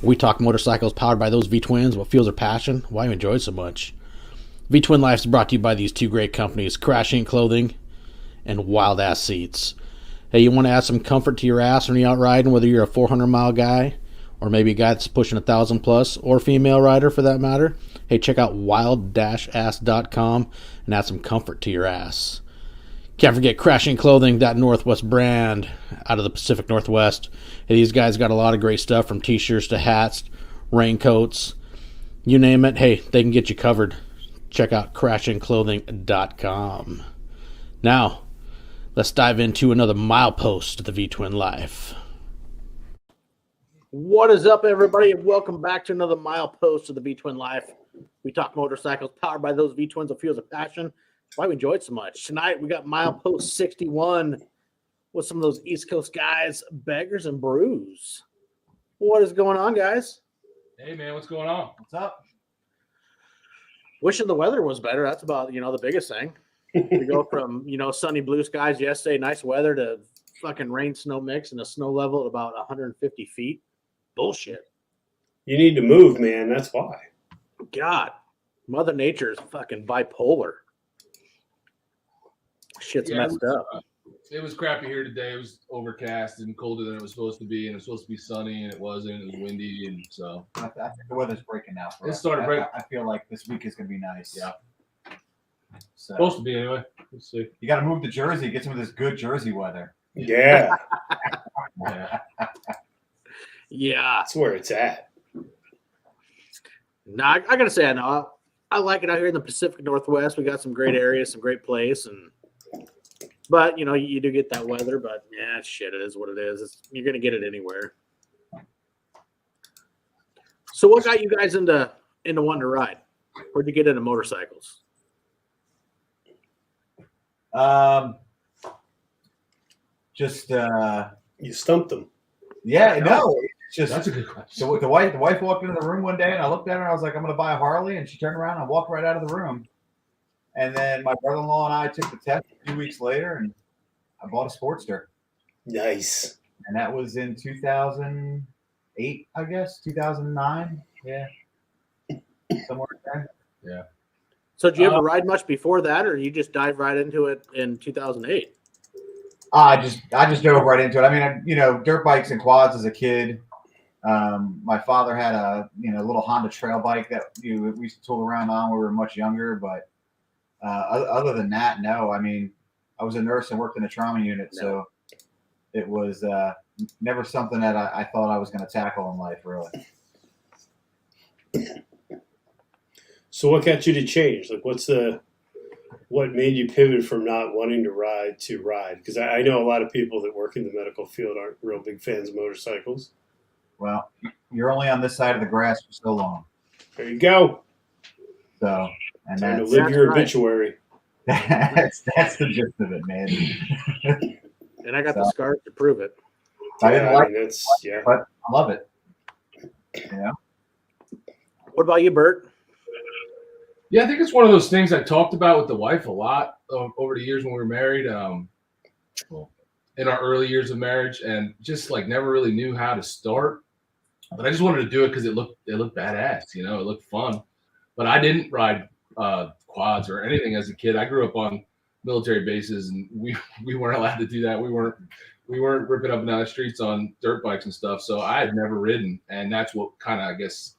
We talk motorcycles powered by those V-twins, what fuels our passion, why you enjoy it so much. V-Twin Life is brought to you by these two great companies, Crash Inc. Clothing and Wild Ass Seats. Hey, you want to add some comfort to your ass when you're out riding, whether you're a 400-mile guy or maybe a guy that's pushing 1,000 plus, or female rider for that matter? Hey, check out wild-ass.com and add some comfort to your ass. Can't forget Crash Inc. Clothing, that Northwest brand out of the Pacific Northwest. Hey, these guys got a lot of great stuff, from t-shirts to hats, raincoats, you name it. Hey, they can get you covered. Check out crashinclothing.com. Now, let's dive into another milepost of the V-Twin Life. What is up, everybody, and welcome back to another milepost of the V-Twin Life. We talk motorcycles powered by those V-Twins of fuels of passion. Why we enjoy it so much. Tonight, we got Milepost 61 with some of those East Coast guys, Baggers and Brews. What is going on, guys? Hey, man, what's going on? What's up? Wishing the weather was better. That's about, the biggest thing. We go from, sunny blue skies yesterday, nice weather, to fucking rain, snow mix, and a snow level at about 150 feet. Bullshit. You need to move, man. That's why. God, Mother Nature is fucking bipolar. Shit's messed up. It was crappy here today. It was overcast and colder than it was supposed to be, and it was supposed to be sunny, and it wasn't. It was windy, and so I think the weather's breaking now. It started breaking. I feel like this week is going to be nice. Yeah. So Supposed to be anyway. Let's see. you got to move to Jersey, get some of this good Jersey weather. Yeah, Yeah. Yeah. that's where it's at. No, I gotta say, I like it out here in the Pacific Northwest. We got some great areas, some great place, but you do get that weather. But yeah, shit, it is what it is. You're gonna get it anywhere. So, what got you guys into wanting to ride? Where'd you get into motorcycles? Just You stumped them. yeah, no, it's just That's a good question. so the wife walked into the room one day, and I looked at her and I was like, I'm going to buy a Harley, and she turned around and walked right out of the room. And then my brother-in-law and I took the test 2 weeks later, and I bought a Sportster, Nice. and that was in 2008, I guess, 2009, yeah, somewhere there. Yeah. So, did you ever ride much before that, or you just dive right into it in 2008? I just drove right into it. I mean, dirt bikes and quads as a kid. My father had a little Honda trail bike that we used to tool around on when we were much younger. But other than that, no. I mean, I was a nurse and worked in a trauma unit, so it was never something that I thought I was going to tackle in life, really. So, what got you to change? Like, what made you pivot from not wanting to ride to ride? Because I know a lot of people that work in the medical field aren't real big fans of motorcycles. Well, you're only on this side of the grass for so long. There you go. So, and Time to that's live your right. obituary. that's the gist of it, man. And I got the scars to prove it. I didn't like it, that's but I love it. What about you, Bert? Yeah, I think it's one of those things I talked about with the wife a lot over the years when we were married. Well, in our early years of marriage, and just like never really knew how to start. But I just wanted to do it because it looked badass, it looked fun. But I didn't ride quads or anything as a kid. I grew up on military bases, and we weren't allowed to do that. We weren't ripping up and down the streets on dirt bikes and stuff. So I had never ridden, and that's what kind of, I guess,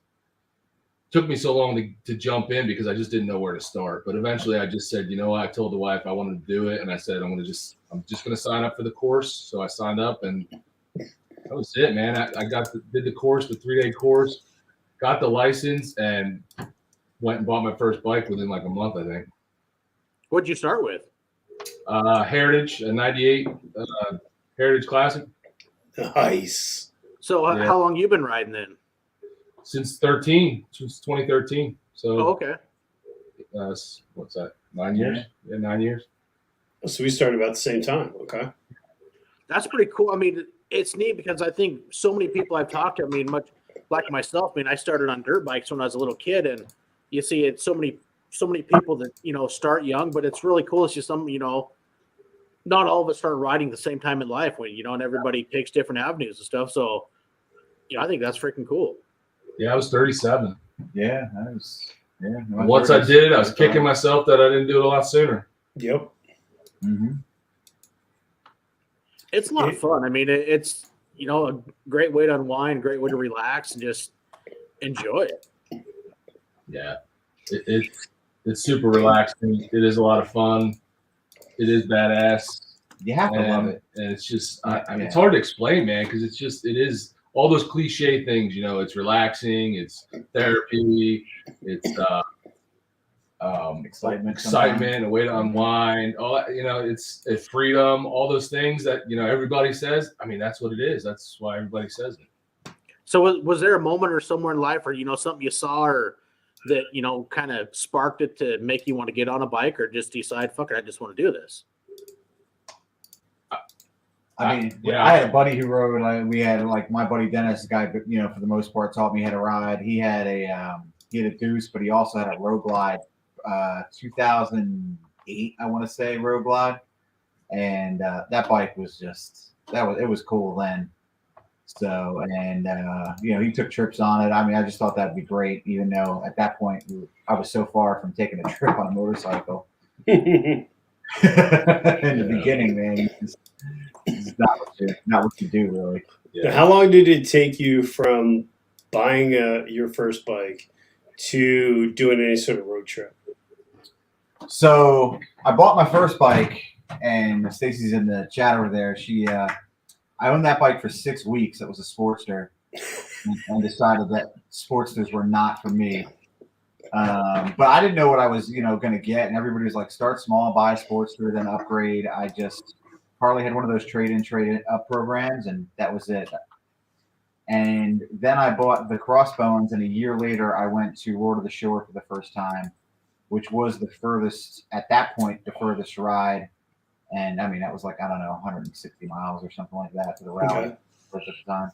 took me so long to jump in, because I just didn't know where to start. But eventually I just said, I told the wife I wanted to do it, and I said I'm just going to sign up for the course. So I signed up, and that was it, man. I did the course, the 3-day course, got the license, and went and bought my first bike within like a month, I think. What'd you start with? Heritage, a 98 Heritage Classic. nice. So, Yeah. how long you been riding then? Since 2013. So Okay. what's that? 9 years? Yeah, 9 years. So we started about the same time. Okay. That's pretty cool. I mean, it's neat because I think so many people I've talked to, much like myself, I started on dirt bikes when I was a little kid, and you see it so many people that, start young, but it's really cool. It's just not all of us start riding at the same time in life when, and everybody takes different avenues and stuff. So, I think that's freaking cool. Yeah, I was 37. Yeah, that was. Yeah. Once I did it, I was kicking myself that I didn't do it a lot sooner. Yep. Mm-hmm. It's a lot of fun. I mean, it's a great way to unwind, great way to relax, and just enjoy it. Yeah, it's super relaxing. It is a lot of fun. It is badass. You have to love it. And it's just, it's hard to explain, man, because it is all those cliche things. It's relaxing, it's therapy, it's excitement, a way to unwind. All that, it's freedom. All those things that everybody says. I mean, that's what it is. That's why everybody says it. So was there a moment or somewhere in life, or something you saw, or that kind of sparked it to make you want to get on a bike, or just decide, fuck it, I just want to do this? I mean, I had a buddy who rode. We had my buddy Dennis, the guy, for the most part, taught me how to ride. He had a Deuce, but he also had a Road Glide, 2008, I want to say, Road Glide, and that bike was just it was cool then. So, and he took trips on it. I mean, I just thought that'd be great, even though at that point I was so far from taking a trip on a motorcycle. In the beginning, man, it's not what you do, really. Yeah. How long did it take you from buying your first bike to doing any sort of road trip? So I bought my first bike, and Stacy's in the chat over there. I owned that bike for 6 weeks. It was a Sportster, and decided that Sportsters were not for me. But I didn't know what I was, going to get. And everybody was like, start small, buy a Sportster, then upgrade. Harley had one of those trade-in, trade-up programs, and that was it. And then I bought the Crossbones, and a year later, I went to Road to the Shore for the first time, which was the furthest, at that point, the furthest ride. And I mean, that was 160 miles or something like that for the rally at the time.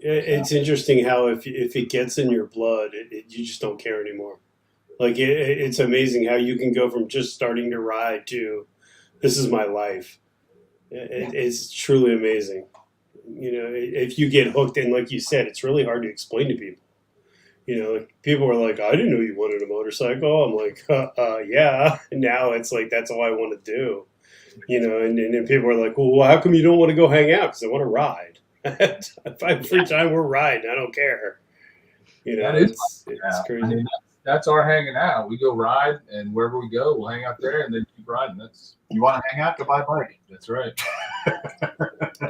It's interesting how if it gets in your blood, you just don't care anymore. It's amazing how you can go from just starting to ride to this is my life. It's truly amazing. If you get hooked, and like you said, it's really hard to explain to people. People were like, I didn't know you wanted a motorcycle. I'm like, yeah. And now it's like, that's all I want to do. And then people were like, well, how come you don't want to go hang out? Because I want to ride. If I have free time, we're riding. I don't care. It's crazy. I mean, that's our hanging out. We go ride, and wherever we go, we'll hang out there and then keep riding. You want to hang out? Go buy a bike. That's right.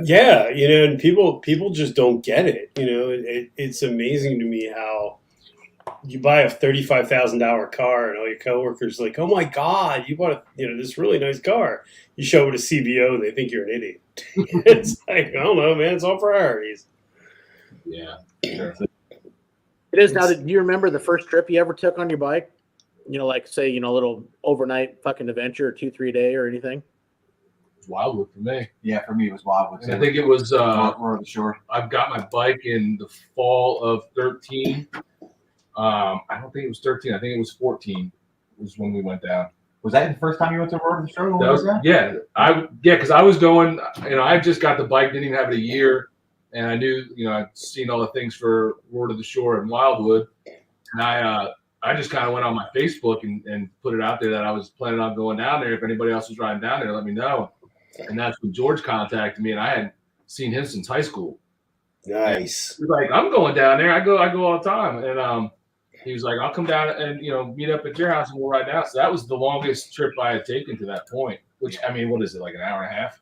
Yeah, and people just don't get it. It's amazing to me how you buy a $35,000 car and all your coworkers are like, oh my God, you bought this really nice car. You show it to CBO and they think you're an idiot. It's like, I don't know, man, it's all priorities. Yeah, sure. It is. Now, do you remember the first trip you ever took on your bike? Say, a little overnight fucking adventure, 2-3 day or anything? Wildwood for me. Yeah, for me it was Wildwood. I think it was Road to the Shore. I've got my bike in the fall of 13. I don't think it was 13. I think it was 14 was when we went down. Was that the first time you went to Road to the Shore? Yeah, because I was going, I just got the bike, didn't even have it a year, and I knew, I'd seen all the things for Road to the Shore in Wildwood, and I just kind of went on my Facebook and put it out there that I was planning on going down there. If anybody else was riding down there, let me know. And that's when George contacted me, and I hadn't seen him since high school. Nice. He's like, I'm going down there. I go all the time, and he was like, I'll come down and meet up at your house and we'll ride down. So that was the longest trip I had taken to that point. Which, I mean, what is it, like an hour and a half?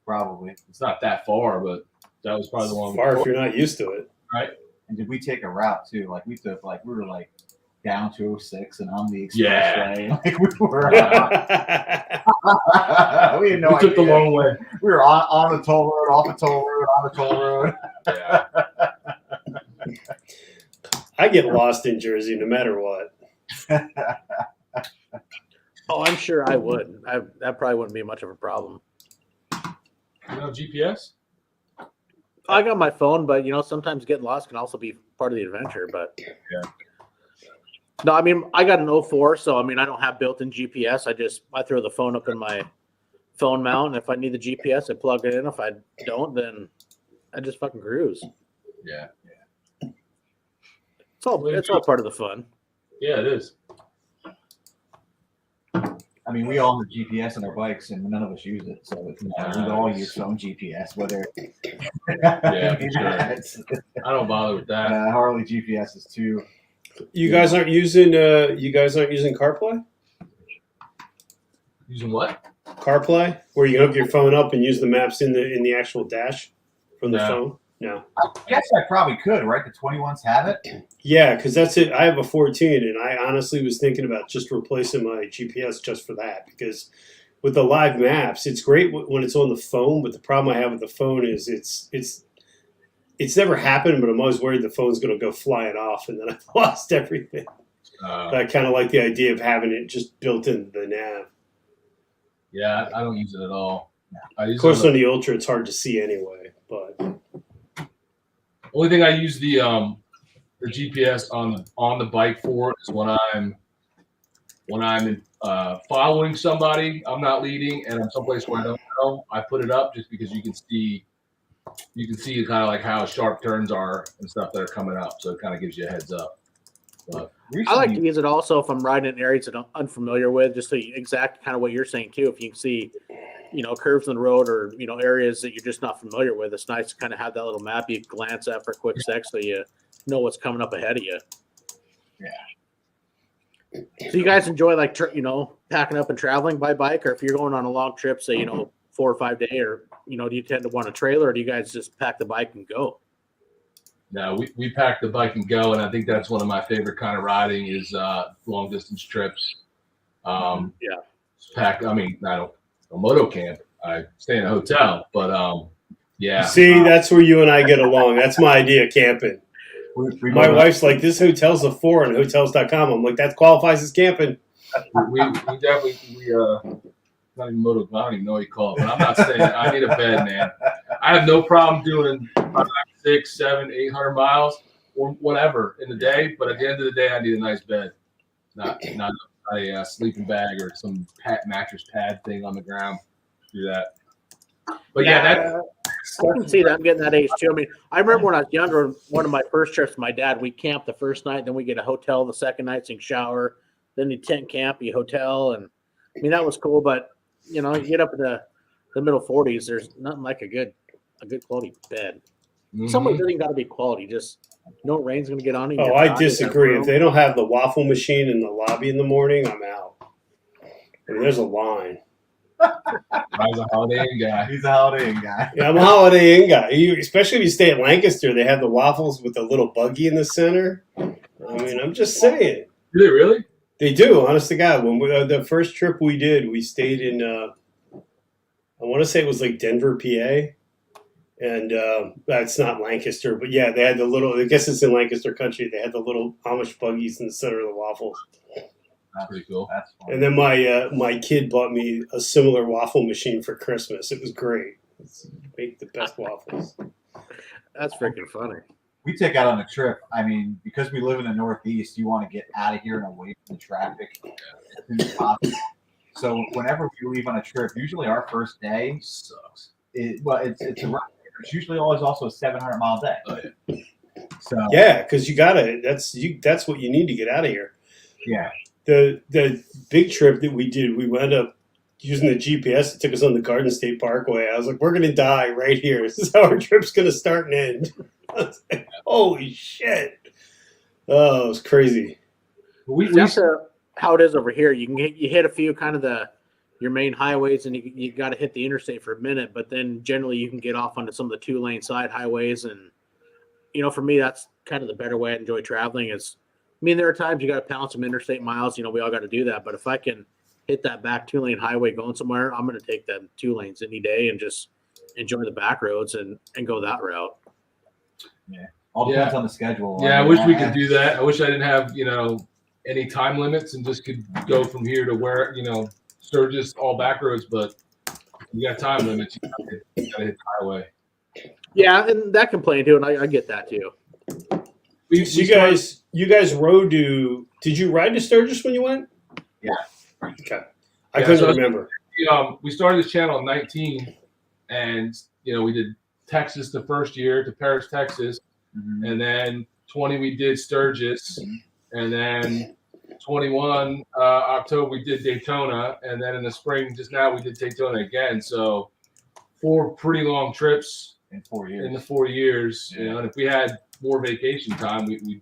Probably. It's not that far, but that was probably the longest. Far if you're not used to it, right? And did we take a route too? We took we were down 206 and on the expressway. Yeah. We were. We had no idea. We took the long way. We were on the toll road, off the toll road, on the toll road. Yeah. I get lost in Jersey no matter what. Oh, I'm sure I would. That probably wouldn't be much of a problem. GPS? I got my phone, but sometimes getting lost can also be part of the adventure. But yeah. No, I mean, I got an 04, so I mean, I don't have built-in GPS. I throw the phone up in my phone mount, and if I need the GPS, I plug it in. If I don't, then I just fucking cruise. Yeah. It's all part of the fun. Yeah, it is. I mean, we all have GPS on our bikes, and none of us use it. So we all use phone GPS. Whether Yeah, for sure. I don't bother with that. Harley GPS is too. You guys aren't using CarPlay? Using what? CarPlay, where you hook your phone up and use the maps in the actual dash from the phone. No. I guess I probably could, right? The 21s have it. Yeah, because that's it. I have a 14, and I honestly was thinking about just replacing my GPS just for that. Because with the live maps, it's great when it's on the phone, but the problem I have with the phone is it's never happened, but I'm always worried the phone's going to go flying off, and then I've lost everything. I kind of like the idea of having it just built into the nav. Yeah, I don't use it at all. Of course, on the Ultra, it's hard to see anyway, but. Only thing I use the GPS on the bike for is when I'm following somebody, I'm not leading, and I'm someplace where I don't know. I put it up just because you can see kind of like how sharp turns are and stuff that are coming up, so it kind of gives you a heads up. But I like to use it also if I'm riding in areas that I'm unfamiliar with, just so exact kind of what you're saying too. If you can see, curves in the road or, areas that you're just not familiar with, it's nice to kind of have that little map you glance at for a quick sec so you know what's coming up ahead of you. Yeah. So you guys enjoy packing up and traveling by bike, or if you're going on a long trip, say, 4 or 5 day, or, do you tend to want a trailer, or do you guys just pack the bike and go? No, we pack the bike and go, and I think that's one of my favorite kind of riding is long distance trips. Pack. I mean, I don't moto camp. I stay in a hotel, but yeah. See, that's where you and I get along. That's my idea of camping. My wife's like, this hotel's a 4 on hotels.com. I'm like, that qualifies as camping. We definitely not even moto. I don't even know what you call it, but I'm not saying I need a bed, man. I have no problem doing 5, 6, 7, 800 miles or whatever in the day, but at the end of the day, I need a nice bed, not a sleeping bag or some mattress pad thing on the ground. Do that. But I can see that. I'm getting that age too. I mean, I remember when I was younger, one of my first trips with my dad, we camped the first night, then we get a hotel the second night, so you can shower, then you tent camp, you hotel, and I mean that was cool. But you get up in the middle 40s, there's nothing like a good quality bed. Mm-hmm. Some of it doesn't got to be quality, just no rain's going to get on you. Oh, I disagree. If they don't have the waffle machine in the lobby in the morning, I'm out. I mean, there's a line. I was a Holiday Inn guy. He's a Holiday Inn guy. Yeah, I'm a Holiday Inn guy. Especially if you stay at Lancaster, they have the waffles with the little buggy in the center. I mean, I'm just saying. Do they really? They do, honest to God. When the first trip we did, we stayed in, I want to say it was like Denver, PA. And that's not Lancaster, but yeah, they had the little, I guess it's in Lancaster country, they had the little Amish buggies in the center of the waffles. That's pretty cool. That's fun. And then my kid bought me a similar waffle machine for Christmas. It was great. Make the best waffles. That's freaking funny. We take out on a trip. I mean, because we live in the Northeast, you want to get out of here and away from the traffic as soon as possible. So whenever we leave on a trip, usually our first day Sucks. it's a rough. It's usually always also a 700-mile day. Oh, yeah. So Yeah, because that's what you need to get out of here. Yeah. The big trip that we did, we wound up using the GPS. It took us on the Garden State Parkway. I was like, we're going to die right here. This is how our trip's going to start and end. I was like, holy shit. Oh, it was crazy. That's how it is over here. You hit a few kind of your main highways, and you got to hit the interstate for a minute, but then generally you can get off onto some of the 2-lane side highways. And, for me, that's kind of the better way I enjoy traveling is, I mean, there are times you got to pound some interstate miles, we all got to do that. But if I can hit that back 2-lane highway going somewhere, I'm going to take them 2 lanes any day and just enjoy the back roads and go that route. Yeah. All depends on the schedule. Yeah. I wish we could do that. I wish I didn't have, any time limits and just could go from here to where, Sturgis, all back roads, but you got time limits. You gotta hit the highway. Yeah, and that can play into it. And I get that too. You guys rode to? Did you ride to Sturgis when you went? Yeah. Okay. I couldn't remember. We started this channel in 19, and we did Texas the first year to Paris, Texas. and then 20 we did Sturgis, and then 21 October we did Daytona, and then in the spring just now we did Daytona again. So 4 pretty long trips in 4 years. in the 4 years, Yeah. and if we had more vacation time, we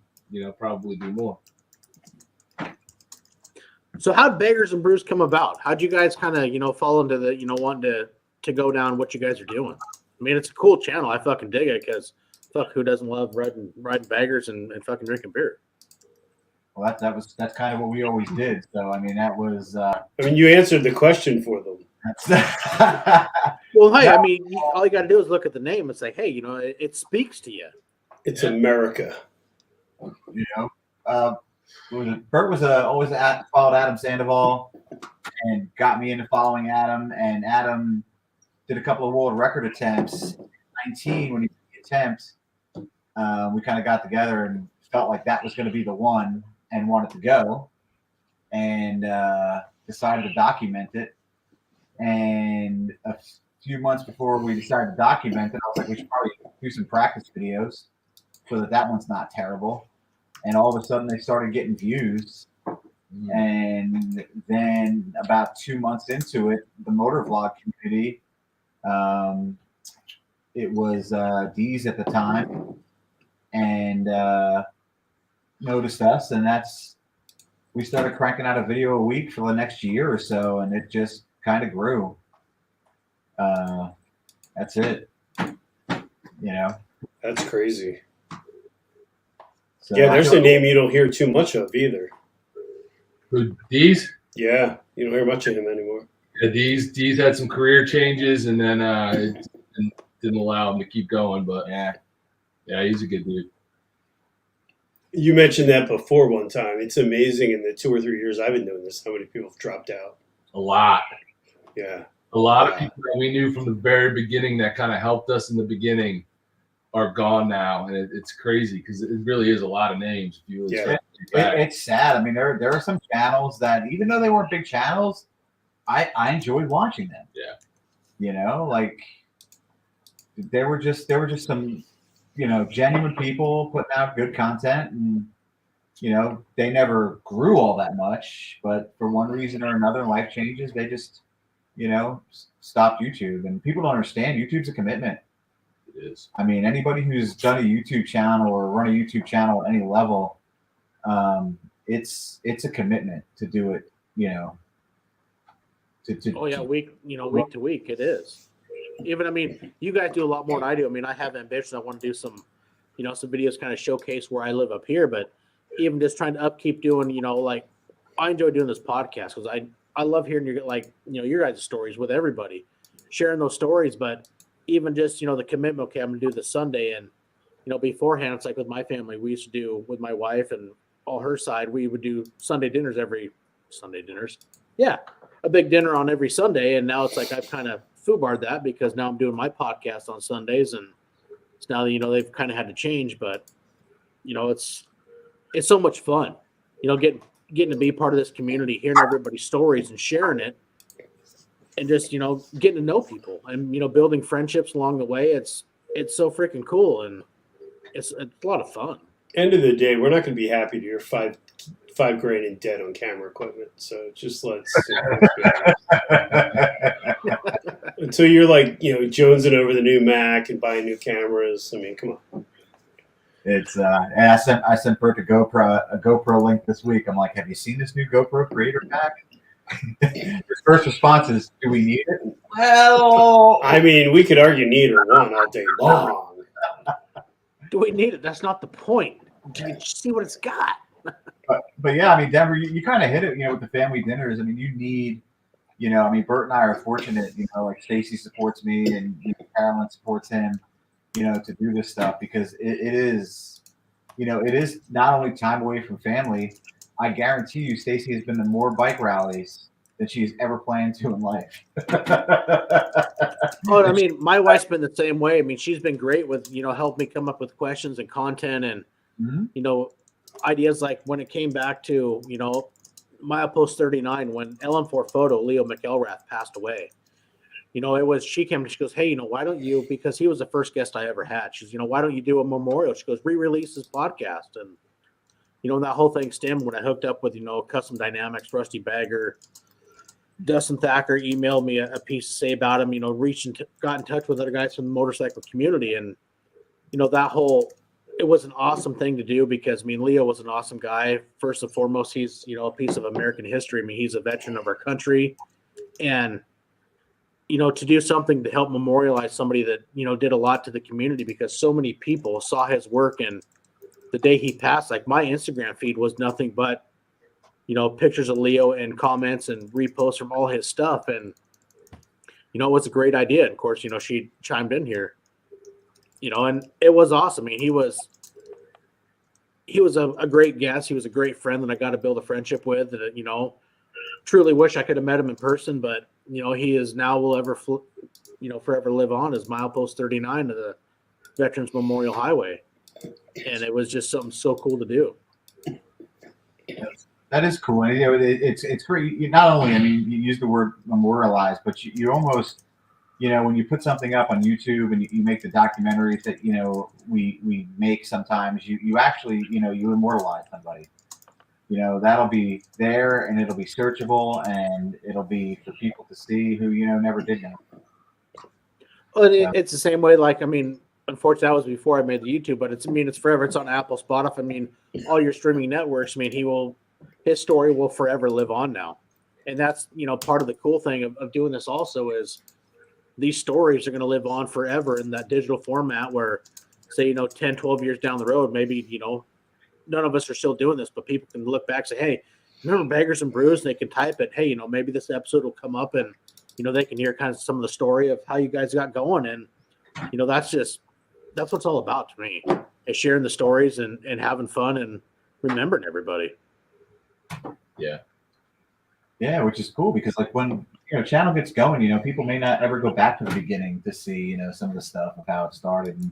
probably do more. So how'd Baggers and Brews come about? How'd you guys kind of, fall into the, wanting to go down what you guys are doing? I mean, it's a cool channel. I fucking dig it because who doesn't love riding baggers and fucking drinking beer? Well, that's kind of what we always did. So I mean, that was. You answered the question for them. Well, hey, I mean, all you got to do is look at the name and say, hey, it speaks to you. It's America. Bert was always followed Adam Sandoval and got me into following Adam. And Adam did a couple of world record attempts. 19 when he did the attempt, we kind of got together and felt like that was going to be the one and wanted to go, and decided to document it. And a few months before we decided to document it, I was like, we should probably do some practice videos so that one's not terrible. And all of a sudden they started getting views. And then about 2 months into it, the motor vlog community, it was D's at the time, and noticed us, and we started cranking out a video a week for the next year or so, and it just kind of grew. That's it. That's crazy. So Yeah, there's a name you don't hear too much of either. Who, D's? Yeah, you don't hear much of him anymore. Yeah, D's had some career changes, and then it didn't allow him to keep going. But yeah, he's a good dude. You mentioned that before one time. It's amazing in the 2 or 3 years I've been doing this, how many people have dropped out. A lot. Yeah. A lot of people that we knew from the very beginning that kind of helped us in the beginning are gone now, and it's crazy because it really is a lot of names. If you really it's sad. I mean, there are some channels that, even though they weren't big channels, I enjoyed watching them. Yeah. Like there were just some, genuine people putting out good content, and they never grew all that much, but for one reason or another, life changes. They just, stopped YouTube, and people don't understand YouTube's a commitment. It is. I mean, anybody who's done a YouTube channel or run a YouTube channel at any level, it's a commitment to do it, week to week it is. Even, you guys do a lot more than I do. I mean, I have ambitions. I want to do some, some videos kind of showcase where I live up here, but even just trying to upkeep doing, like I enjoy doing this podcast because I love hearing your guys' stories with everybody, sharing those stories, but even just, the commitment, okay, I'm going to do this Sunday. And, beforehand, it's like with my family, we used to do with my wife and all her side, we would do Sunday dinners every Sunday dinners. Yeah. A big dinner on every Sunday. And now it's like, I've kind of foobarred that because now I'm doing my podcast on Sundays, and it's now that, they've kind of had to change, but it's so much fun, getting to be part of this community, hearing everybody's stories and sharing it. And just, getting to know people and, building friendships along the way. It's so freaking cool. And it's a lot of fun. End of the day, we're not going to be happy to hear $5,000 in debt on camera equipment. So just let's until you're like, jonesing over the new Mac and buying new cameras. I mean, come on. It's and I sent Bert a GoPro link this week. I'm like, have you seen this new GoPro Creator Pack? His first response is, do we need it? Well, I mean, we could argue neither one all day long. Do we need it? That's not the point. Do you see what it's got? But yeah, I mean, Denver, you kind of hit it, with the family dinners. I mean, you need, Bert and I are fortunate, like Stacy supports me and Carolyn supports him, to do this stuff because it is not only time away from family. I guarantee you, Stacy has been to more bike rallies than she's ever planned to in life. Oh, I mean, my wife's been the same way. I mean, she's been great with, help me come up with questions and content and, ideas like when it came back to, Milepost 39, when LM4 Photo, Leo McElrath passed away. she came and she goes, hey, why don't you, because he was the first guest I ever had. She's, why don't you do a memorial? She goes, re-release his podcast. And, that whole thing stemmed when I hooked up with, Custom Dynamics, Rusty Bagger. Dustin Thacker emailed me a piece to say about him, got in touch with other guys from the motorcycle community. And, it was an awesome thing to do because, Leo was an awesome guy. First and foremost, he's, a piece of American history. He's a veteran of our country. And, to do something to help memorialize somebody that, did a lot to the community, because so many people saw his work. And the day he passed, like, my Instagram feed was nothing but, pictures of Leo and comments and reposts from all his stuff. And, it was a great idea. And of course, she chimed in here, and it was awesome. He was a great guest. He was a great friend that I got to build a friendship with. That, truly wish I could have met him in person, but he is now will ever, forever live on as Milepost 39 of the Veterans Memorial Highway. And it was just something so cool to do. That is cool. And, it's great. You not only, you use the word memorialize, but you almost, when you put something up on YouTube and you make the documentaries that, we make sometimes, you actually, you immortalize somebody. That'll be there and it'll be searchable and it'll be for people to see who, never did know. Well, it's the same way. Like, unfortunately, that was before I made the YouTube, but it's forever. It's on Apple, Spotify. All your streaming networks. His story will forever live on now. And that's, part of the cool thing of doing this also is these stories are going to live on forever in that digital format where, say, 10, 12 years down the road, maybe, none of us are still doing this, but people can look back and say, hey, remember Baggers and Brews? And they can type it. Hey, maybe this episode will come up and, they can hear kind of some of the story of how you guys got going. And, that's what it's all about to me, is sharing the stories and having fun and remembering everybody. Yeah. Yeah, which is cool because like when channel gets going, people may not ever go back to the beginning to see, some of the stuff of how it started. And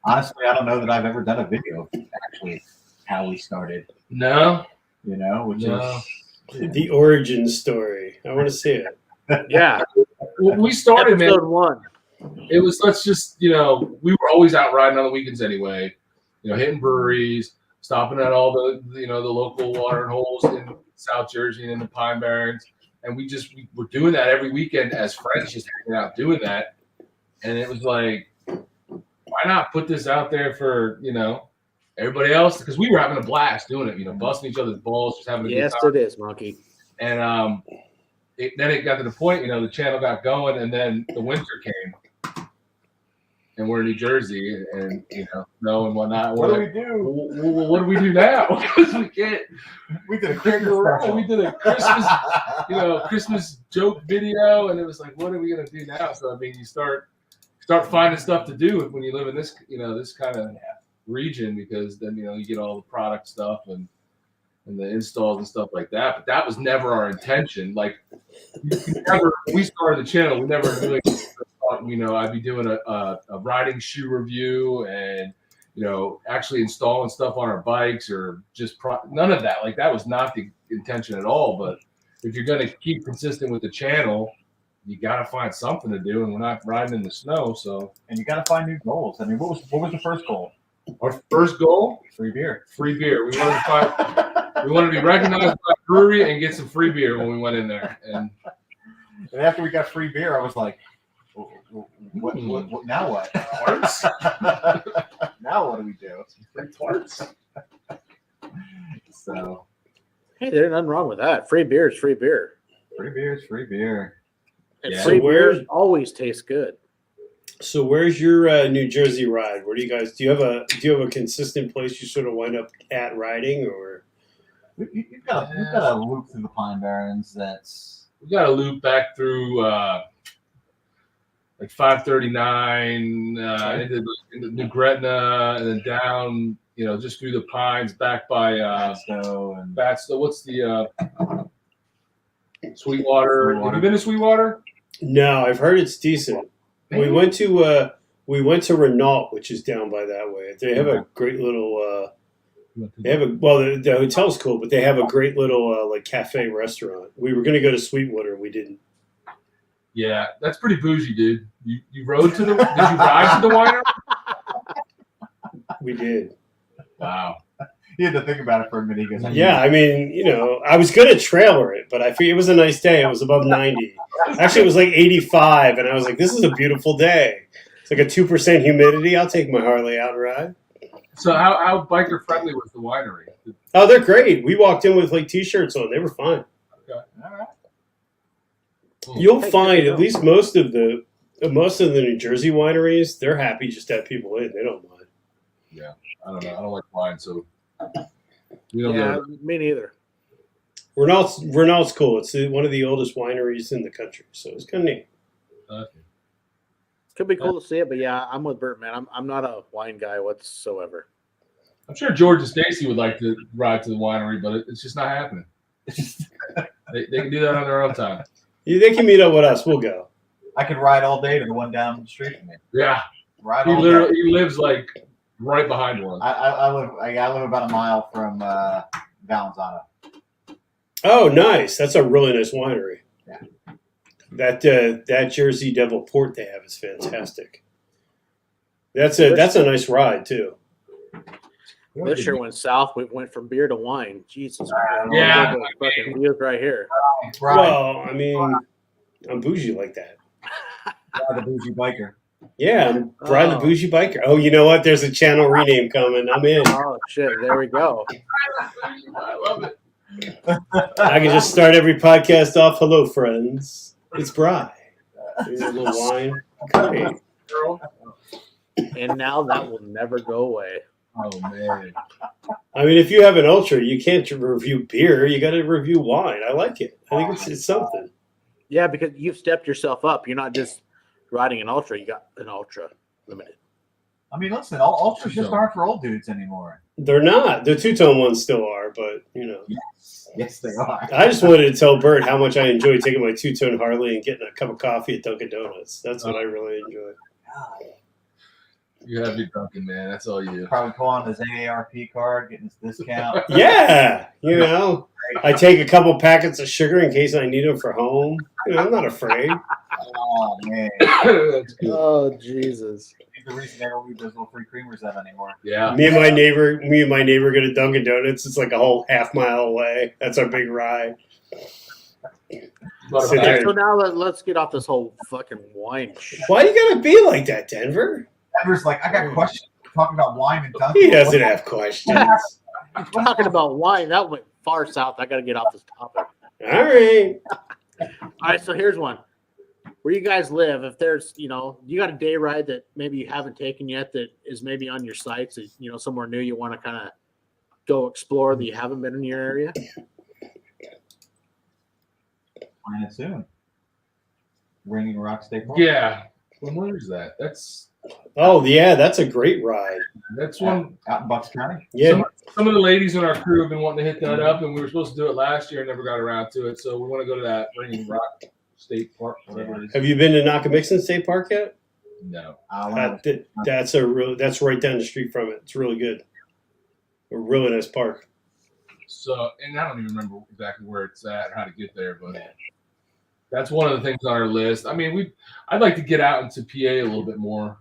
honestly, I don't know that I've ever done a video of actually how we started. No. Which is the origin story. I want to see it. Yeah. Well, we started, Episode man. 1. It was, let's just, we were always out riding on the weekends anyway, hitting breweries, stopping at all the, the local watering holes in South Jersey and in the Pine Barrens. And we were doing that every weekend as friends, just hanging out doing that. And it was like, why not put this out there for, everybody else? Because we were having a blast doing it, busting each other's balls, just having a good time. Yes, it is, Monkey. And then it got to the point, the channel got going, and then the winter came, and we're in New Jersey, and snow and whatnot. What do we do? Well, what do we do now? Because we can't. We did a Christmas special. We did a Christmas, Christmas joke video, and it was like, what are we gonna do now? So you start finding stuff to do when you live in this, this kind of region, because then you get all the product stuff and the installs and stuff like that. But that was never our intention. Like, we started the channel, we never really thought, I'd be doing a riding shoe review and, actually installing stuff on our bikes or just none of that. Like, that was not the intention at all. But if you're going to keep consistent with the channel, you got to find something to do, and we're not riding in the snow. So, and you got to find new goals. What was the first goal? Our first goal? Free beer. Free beer. We wanted to be recognized by a brewery and get some free beer when we went in there. And after we got free beer, I was like, what now what? Tarts? Now what do we do? Free tarts. So, hey, there's nothing wrong with that. Free beer is free beer. Free beer is free beer. And Yeah. free So beer always tastes good. So where's your New Jersey ride? Where do you guys do you have a consistent place you sort of wind up at riding, or You've got a loop through the Pine Barrens. We got a loop back through like 539 into New Gretna, and then down, just through the pines back by Batstow. What's the Sweetwater? Have you been to Sweetwater? no? I've heard it's decent. We went to Renault, which is down by that way. They have a great little. The hotel's cool, but they have a great little like cafe restaurant. We were going to go to Sweetwater, and we didn't. Yeah, that's pretty bougie, dude. You rode to the? Did you ride to the winery? We did. Wow. He had to think about it for a minute. He goes, Yeah, I mean, I was going to trailer it, but I figured it was a nice day. It was above 90. Actually, it was like 85, and I was like, this is a beautiful day. It's like a 2% humidity. I'll take my Harley out and ride. So how biker friendly was the winery? Oh, they're great. We walked in with like T-shirts on. They were fine. Okay. all right. You'll find at least most of the New Jersey wineries, they're happy just to have people in. They don't mind. Yeah, I don't know. I don't like wine, so we don't Yeah, know. me neither. Renault's cool. It's one of the oldest wineries in the country, so it's kind of neat. Could be cool to see it, but yeah, I'm with Bert, man. I'm not a wine guy whatsoever. I'm sure George and Stacy would like to ride to the winery, but it's just not happening. They can do that on their own time. Yeah, they can meet up with us. We'll go. I could ride all day to the one down the street from me. Yeah, Ride he all day. he lives like right behind one. I live about a mile from Valenzano. Oh, nice. That's a really nice winery. Yeah. That Jersey Devil port they have is fantastic. That's a nice ride too. This sure went south. We went from beer to wine. Jesus. Yeah. Fucking views right here. Ride, Well, I mean, I'm bougie like that. ride the bougie biker. Yeah, I'm Brian the Bougie Biker. Oh, you know what? There's a channel rename coming. I'm in. Oh shit! There we go. I love it. I can just start every podcast off. Hello, friends. It's Brian. Here's a little wine. Great. And now that will never go away. Oh man. I mean, if you have an ultra, you can't review beer. You got to review wine. I like it. I think it's something. Yeah, because you've stepped yourself up. You're not just riding an ultra. You got an ultra limited. I mean, listen, ultras just aren't for old dudes anymore. They're not. The two-tone ones still are, but Yes, they are. I just wanted to tell Bert how much I enjoy taking my two-tone Harley and getting a cup of coffee at Dunkin' Donuts. That's what I really enjoy. You have your Dunkin', man. That's all you. Probably pull on his AARP card, getting his discount. Yeah, I take a couple packets of sugar in case I need them for home. I'm not afraid. Oh man, That's good. Oh Jesus! he's the reason they don't leave those little free creamers out anymore. Yeah. Me and my neighbor go to Dunkin' Donuts. It's like a whole half-mile away. That's our big ride. Sit there. So now let's get off this whole fucking wine shit. Why you gotta be like that, Denver? Denver's like, I got questions. We're talking about wine and Dunkin'. He doesn't have questions. We're talking about wine. That went far south. I got to get off this topic. All right. All right, so here's one. Where you guys live, if there's, you got a day ride that maybe you haven't taken yet that is maybe on your sights, that, somewhere new you want to kind of go explore that you haven't been in your area? Find it soon. Ringing Rock State Park. Yeah. When is that? Oh yeah, that's a great ride. That's one. Out in Bucks County. Yeah. Some of the ladies in our crew have been wanting to hit that up, and we were supposed to do it last year and never got around to it. So we want to go to that Ringing Rock State Park, whatever it is. Have you been to Nakamixon State Park yet? No. That's right down the street from it. It's really good. A really nice park. So, and I don't even remember exactly where it's at or how to get there, but that's one of the things on our list. I mean, I'd like to get out into PA a little bit more.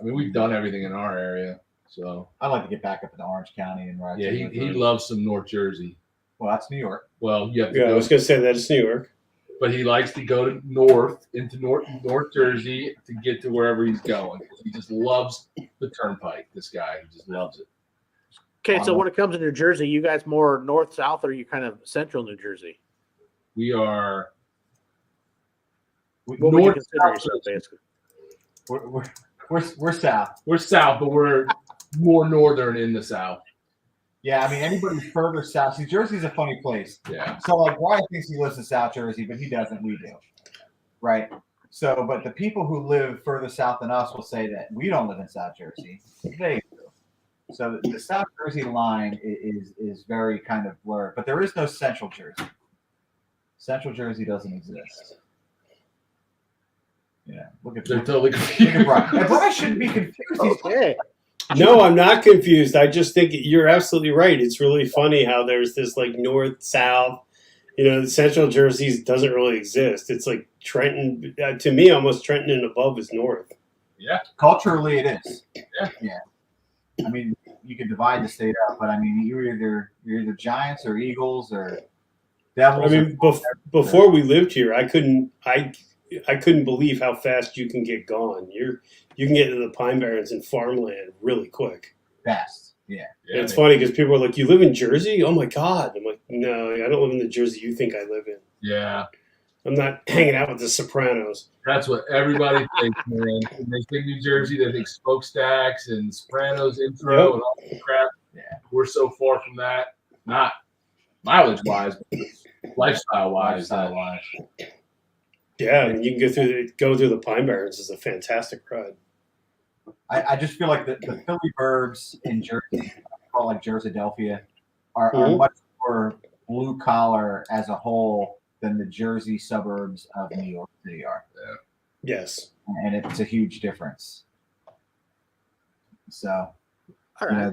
I mean, we've done everything in our area, so I'd like to get back up into Orange County and ride. yeah, he loves some North Jersey. Well, that's New York. Well, you have to Yeah, I go, was gonna say that it's New York. but he likes to go to North Jersey to get to wherever he's going. He just loves the turnpike. This guy, he just loves it. Okay, so when it comes to New Jersey, you guys more north, south, or are you kind of central New Jersey? We are What would you north. consider yourself, basically? We're south. We're south, but we're more northern in the south. Yeah, I mean anybody further south. See, Jersey's a funny place. Yeah. So like Brian thinks he lives in South Jersey, but he doesn't. We do, right? So, but the people who live further south than us will say that we don't live in South Jersey. They do. So the South Jersey line is very kind of blurred, but there is no Central Jersey. Central Jersey doesn't exist. Yeah, look at They're look totally at confused. Brian. And Brian shouldn't be confused. He's Okay. No, I'm not confused. I just think you're absolutely right. It's really funny how there's this like north, south, The Central Jersey doesn't really exist. It's like Trenton. To me, almost Trenton and above is north. Yeah. Culturally, it is. Yeah. I mean, you can divide the state up, but I mean, you're either Giants or Eagles or Devils. I mean, before we lived here, I couldn't believe how fast you can get gone. You can get into the Pine Barrens and farmland really quick. Fast, yeah. And it's funny because people are like, "You live in Jersey? Oh my God!" I'm like, "No, I don't live in the Jersey you think I live in. Yeah. I'm not hanging out with the Sopranos." That's what everybody thinks, man. When they think New Jersey, they think smokestacks and Sopranos intro and all that crap. Yeah, we're so far from that. Not mileage-wise, but lifestyle-wise. Yeah, and you can go through the Pine Barrens is a fantastic ride. I just feel like the Philly burbs in Jersey, called like Jerseyadelphia, are much more blue collar as a whole than the Jersey suburbs of New York City are. Yeah. Yes. And it's a huge difference. So, All right.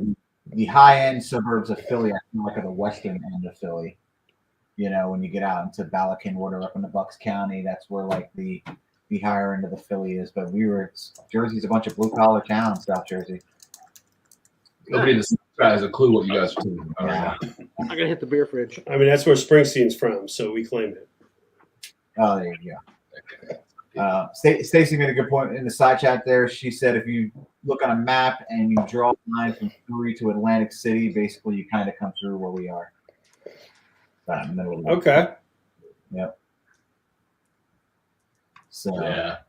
The high-end suburbs of Philly, I feel like are the western end of Philly. When you get out into Balakin Water up in the Bucks County, that's where like the higher end of the Philly is. But Jersey's a bunch of blue-collar towns, South Jersey. Nobody in the sky has a clue what you guys are doing. Yeah. I'm going to hit the beer fridge. I mean, that's where Springsteen's from, so we claim it. Oh, there you go. Stacy made a good point in the side chat there. She said if you look on a map and you draw a line from Philly to Atlantic City, basically you kind of come through where we are. In the middle of the Okay. Yep. So Yeah.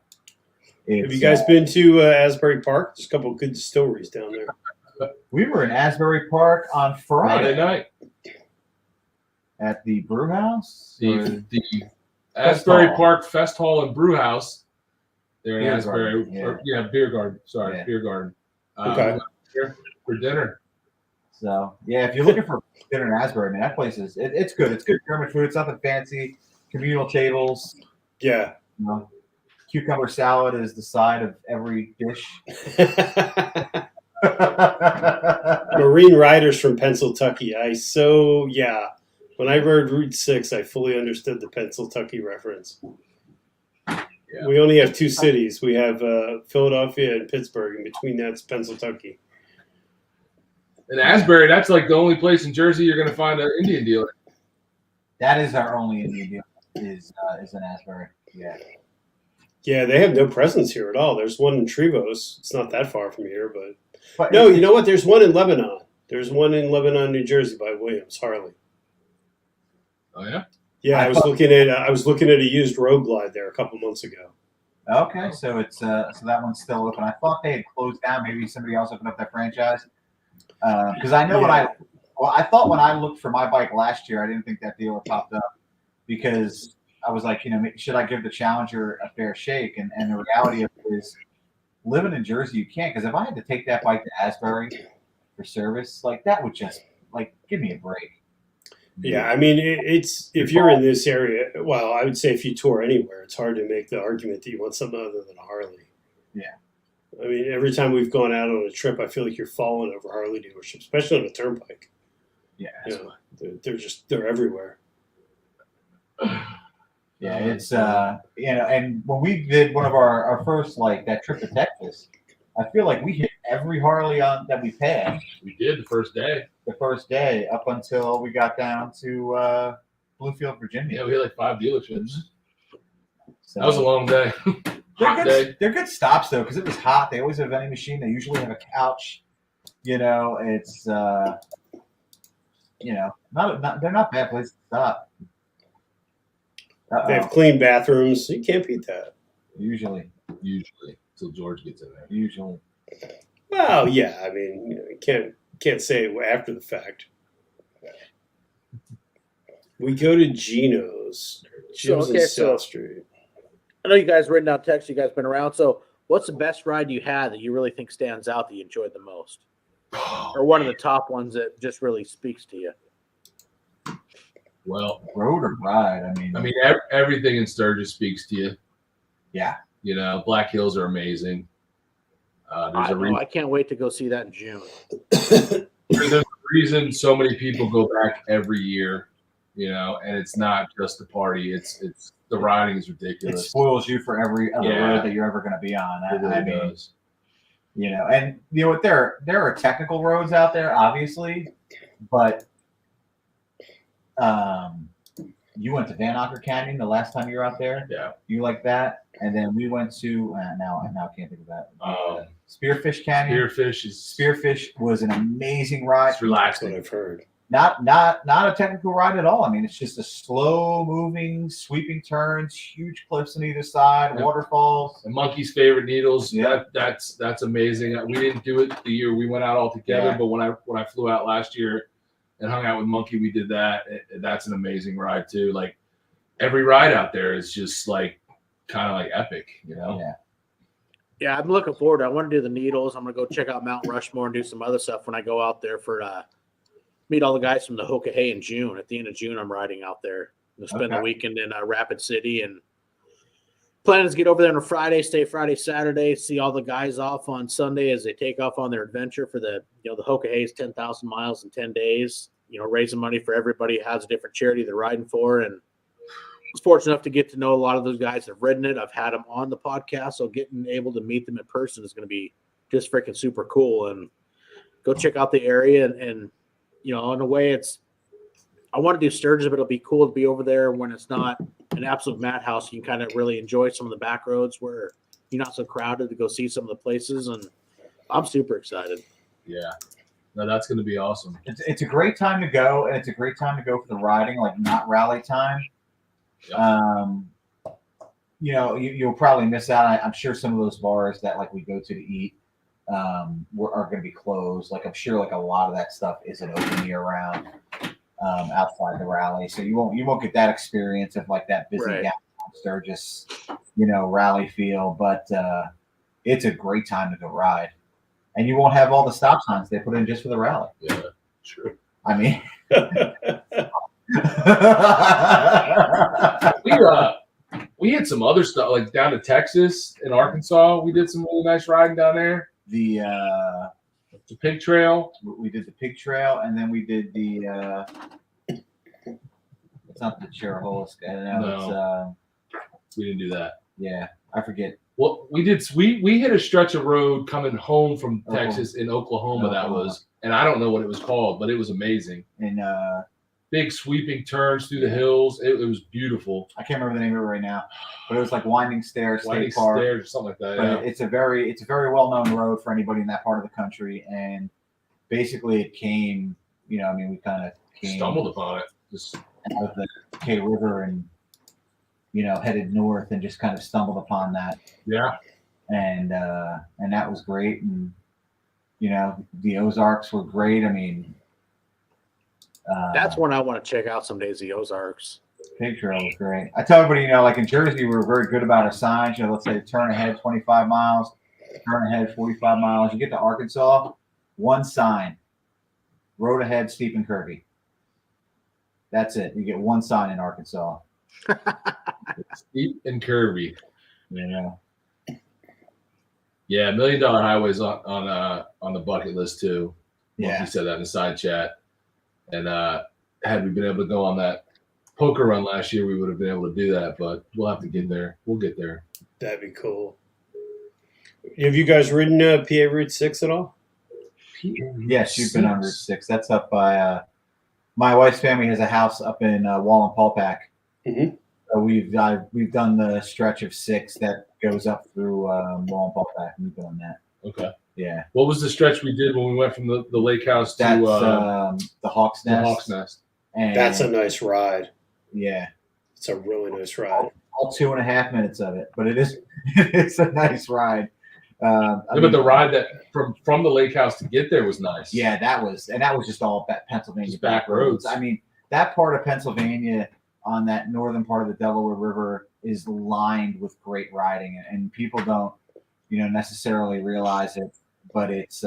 Have you guys been to Asbury Park? There's a couple of good distilleries down there. We were in Asbury Park on Friday night at the brew house. The Asbury Park Fest Hall and Brew House. They're in Beer Asbury. garden, Beer garden. Sorry, Yeah. beer garden. Okay. Here for dinner. So yeah, if you're looking for dinner in Asbury, man, that place is it's good. It's good German food. It's nothing fancy. Communal tables. Yeah. Cucumber salad is the side of every dish. Marine Riders from Pennsylvania. When I rode Route 6, I fully understood the Pennsylvania reference. Yeah. We only have two cities. We have Philadelphia and Pittsburgh, and between that's Pennsylvania. In Asbury, that's like the only place in Jersey you're going to find an Indian dealer. That is our only Indian deal. Is in Asbury. Yeah. Yeah, they have no presence here at all. There's one in Trevose. It's not that far from here, but no, you know what? There's one in Lebanon. There's one in Lebanon, New Jersey, by Williams Harley. Oh yeah. Yeah, I was looking at a used Road Glide there a couple months ago. Okay, so it's so that one's still open. I thought they had closed down. Maybe somebody else opened up that franchise. Because I know I thought when I looked for my bike last year, I didn't think that dealer popped up because I was like, should I give the Challenger a fair shake? And the reality of it is, living in Jersey, you can't. Because if I had to take that bike to Asbury for service, like that would just give me a break. Yeah, I mean, it's if you're in this area, well, I would say if you tour anywhere, it's hard to make the argument that you want something other than a Harley. Yeah. I mean, every time we've gone out on a trip, I feel like you're falling over Harley dealerships, especially on a turnpike. Yeah. They're everywhere. Yeah, it's and when we did one of our first that trip to Texas, I feel like we hit every Harley that we passed. We did the first day. The first day up until we got down to Bluefield, Virginia. Yeah, we had like 5 dealerships. So, that was a long day. They're good stops though, because it was hot. They always have a vending machine. They usually have a couch. It's they're not bad places to stop. They have clean bathrooms. You can't beat that. Usually, till George gets in there. Usually. Well, yeah. I mean, you can't say it after the fact. We go to Gino's. Jim's on South Street. I know you guys written down text. You guys been around. So, what's the best ride you had that you really think stands out that you enjoyed the most, or one of the top ones that just really speaks to you? Well, road or ride? I mean, everything in Sturgis speaks to you. Yeah. Black Hills are amazing. I can't wait to go see that in June. There's a reason so many people go back every year. and it's not just the party. It's the riding is It ridiculous. spoils you for every other Yeah. road that you're ever going to be on. It really I mean, does. and you know what? There are technical roads out there, obviously, but you went to Van Canyon the last time you were out there. Yeah. You like that? And then we went to now I can't think of that. Spearfish Canyon. Spearfish was an amazing ride. It's relaxing. That's what I've heard. Not a technical ride at all. I mean, it's just a slow moving, sweeping turns, huge cliffs on either side, Yep. waterfalls. And Monkey's favorite needles. Yeah. That's amazing. We didn't do it the year we went out all together, Yeah. but when I flew out last year and hung out with Monkey, we did that. That's an amazing ride too. Like every ride out there is just like kind of like epic, Yeah. Yeah, I'm looking forward. I want to do the needles. I'm going to go check out Mount Rushmore and do some other stuff when I go out there for meet all the guys from the Hokahay in June. At the end of June, I'm riding out there. I'm going to spend the weekend in Rapid City, and plan is to get over there on a Friday, stay Friday, Saturday, see all the guys off on Sunday as they take off on their adventure for the Hokahay's 10,000 miles in 10 days, raising money for everybody who has a different charity they're riding for. And I was fortunate enough to get to know a lot of those guys that have ridden it. I've had them on the podcast, so getting able to meet them in person is going to be just freaking super cool. And go check out the area. And in a way, I want to do Sturgis, but it'll be cool to be over there when it's not an absolute madhouse. You can kind of really enjoy some of the back roads where you're not so crowded to go see some of the places. And I'm super excited. Yeah. No, that's going to be awesome. It's a great time to go, and it's a great time to go for the riding, like not rally time. Yep. You'll probably miss out. I'm sure some of those bars that like we go to eat are going to be closed. Like I'm sure like a lot of that stuff isn't open year round outside the rally, so you won't get that experience of like that busy downtown Sturgis, rally feel. But it's a great time to go ride, and you won't have all the stop signs they put in just for the rally. Yeah, sure. I mean. We had some other stuff like down to Texas and Arkansas. We did some really nice riding down there. The pig trail. We did the pig trail, and then we did the it's not the Cheraholisk. I don't know. No. We didn't do that. Yeah, I forget. Well, we did. We hit a stretch of road coming home from Texas in Oklahoma. That was, and I don't know what it was called, but it was amazing. And big sweeping turns through the hills. It was beautiful. I can't remember the name of it right now, but it was like Winding Stairs State Park. Stairs or something like that. But Yeah. it's a very well known road for anybody in that part of the country, and basically it came. We kind of Stumbled upon it. Just out of the K River and headed north and just kind of stumbled upon that. Yeah. And that was great. And the Ozarks were great. I mean, That's one I want to check out some days, the Ozarks. Pig Trail was great. I tell everybody, like in Jersey, we were very good about our signs. Let's say turn ahead 25 miles, turn ahead 45 miles. You get to Arkansas, one sign, road ahead, steep and curvy. That's it. You get one sign in Arkansas. steep and curvy. Yeah. Yeah, $1 Million Highways on the bucket list too. Yeah. He said that in the side chat. And had we been able to go on that poker run last year, we would have been able to do that. But we'll have to get there. We'll get there. That'd be cool. Have you guys ridden PA Route 6 at all? Yes, you've been on Route 6. That's up by my wife's family has a house up in Wallenpaupack. Mm-hmm. So we've done the stretch of 6 that goes up through Wallenpaupack. We've done that. Okay. Yeah. What was the stretch we did when we went from the lake house That's to the Hawk's Nest. the Hawk's Nest? And That's a nice ride. Yeah. It's a really nice ride. All 2.5 minutes of it, but it's a nice ride. But the ride that from the lake house to get there was nice. Yeah, that was just all Pennsylvania Just back roads. I mean, that part of Pennsylvania on that northern part of the Delaware River is lined with great riding, and people don't, necessarily realize it, but it's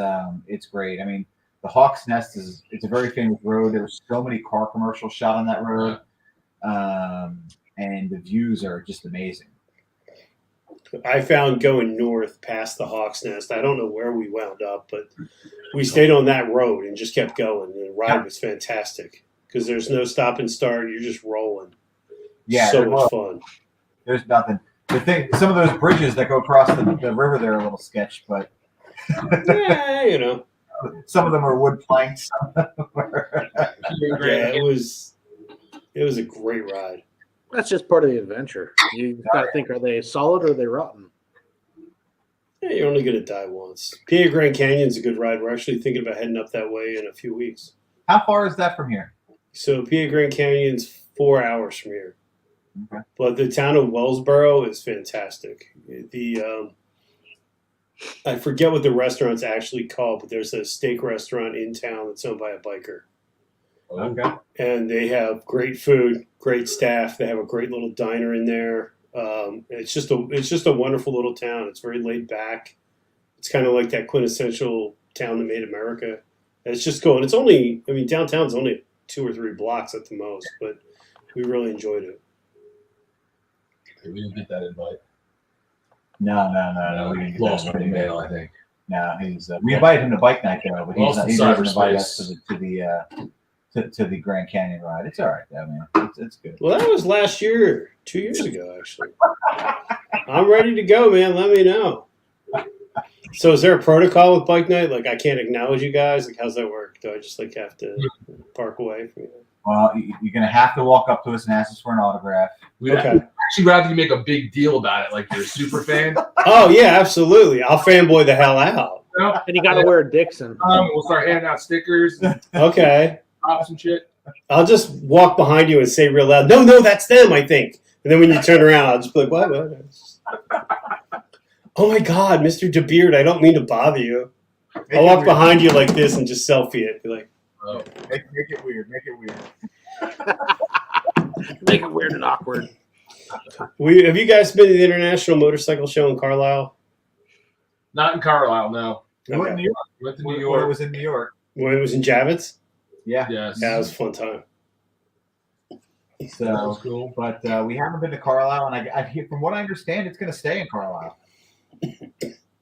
great. I mean, the Hawk's Nest it's a very famous road. There were so many car commercials shot on that road, and the views are just amazing. I found going north past the Hawk's Nest. I don't know where we wound up, but we stayed on that road and just kept going. The ride was fantastic. because there's no stop and start. You're just rolling. Yeah, So much fun. There's nothing. The thing, some of those bridges that go across the river, they're a little sketch, but Yeah, you know. some of them are wood planks. Yeah, it was a great ride. That's just part of the adventure. You got to think: are they solid or are they rotten? Yeah, you're only going to die once. Pia Grand Canyon's a good ride. We're actually thinking about heading up that way in a few weeks. How far is that from here? So Pia Grand Canyon's 4 hours from here. Okay. But the town of Wellsboro is fantastic. I forget what the restaurant's actually called, but there's a steak restaurant in town that's owned by a biker. Okay. And they have great food, great staff. They have a great little diner in there. It's just a wonderful little town. It's very laid back. It's kind of like that quintessential town that made America. And it's just cool. And it's only, I mean, downtown's only 2 or 3 blocks at the most, but we really enjoyed it. We didn't get that invite. No. We didn't get Lost that my invite. email, I think. No, he's. We invited him to bike night though, but Lost he's in not invited us cyberspace. to the Grand Canyon ride. It's all right though, man. It's good. Well, that was last year, 2 years ago, actually. I'm ready to go, man. Let me know. So is there a protocol with bike night? Like I can't acknowledge you guys? Like how's that work? Do I just like have to park away from you? Well, you're gonna have to walk up to us and ask us for an autograph. We'd Okay. actually rather you make a big deal about it, like you're a super fan. Oh, yeah, absolutely. I'll fanboy the hell out. You know? And you got to wear a Dixon. We'll start handing out stickers, Okay. pops and shit. I'll just walk behind you and say real loud, no, that's them, I think. And then when you turn around, I'll just be like, what? Oh, my God, Mr. DeBeard, I don't mean to bother you. I'll walk behind you like this and just selfie it. Be like, Oh. Make it weird. Make it weird. Make it weird and awkward. have you guys been to the International Motorcycle Show in Carlisle? Not in Carlisle, no. We went to New York. We went to When New it York. was in New York. When it was in Javits? Yeah. Yes. Yeah, it was a fun time. That So, was cool. but we haven't been to Carlisle, and I hear, from what I understand, it's going to stay in Carlisle.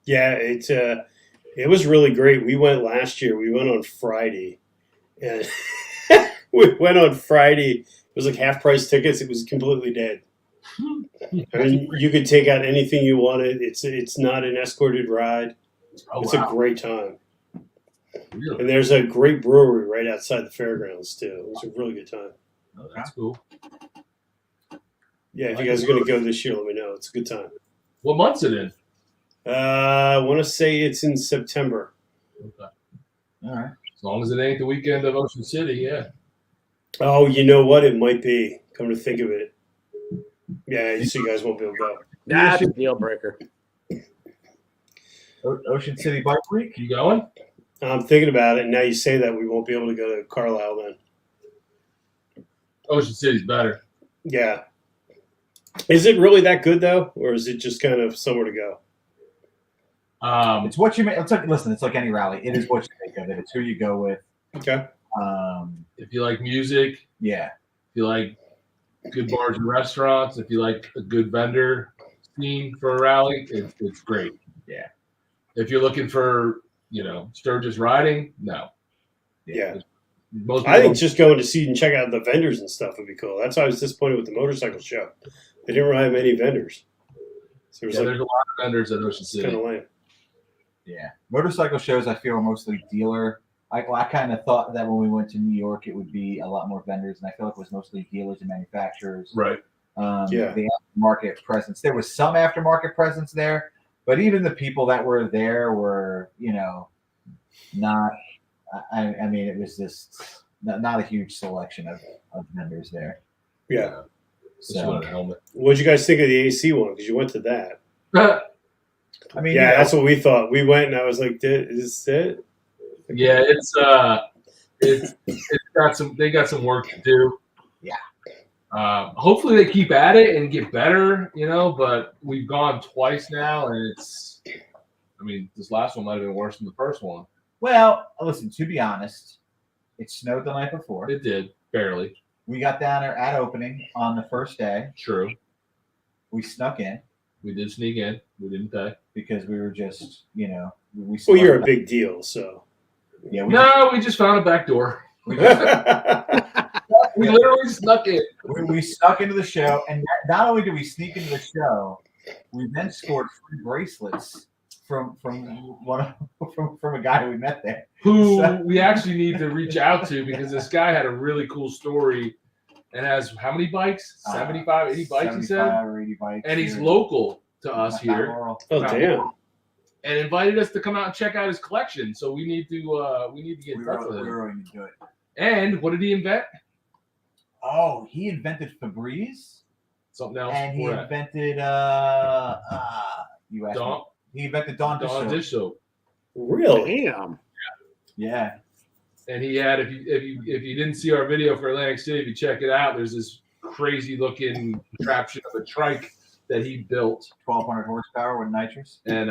Yeah, it was really great. We went last year. We went on Friday. And we went on Friday. It was like half price tickets. It was completely dead. I mean, you could take out anything you wanted. It's not an escorted ride. Oh, It's wow. a great time. Really? And there's a great brewery right outside the fairgrounds too. It was a really good time. Oh, that's cool. Yeah, if you guys are going to go this year, let me know. It's a good time. What month's it in? I want to say it's in September. Okay. All right. As long as it ain't the weekend of Ocean City, yeah. Oh, you know what? It might be. Come to think of it. Yeah, so you guys won't be able to go. That's a deal breaker. Ocean City Bike Week. You going? I'm thinking about it. And now you say that, we won't be able to go to Carlisle then. Ocean City's better. Yeah. Is it really that good though, or is it just kind of somewhere to go? It's what you make. It's like, listen, it's like any rally. It is what you make of it. It's who you go with. Okay. If you like music, Yeah. if you like good bars and restaurants, if you like a good vendor scene for a rally, it's great. Yeah. If you're looking for, Sturgis riding, no. Yeah. Most I think people- just going to see and check out the vendors and stuff would be cool. That's why I was disappointed with the motorcycle show. They didn't really have any vendors. So it was there's a lot of vendors at Ocean kind City. of lame. Yeah. Motorcycle shows, I feel, are mostly dealer. I kind of thought that when we went to New York, it would be a lot more vendors, and I feel like it was mostly dealers and manufacturers. Right. Yeah. The aftermarket presence. There was some aftermarket presence there, but even the people that were there were, not. I mean, it was just not a huge selection of vendors there. Yeah. Just want a helmet. What'd you guys think of the AC one? Because you went to that. I mean, Yeah, that's what we thought. We went and I was like, "Is it?" Yeah, it's got some. They got some work to do. Yeah. Hopefully they keep at it and get better. But we've gone twice now, and it's. I mean, this last one might have been worse than the first one. Well, listen, to be honest, it snowed the night before. It did barely. We got down there at opening on the first day. True. We snuck in We did sneak in. We didn't pay. because we were just, we Well, you're a big deal, so. yeah, No, we just found a back door. we just We literally snuck in. We snuck into the show, and not only did we sneak into the show, we then scored free bracelets from a guy we met there. Who we actually need to reach out to because this guy had a really cool story and has how many bikes? 75, 80 bikes, he said? 75 or 80 bikes. And he's local to us here. Oh, damn. And invited us to come out and check out his collection. So we need to get in touch with him. We were going to do it. And what did he invent? Oh, he invented Febreze. Something else. And he invented you asked me. He invented Dawn dish soap. Really? Damn. Yeah. And he had if you didn't see our video for Atlantic City, if you check it out, there's this crazy looking contraption of a trike that he built. 1,200 horsepower with nitrous. And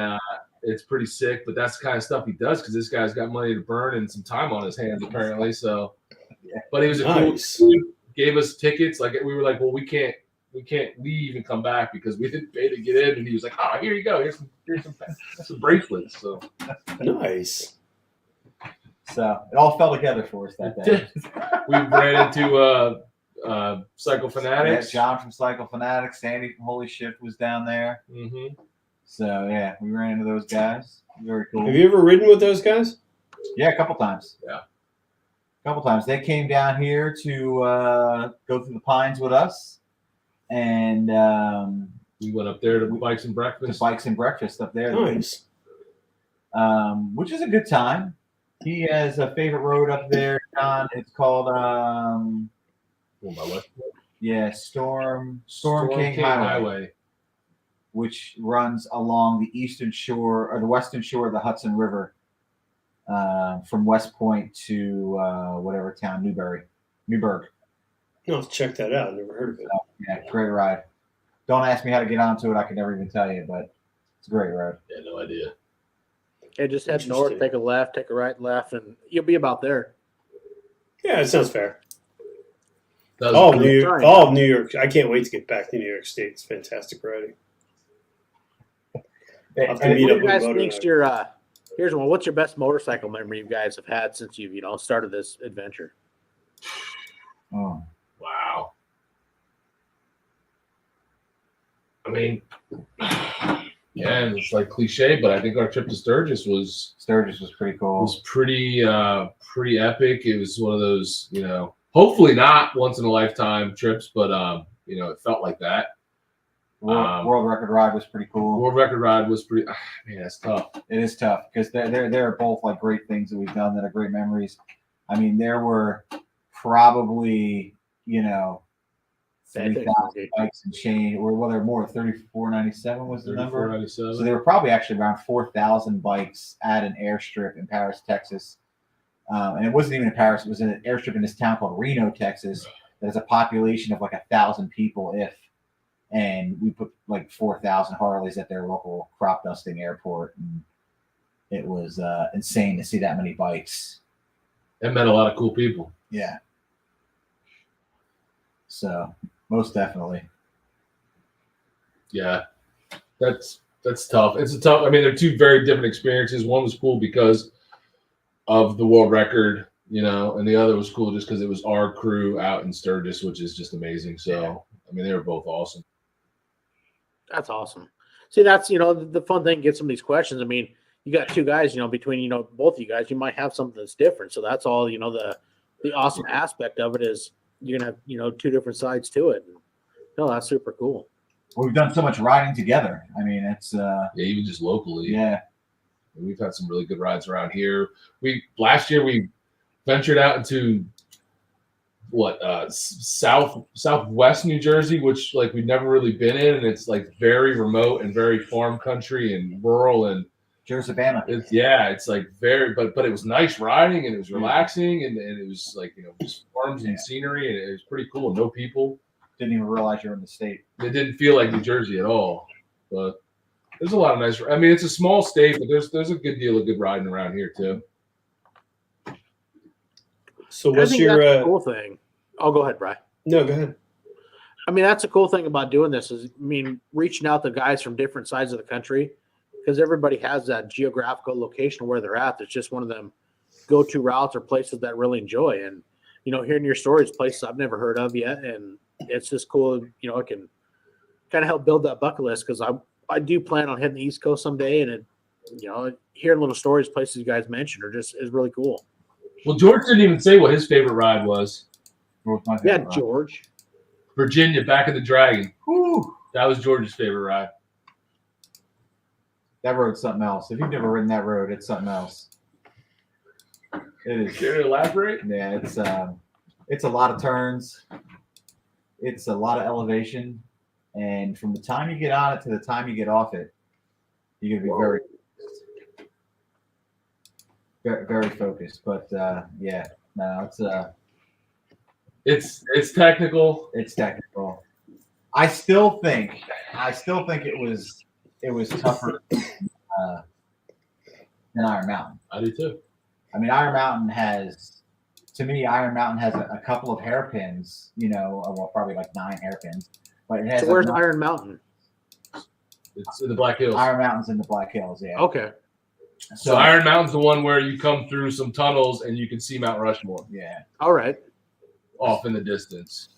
it's pretty sick, but that's the kind of stuff he does because this guy's got money to burn and some time on his hands apparently. So, but he was a cool dude. Gave us tickets. Like we were like, well, we can't leave and come back because we didn't pay to get in. And he was like, oh, here you go. Here's some bracelets. So nice. So it all fell together for us that day. We ran into Cycle Fanatics. Yeah, John from Cycle Fanatics, Sandy from Holy Shift was down there. Mm-hmm. So yeah, we ran into those guys. Very cool. Have you ever ridden with those guys? Yeah, a couple times. Yeah. A couple times. They came down here to go through the pines with us. And we went up there to Bikes and Breakfast. The Bikes and Breakfast up there. Nice. Which is a good time. He has a favorite road up there, John. It's called Storm King Highway, which runs along the eastern shore or the western shore of the Hudson River, from West Point to whatever town, Newburgh. No, let's check that out. Never heard of it. Yeah, great ride. Don't ask me how to get onto it. I can never even tell you, but it's a great ride. Yeah, no idea. Okay, just head north, take a left, take a right, left, and you'll be about there. Yeah, it sounds fair. New York. I can't wait to get back to New York State. It's fantastic riding. I'll have to meet up with guys thinks here's one. What's your best motorcycle memory you guys have had since you've started this adventure? Oh, wow. I mean, yeah, and it's like cliche, but I think our trip to Sturgis was pretty cool. It was pretty epic. It was one of those, hopefully not once in a lifetime trips, but it felt like that. World record ride was pretty cool. World record ride was pretty. Man, that's tough. It is tough because they're both like great things that we've done that are great memories. I mean, there were probably 3,000 bikes and change, or well, there were more. 3,497 was the number. 3,497. So there were probably actually around 4,000 bikes at an airstrip in Paris, Texas. And it wasn't even in Paris; it was an airstrip in this town called Reno, Texas, that has a population of like 1,000 people, if. And we put like 4,000 Harleys at their local crop dusting airport, and it was insane to see that many bikes. It met a lot of cool people. Yeah. So most definitely. Yeah, that's tough. It's a tough. I mean, they're two very different experiences. One was cool because of the world record, and the other was cool just because it was our crew out in Sturgis, which is just amazing. So, yeah. I mean, they were both awesome. That's awesome. See, that's, the fun thing, get some of these questions. I mean, you got two guys, between, both of you guys, you might have something that's different. So that's all, the awesome aspect of it is you're going to have, two different sides to it. No, that's super cool. Well, we've done so much riding together. I mean, it's even just locally. Yeah. We've had some really good rides around here. Last year we ventured out into southwest New Jersey, which like we'd never really been in, and it's like very remote and very farm country and rural and Jersey-Bama. It's like very, but it was nice riding and it was relaxing and it was like just farms and scenery and it was pretty cool. No people. Didn't even realize you're in the state. It didn't feel like New Jersey at all, but there's a lot of nice. I mean, it's a small state, but there's a good deal of good riding around here too. So what's your that's a cool thing? Oh, go ahead, Bri. No, go ahead. I mean, that's a cool thing about doing this is, reaching out to guys from different sides of the country, because everybody has that geographical location where they're at. It's just one of them go-to routes or places that really enjoy. And, hearing your stories, places I've never heard of yet, and it's just cool. It can kind of help build that bucket list because I do plan on hitting the East Coast someday, and hearing little stories, places you guys mentioned, is really cool. Well, George didn't even say what his favorite ride was. Yeah, George. Virginia, back of the Dragon. Whew, that was George's favorite ride. That road's something else. If you've never ridden that road, it's something else. It is. Can you elaborate? Yeah, it's a lot of turns. It's a lot of elevation, and from the time you get on it to the time you get off it, you're gonna be very, very focused. But yeah, no, it's technical. It's technical. I still think it was tougher than Iron Mountain. I do too. I mean, Iron Mountain has a couple of hairpins, well, probably like 9 hairpins. But it has. So where's Iron Mountain? It's in the Black Hills. Iron Mountain's in the Black Hills, yeah. Okay. So Iron Mountain's the one where you come through some tunnels and you can see Mount Rushmore. Yeah. All right. Off in the distance.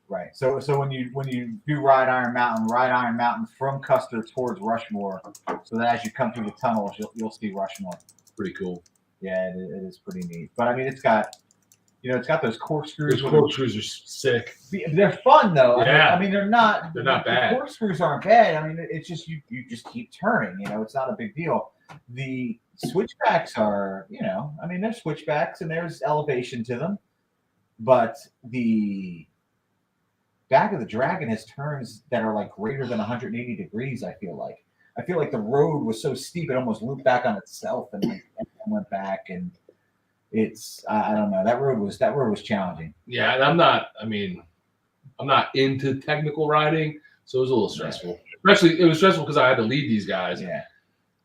Right. So when you do ride Iron Mountain from Custer towards Rushmore, so that as you come through the tunnels, you'll see Rushmore. Pretty cool. Yeah, it is pretty neat. But I mean, it's got those corkscrews. Those corkscrews are sick. They're fun though. Yeah. I mean, they're not bad. The corkscrews aren't bad. I mean, it's just you just keep turning. It's not a big deal. The switchbacks are, I mean, they're switchbacks and there's elevation to them, but the Back of the Dragon has turns that are like greater than 180 degrees. I feel like the road was so steep it almost looped back on itself and went back, and it's I don't know, that road was challenging. Yeah, and I'm not into technical riding, so it was a little stressful. Especially, it was stressful because I had to lead these guys. Yeah,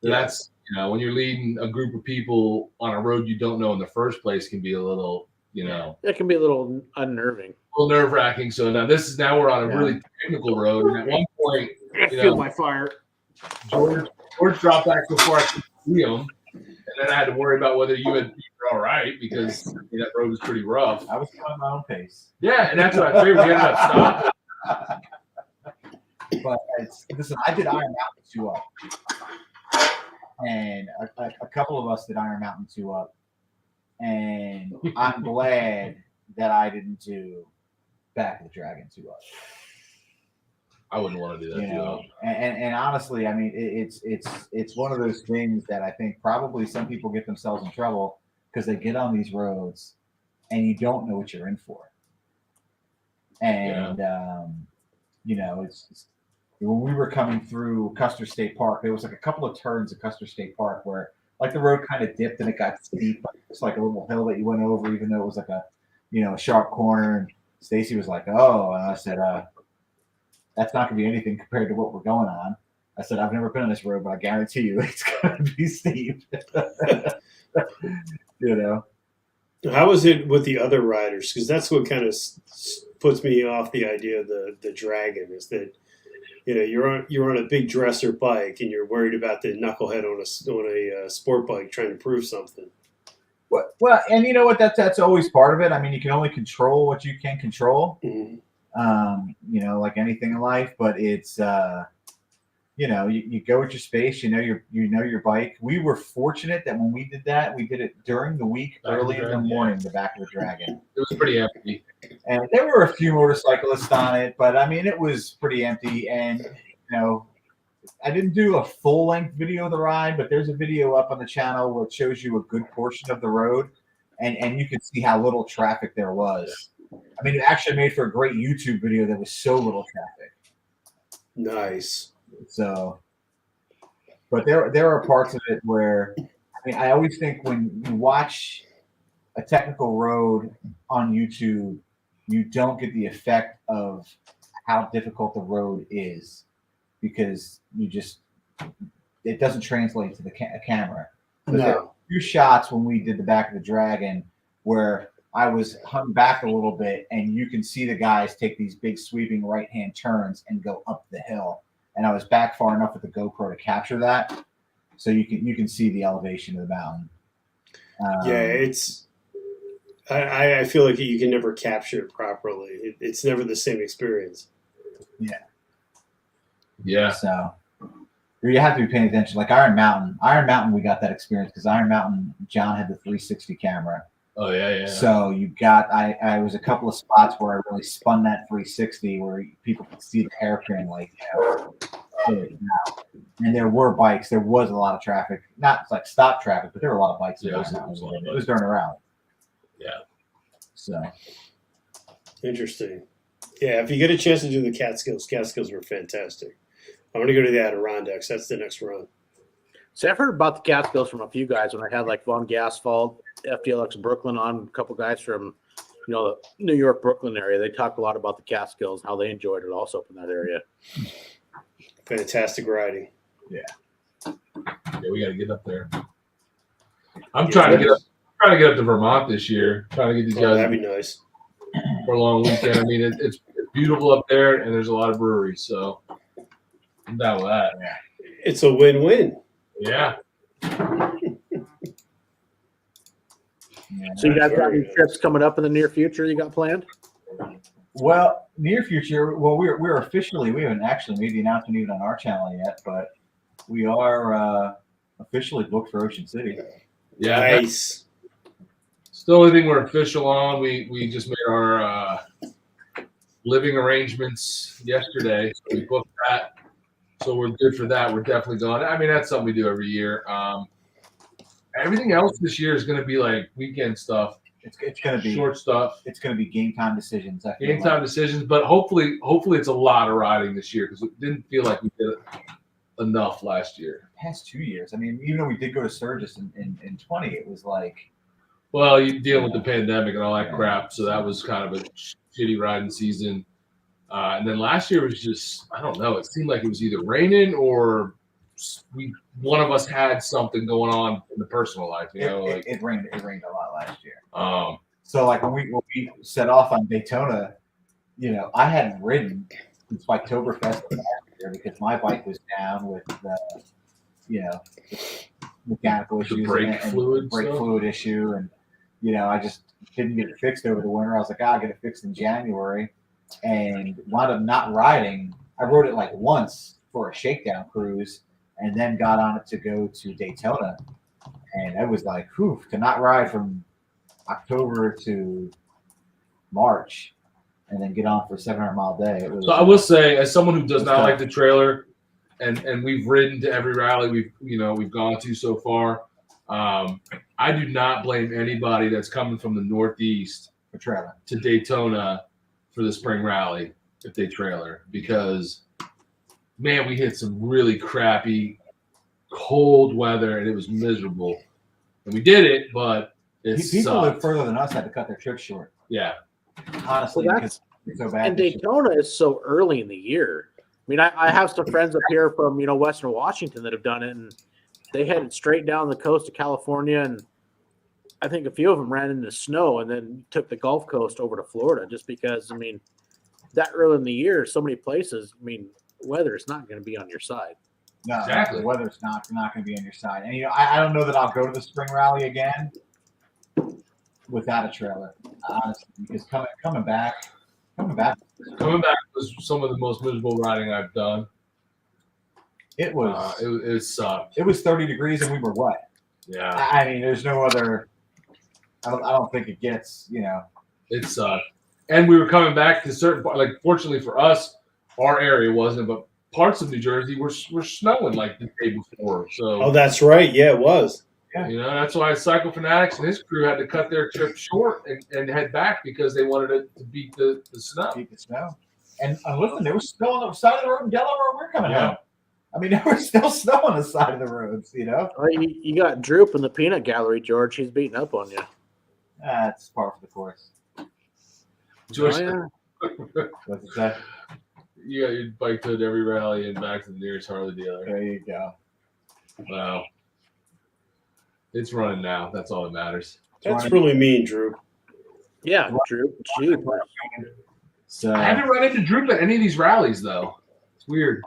that's when you're leading a group of people on a road you don't know in the first place can be a little it can be a little unnerving. A little nerve-wracking. So now we're on a really technical road, and at one point, I feel my fire. George dropped back before I could see him, and then I had to worry about whether you were all right because that road was pretty rough. I was going my own pace. Yeah, and that's what I figured. We ended up stopping. But listen, I did Iron Mountain 2 up, and a couple of us did Iron Mountain 2 up, and I'm glad that I didn't do Back of the Dragon 2 up. I wouldn't want to do that. And honestly, I mean, it's one of those things that I think probably some people get themselves in trouble because they get on these roads and you don't know what you're in for. And it's when we were coming through Custer State Park, there was like a couple of turns at Custer State Park where like the road kind of dipped and it got steep. It's like a little hill that you went over, even though it was like a sharp corner. And Stacy was like, "Oh," and I said, "That's not going to be anything compared to what we're going on." I said, "I've never been on this road, but I guarantee you it's going to be steep." How was it with the other riders? Because that's what kind of puts me off the idea of the Dragon is that you're on a big dresser bike and you're worried about the knucklehead on a sport bike trying to prove something. Well, and you know what? That's always part of it. I mean, you can only control what you can control. Mm-hmm. Like anything in life, but it's you go with your space. You know your bike. We were fortunate that when we did that, we did it during the week, early in the morning. The Back of the Dragon. It was pretty empty, and there were a few motorcyclists on it, but I mean, it was pretty empty. And I didn't do a full-length video of the ride, but there's a video up on the channel where it shows you a good portion of the road, and you can see how little traffic there was. I mean, it actually made for a great YouTube video. There was so little traffic. Nice. So, but there are parts of it where, I mean, I always think when you watch a technical road on YouTube, you don't get the effect of how difficult the road is because it doesn't translate to the camera. But there were a few shots when we did the Back of the Dragon where I was hung back a little bit and you can see the guys take these big sweeping right-hand turns and go up the hill. And I was back far enough with the GoPro to capture that. So you can see the elevation of the mountain. I feel like you can never capture it properly. It's never the same experience. Yeah. So you have to be paying attention. Like Iron Mountain, we got that experience because Iron Mountain, John had the 360 camera. Oh yeah. So you got, I was a couple of spots where I really spun that 360 where people could see the hairpin, like, and there were bikes. There was a lot of traffic, not like stop traffic, but there were a lot of bikes. Yeah, it was during a rally. Yeah. So Interesting. Yeah, if you get a chance to do the Catskills were fantastic. I want to go to the Adirondacks. That's the next run. See, I've heard about the Catskills from a few guys when I had like Von Gasfald, FDLX Brooklyn on, a couple guys from, the New York, Brooklyn area. They talk a lot about the Catskills and how they enjoyed it also from that area. Fantastic riding. Yeah, we got to get up there. I'm trying to get up to Vermont this year. Trying to get these guys. That'd be nice for a long weekend. I mean, it's beautiful up there, and there's a lot of breweries, so I'm down with that. It's a win-win. Yeah. So you guys got any trips coming up in the near future you got planned? Well, near future. Well, we're officially, we haven't actually made the announcement even on our channel yet, but we are officially booked for Ocean City. Yeah. Nice. Still the only thing we're official on. We just made our living arrangements yesterday. So we booked that. So we're good for that. We're definitely going. I mean, that's something we do every year. Everything else this year is going to be like weekend stuff. It's going to be short stuff. It's going to be game time decisions. Game time decisions, but hopefully it's a lot of riding this year because it didn't feel like we did enough last year. Past 2 years. I mean, even though we did go to Sturgis in 20, it was like. Well, you deal with the pandemic and all that crap, so that was kind of a shitty riding season. And then last year was just, I don't know, it seemed like it was either raining or one of us had something going on in the personal life. It rained a lot last year. So like when we set off on Daytona, I hadn't ridden since Oktoberfest last year because my bike was down with mechanical issues, brake fluid issue, and I just didn't get it fixed over the winter. I was like, I'll get it fixed in January, and wound up not riding. I rode it like once for a shakedown cruise, and then got on it to go to Daytona, and I was like, whew, to not ride from October to March, and then get on for a 700-mile day. So I will say, as someone who does not like the trailer, and we've ridden to every rally we've gone to so far, I do not blame anybody that's coming from the Northeast for trailer to Daytona for the spring rally if they trailer, because man, we hit some really crappy cold weather and it was miserable, and we did it, but people who live further than us had to cut their trips short. Yeah, honestly, because it's so bad. And Daytona is so early in the year. I mean, I have some friends up here from Western Washington that have done it, and they headed straight down the coast of California, and I think a few of them ran into snow and then took the Gulf Coast over to Florida just because, I mean, that early in the year, so many places, I mean, weather is not going to be on your side. No, exactly. The weather's not going to be on your side. And I don't know that I'll go to the spring rally again without a trailer, honestly, because coming back was some of the most miserable riding I've done. It was. It sucked. It was 30 degrees and we were wet. Yeah. I mean, there's no other. I don't think it gets. It sucked. And we were coming back to certain, like, fortunately for us, our area wasn't, but parts of New Jersey were snowing like the day before. So. Oh, that's right. Yeah, it was. Yeah. That's why Cycle Fanatics and his crew had to cut their trip short and head back because they wanted it to beat the snow. Beat the snow. And listen, there was snow on the side of the road in Delaware where we're coming home. I mean, there was still snow on the side of the roads, Well, you got Droop in the peanut gallery, George. He's beating up on you. That's par for the course. George, What's it say? You got your bike towed every rally and back to the nearest Harley dealer. There you go. Wow. It's running now. That's all that matters. That's really mean, Drew. Yeah, Droop. Gee. So I haven't run into Droop at any of these rallies, though. It's weird.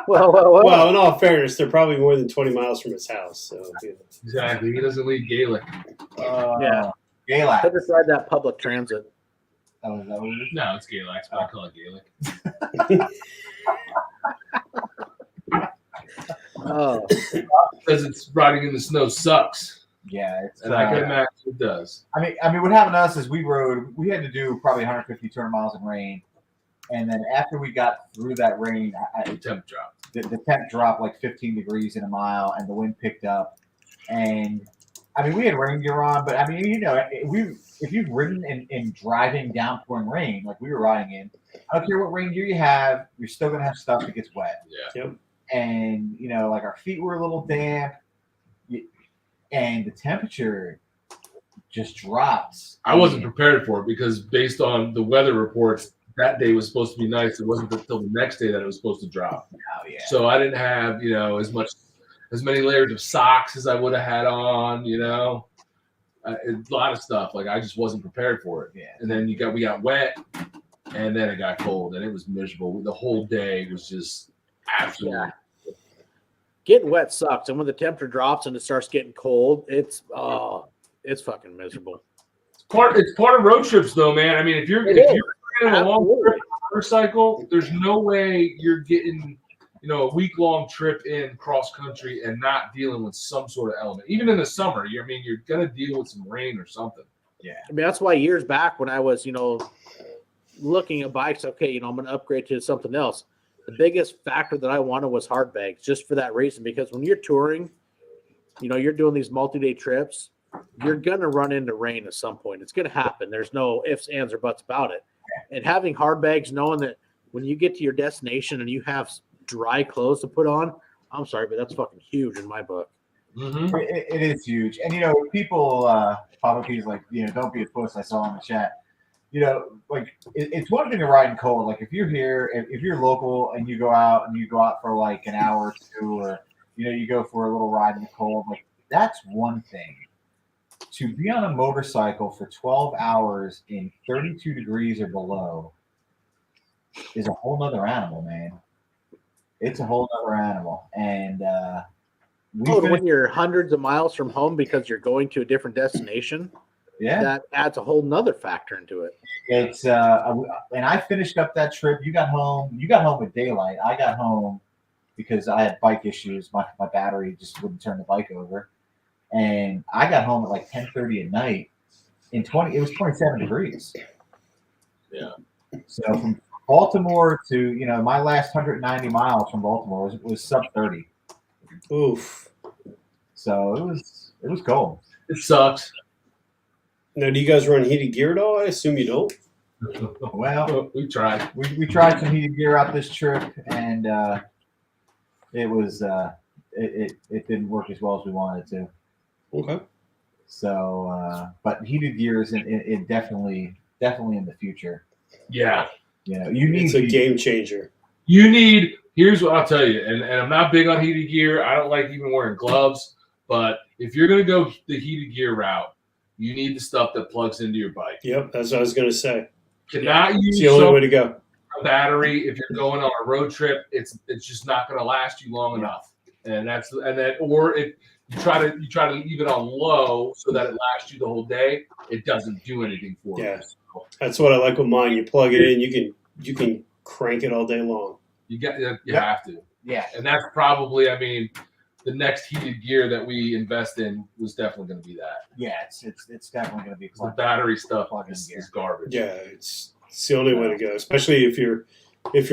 Well, in all fairness, they're probably more than 20 miles from his house. So Exactly. He doesn't leave Gaelic. Yeah. Galax. I just ride that public transit. Oh, is that what it is? No, it's Gaelic, but I call it Gaelic. Oh, Because it's riding in the snow sucks. Yeah, it's. And I can imagine it does. I mean, what happened to us is we had to do probably 150, 200 miles in rain. And then after we got through that rain, The temp dropped. the temp dropped like 15 degrees in a mile and the wind picked up. And I mean, we had rain gear on, but I mean, if you've ridden in driving downpouring rain, like we were riding in, I don't care what rain gear you have, you're still going to have stuff that gets wet. Yeah. Yep. And, like our feet were a little damp and the temperature just drops. I wasn't prepared for it because based on the weather reports, that day was supposed to be nice. It wasn't until the next day that it was supposed to drop. Oh, yeah. So I didn't have, as many layers of socks as I would have had on, a lot of stuff. Like I just wasn't prepared for it. Yeah. And then we got wet and then it got cold and it was miserable. The whole day was just absolutely. Yeah. Getting wet sucks, and when the temperature drops and it starts getting cold, it's fucking miserable. It's part of road trips, though, man. I mean, if you're planning a long trip on a motorcycle, there's no way you're getting a week-long trip in cross country and not dealing with some sort of element. Even in the summer, you're gonna deal with some rain or something. Yeah. I mean, that's why years back when I was, looking at bikes, okay, I'm going to upgrade to something else. The biggest factor that I wanted was hard bags, just for that reason. Because when you're touring, you're doing these multi-day trips, you're going to run into rain at some point. It's going to happen. There's no ifs, ands, or buts about it. And having hard bags, knowing that when you get to your destination and you have dry clothes to put on, I'm sorry, but that's fucking huge in my book. Mm-hmm. It is huge. And, people pop up these like, don't be a puss, I saw in the chat. Like it's one thing to ride in cold. Like if you're here, if you're local and you go out for like an hour or two, or you go for a little ride in the cold, like that's one thing. To be on a motorcycle for 12 hours in 32 degrees or below is a whole nother animal, man. It's a whole nother animal. And when you're hundreds of miles from home because you're going to a different destination. Yeah, that adds a whole nother factor into it. It's and I finished up that trip. You got home with daylight. I got home because I had bike issues. My battery just wouldn't turn the bike over, and I got home at like 10:30 at night. It was 27 degrees. Yeah. So from Baltimore to my last 190 miles from Baltimore was sub 30. Oof. So it was cold. It sucks. Now, do you guys run heated gear at all? I assume you don't. Well, we tried. We tried some heated gear out this trip, and it was it didn't work as well as we wanted it to. Okay. So, but heated gear is in definitely in the future. Yeah. It's a game changer. Here's what I'll tell you, and I'm not big on heated gear. I don't like even wearing gloves, but if you're gonna go the heated gear route, you need the stuff that plugs into your bike. Yep, that's what I was going to say. Use it's the only way to go. A battery if you're going on a road trip. It's just not going to last you long enough. Or if you try to leave it on low so that it lasts you the whole day, it doesn't do anything for you. Yeah, that's what I like with mine. You plug it in, you can crank it all day long. You have to. Yeah, and that's probably the next heated gear that we invest in was definitely going to be that. Yeah, it's definitely going to be the battery stuff is garbage. Yeah, it's the only way to go, especially if you're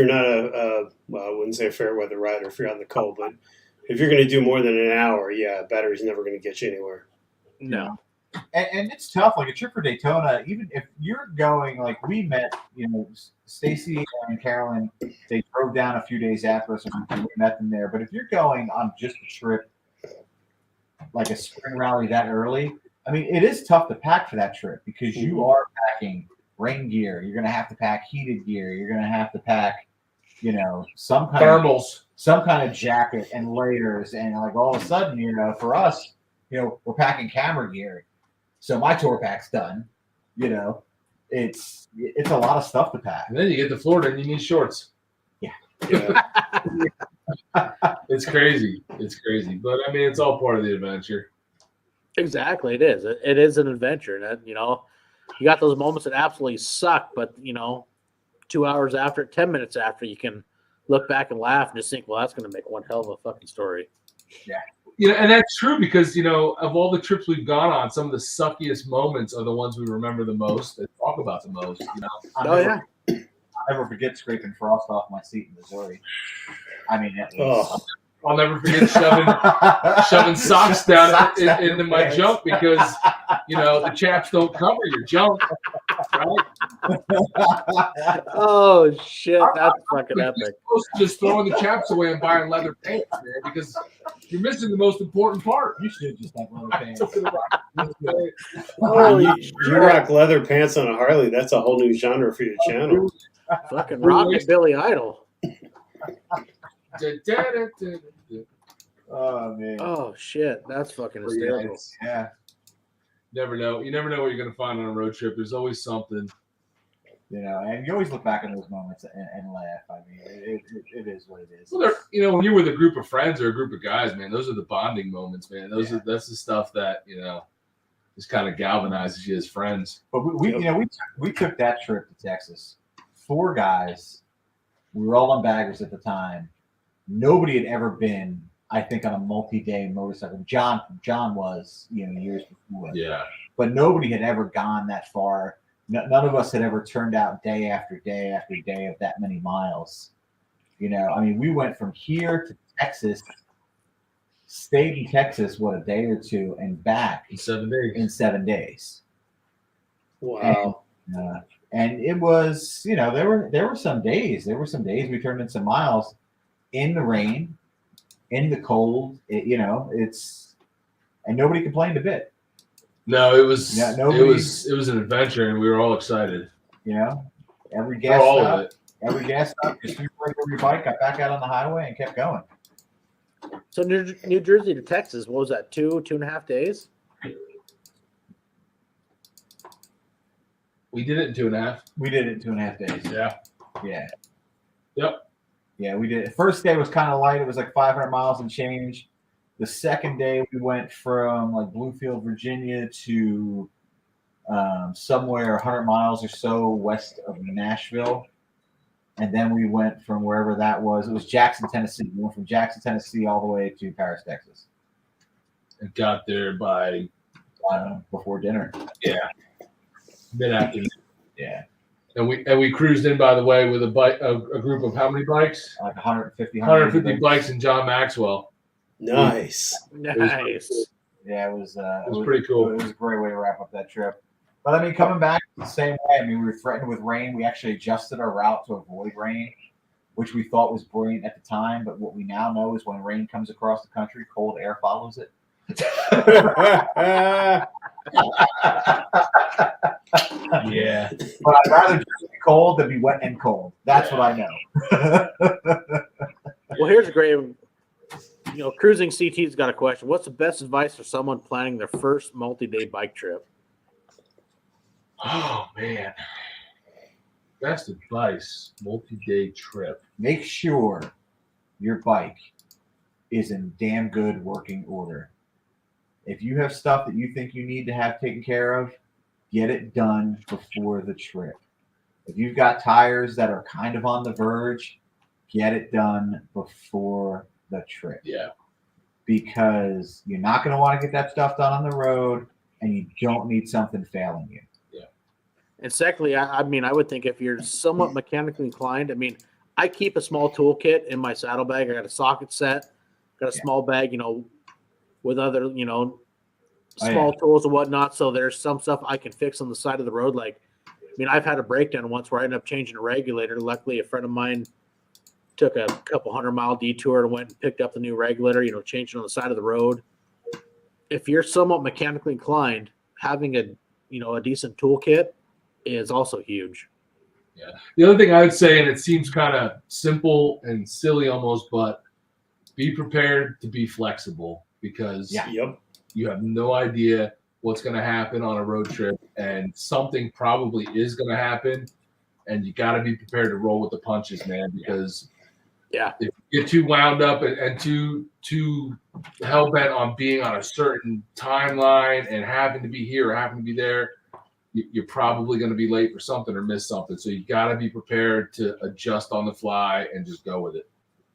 not I wouldn't say a fair weather rider if you're out in the cold, but if you're going to do more than an hour, battery's never going to get you anywhere. No. And it's tough. Like a trip for Daytona, even if you're going, like we met, Stacy and Carolyn, they drove down a few days after us and we met them there. But if you're going on just a trip, like a spring rally that early, I mean, it is tough to pack for that trip because you are packing rain gear. You're going to have to pack heated gear. You're going to have to pack, some kind thermals, some kind of jacket and layers. And like all of a sudden, for us, we're packing camera gear. So my tour pack's done. It's a lot of stuff to pack. And then you get to Florida and you need shorts. Yeah. It's crazy. It's crazy. But I mean, it's all part of the adventure. Exactly, it is. It is an adventure, and you got those moments that absolutely suck, but 2 hours after, 10 minutes after, you can look back and laugh and just think, well, that's going to make one hell of a fucking story. Yeah. And that's true because, of all the trips we've gone on, some of the suckiest moments are the ones we remember the most and talk about the most, I'll never forget scraping frost off my seat in Missouri. I mean, it was... I'll never forget shoving socks down into my junk because, the chaps don't cover your junk, right? Oh, shit. That's fucking epic. You're supposed to just throwing the chaps away and buying leather pants, man, because you're missing the most important part. You should just have leather pants. You rock leather pants on a Harley. That's a whole new genre for your channel. Fucking rocket Billy Idol. Oh, man. Oh, shit. That's fucking hysterical. Yeah. Never know. You never know what you're going to find on a road trip. There's always something. And you always look back on those moments and laugh. I mean, it is what it is. Well, when you're with a group of friends or a group of guys, man, those are the bonding moments, man. That's the stuff that, just kind of galvanizes you as friends. But we took that trip to Texas. 4 guys. We were all on baggers at the time. Nobody had ever been, I think, on a multi-day motorcycle. John was, years before. Yeah. But nobody had ever gone that far. None of us had ever turned out day after day after day of that many miles. I mean, we went from here to Texas, stayed in Texas, a day or two, and back in 7 days. In 7 days. Wow. And it was, there were some days. There were some days we turned in some miles in the rain, in the cold. And nobody complained a bit. No, it was it was an adventure, and we were all excited. Every gas all stop, of it. Every gas stop, just threw over your bike, got back out on the highway, and kept going. So New Jersey to Texas, what was that? 2.5 days? We did it in 2.5. We did it in 2.5 days. Yeah. Yeah. Yep. Yeah, we did. The first day was kind of light. It was like 500 miles and change. The second day, we went from like Bluefield, Virginia to somewhere 100 miles or so west of Nashville. And then we went from wherever that was. It was Jackson, Tennessee. We went from Jackson, Tennessee all the way to Paris, Texas. And got there by, before dinner. Yeah. Mid-afternoon. Yeah. And we cruised in, by the way, with a group of how many bikes? Like 150 bikes and John Maxwell. Nice. Nice. Yeah, it was pretty cool. It was a great way to wrap up that trip. But I mean, coming back the same way. I mean, we were threatened with rain. We actually adjusted our route to avoid rain, which we thought was brilliant at the time. But what we now know is when rain comes across the country, cold air follows it. Yeah. But I'd rather just be cold than be wet and cold. That's what I know. Well, here's a great, Cruising CT's got a question. What's the best advice for someone planning their first multi-day bike trip? Oh, man. Best advice, multi-day trip. Make sure your bike is in damn good working order. If you have stuff that you think you need to have taken care of, get it done before the trip. If you've got tires that are kind of on the verge, get it done before the trip. Yeah. Because you're not going to want to get that stuff done on the road, and you don't need something failing you. Yeah. And secondly, I would think if you're somewhat mechanically inclined, I keep a small toolkit in my saddlebag. I got a socket set, got a small bag, with other, small tools and whatnot. So there's some stuff I can fix on the side of the road. I've had a breakdown once where I ended up changing a regulator. Luckily, a friend of mine took a couple 100-mile detour and went and picked up the new regulator, changed it on the side of the road. If you're somewhat mechanically inclined, having a decent toolkit is also huge. Yeah. The other thing I would say, and it seems kind of simple and silly almost, but be prepared to be flexible because you have no idea what's going to happen on a road trip, and something probably is going to happen, and you got to be prepared to roll with the punches, man, because Yeah. If you get too wound up and too hell bent on being on a certain timeline and having to be here or having to be there, you're probably going to be late for something or miss something. So you got to be prepared to adjust on the fly and just go with it.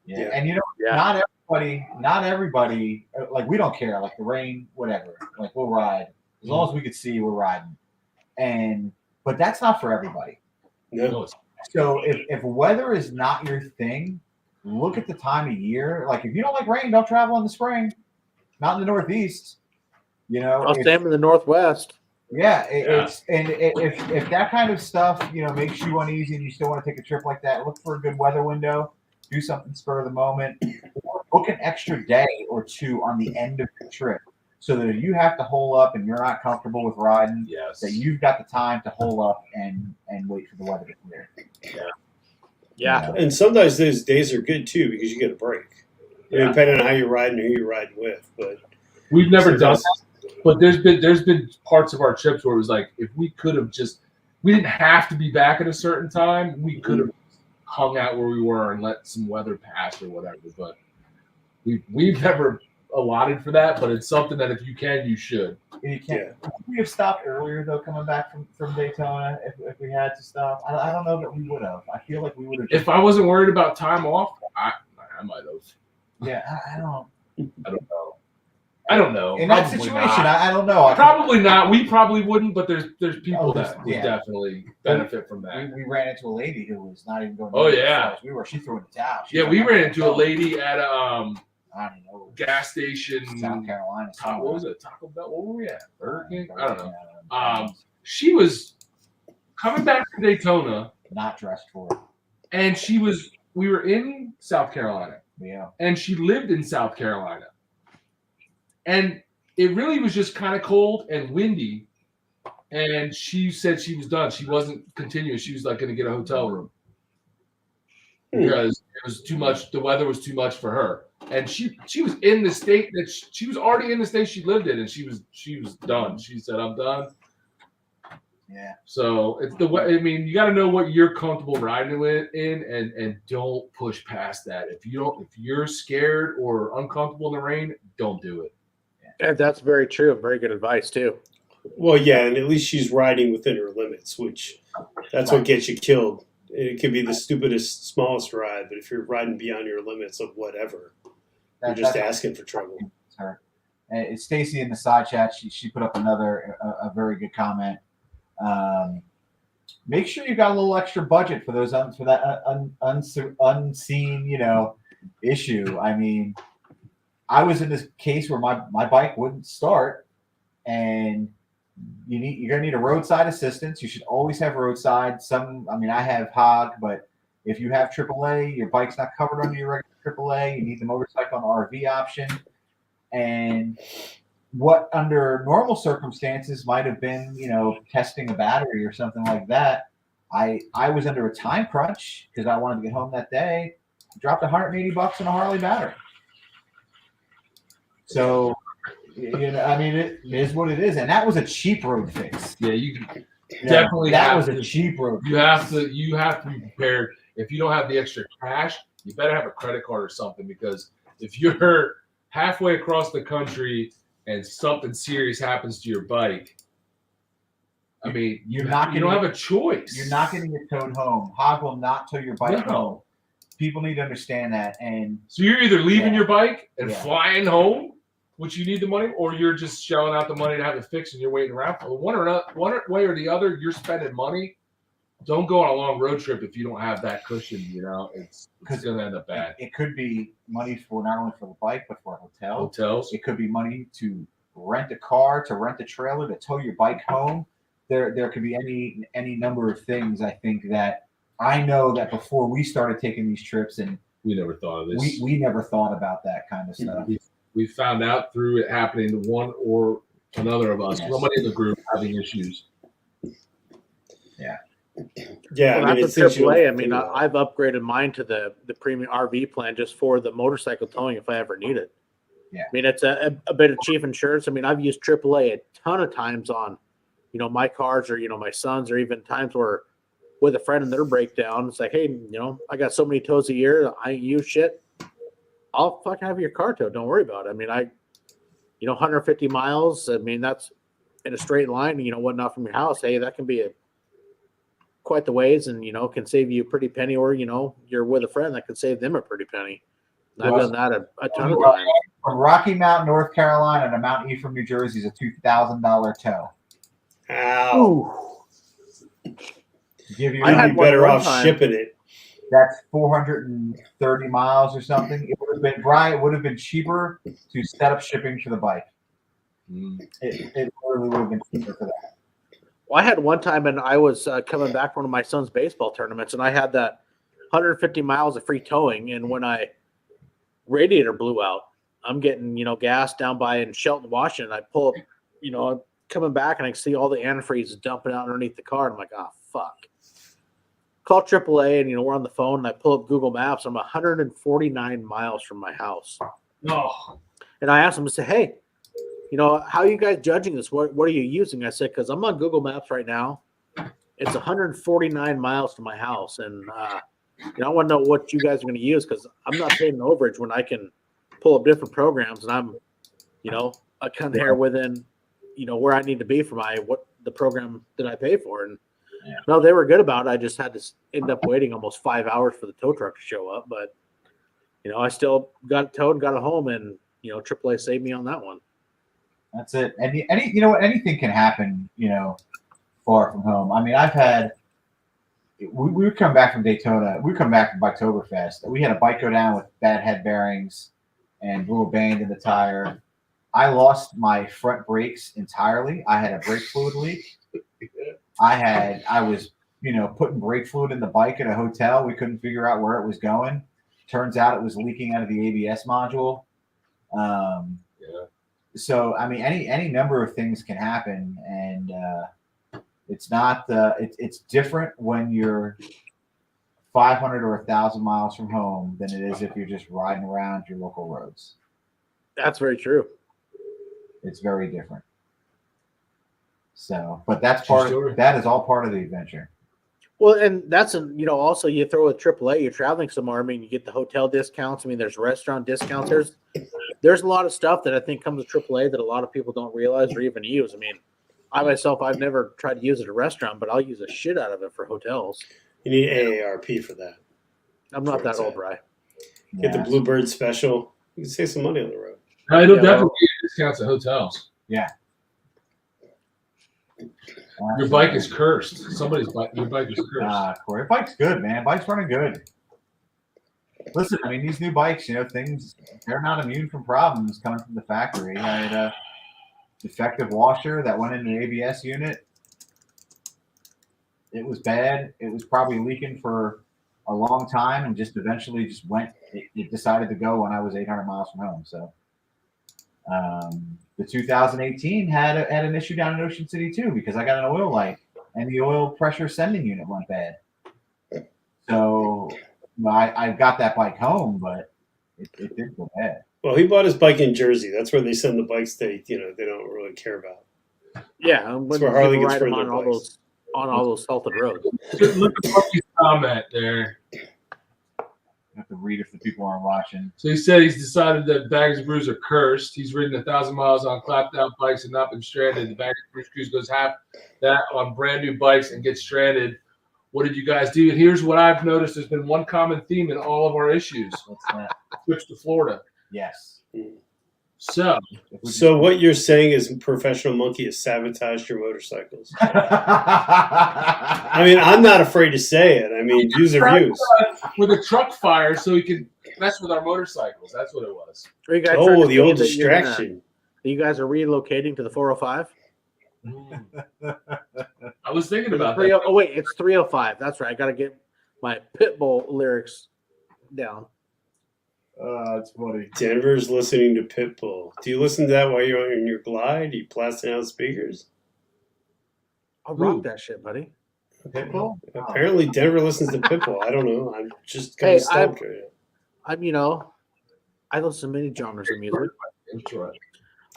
Yeah. And not everybody, like we don't care, like the rain, whatever. Like we'll ride as long as we can see we're riding. But that's not for everybody. No. So if weather is not your thing, look at the time of year. Like if you don't like rain, don't travel in the spring. Not in the Northeast. Same in the Northwest. Yeah, if that kind of stuff makes you uneasy and you still want to take a trip like that, look for a good weather window. Do something spur of the moment. Or book an extra day or two on the end of the trip, so that if you have to hole up and you're not comfortable with riding, that you've got the time to hole up and wait for the weather to clear. Yeah. And sometimes those days are good too because you get a break. I mean, depending on how you're riding or who you're riding with. But we've never done that. But there's been parts of our trips where it was like if we didn't have to be back at a certain time, we could have hung out where we were and let some weather pass or whatever. But we've never allotted for that. But it's something that if you can, you should. You can. We have stopped earlier though, coming back from Daytona. If we had to stop, I don't know that we would have. I feel like we would have. If I wasn't worried about time off, I might have. Yeah, I don't know. I don't know. In that situation, I don't know. Probably not. We probably wouldn't, but there's people that would definitely benefit from that. We ran into a lady who was not even going. Oh yeah, she threw in the towel. We ran into a lady at a I don't know, gas station, South Carolina. What was it? Taco Bell? What were we at? Burger King? I don't know. She was coming back from Daytona, not dressed for it, and we were in South Carolina. Yeah, and she lived in South Carolina. And it really was just kind of cold and windy. And she said she was done. She wasn't continuing. She was like going to get a hotel room because it was too much. The weather was too much for her. And she was in the state that she was already in the state she lived in, and she was done. She said, "I'm done." Yeah. So it's the way. I mean, you got to know what you're comfortable riding in, and don't push past that. If you're scared or uncomfortable in the rain, don't do it. And that's very true. Very good advice too. Well, yeah, and at least she's riding within her limits, which that's what gets you killed. It could be the stupidest, smallest ride, but if you're riding beyond your limits of whatever, you're just asking for trouble. And Stacy in the side chat, she put up a very good comment. Make sure you got a little extra budget for those for that unseen issue. I mean, I was in this case where my bike wouldn't start, and you're gonna need a roadside assistance. You should always have roadside. I have HOG, but if you have AAA, your bike's not covered under your regular AAA. You need the motorcycle and RV option. And what under normal circumstances might have been, testing a battery or something like that. I was under a time crunch because I wanted to get home that day. Dropped $180 on a Harley battery. So, it is what it is, and that was a cheap road fix. Yeah, you definitely that was a cheap road. You have to be prepared. If you don't have the extra cash, you better have a credit card or something, because if you're halfway across the country and something serious happens to your bike, you don't have a choice. You're not getting it towed home. HOG will not tow your bike home. People need to understand that. And so you're either leaving your bike and flying home, which you need the money, or you're just shelling out the money to have it fixed and you're waiting around. One way or the other, you're spending money. Don't go on a long road trip if you don't have that cushion. It's going to end up bad. It could be money for not only for the bike, but for a hotel. Hotels. It could be money to rent a car, to rent a trailer, to tow your bike home. There could be any number of things. I think that I know that before we started taking these trips, and we never thought of this. We never thought about that kind of stuff. We found out through it happening to one or another of us. Somebody in the group having issues. Yeah. Yeah. Well, that's a AAA. I've upgraded mine to the premium RV plan just for the motorcycle towing if I ever need it. Yeah. It's a bit of cheap insurance. I've used AAA a ton of times on, my cars or, my son's, or even times where with a friend and their breakdown. It's like, hey, I got so many tows a year. I ain't use shit. I'll fucking have your car towed. Don't worry about it. I mean, 150 miles. I mean, that's in a straight line, whatnot from your house. Hey, that can be quite the ways, and can save you a pretty penny, or you're with a friend that can save them a pretty penny. I've done that a ton of times. From Rocky Mount, North Carolina to Mount Ephraim, New Jersey is a $2,000 tow. Ow. Give you, I'd be better off shipping it. That's 430 miles or something. It would have been, Brian, it would have been cheaper to set up shipping for the bike. It literally would have been cheaper for that. Well, I had one time, and I was coming back from one of my son's baseball tournaments, and I had that 150 miles of free towing, and when radiator blew out, I'm getting, gas down by in Shelton, Washington. I pull up, I'm coming back, and I see all the antifreeze dumping out underneath the car. And I'm like, oh, fuck. Call AAA, and, we're on the phone, and I pull up Google Maps. I'm 149 miles from my house. Oh. And I asked them to say, hey, how are you guys judging this? What are you using? I said, because I'm on Google Maps right now. It's 149 miles to my house. And, I want to know what you guys are going to use, because I'm not paying overage when I can pull up different programs, and I'm, a ton hair within, where I need to be for the program that I pay for. And no, they were good about it. I just had to end up waiting almost 5 hours for the tow truck to show up. But, I still got it towed, got it home, and, AAA saved me on that one. That's it. And anything can happen, far from home. I mean, we would come back from Daytona. We would come back from Biketoberfest. We had a bike go down with bad head bearings and blew a band in the tire. I lost my front brakes entirely. I had a brake fluid leak. I was, putting brake fluid in the bike at a hotel. We couldn't figure out where it was going. Turns out it was leaking out of the ABS module. So, I mean, any number of things can happen, and it's not it's different when you're 500 or 1,000 miles from home than it is if you're just riding around your local roads. That's very true. It's very different. So, but that is all part of the adventure. Well, and that's also you throw a AAA, you're traveling somewhere. I mean, you get the hotel discounts. I mean, there's restaurant discounts. There's a lot of stuff that I think comes with AAA that a lot of people don't realize or even use. I mean, I myself, I've never tried to use it at a restaurant, but I'll use a shit out of it for hotels. You need AARP for that. I'm not that old, Bri. Get the Bluebird special. You can save some money on the road. It'll definitely get discounts at hotels. Yeah. Your bike is cursed. Your bike is cursed. Corey, bike's good, man. Bike's running good. Listen, I mean, these new bikes, they're not immune from problems coming from the factory. I had a defective washer that went in the ABS unit. It was bad. It was probably leaking for a long time and just eventually just went. It decided to go when I was 800 miles from home. So the 2018 had an issue down in Ocean City too, because I got an oil light and the oil pressure sending unit went bad. So I got that bike home, but it did go bad. Well, he bought his bike in Jersey. That's where they send the bikes they don't really care about. Yeah, that's where Harley gets rid of their bikes. On all those salted roads. Look at Bucky's comment there. I have to read if the people aren't watching. So he said he's decided that Baggers and Brews are cursed. He's ridden 1,000 miles on clapped out bikes and not been stranded. The Baggers and Brews cruise goes half that on brand new bikes and gets stranded. What did you guys do? And here's what I've noticed. There's been one common theme in all of our issues. What's that? Switch to Florida. Yes. So what you're saying is Professional Monkey has sabotaged your motorcycles. I mean, I'm not afraid to say it. I mean, views are views. With a truck fire so he can mess with our motorcycles. That's what it was. Are you guys the old distraction. You guys are relocating to the 405? I was thinking about that. Oh, wait, it's 305. That's right. I got to get my Pitbull lyrics down. It's funny. Denver's listening to Pitbull. Do you listen to that while you're on your glide? Are you blasting out speakers? I'll rock that shit, buddy. Pitbull? Apparently Denver listens to Pitbull. I don't know. I'm just kind of stumped right now. I listen to many genres of music. That's right.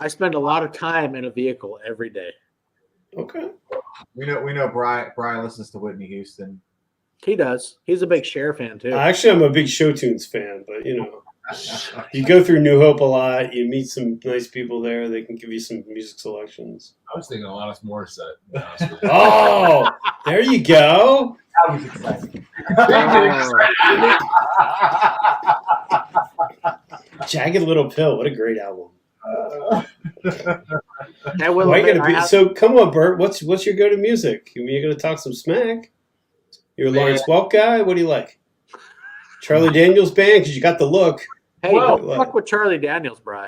I spend a lot of time in a vehicle every day. Okay. We know Brian listens to Whitney Houston. He does. He's a big Cher fan too. Actually, I'm a big Show Tunes fan, but you go through New Hope a lot. You meet some nice people there. They can give you some music selections. I was thinking Alanis Morissette. Oh, there you go. I was excited. Jagged Little Pill. What a great album. So come on, Bert. What's your go-to music? You're going to talk some smack. You're a Lawrence Welk guy. What do you like? Charlie Daniels Band, because you got the look. Hey, don't fuck with Charlie Daniels, Bri.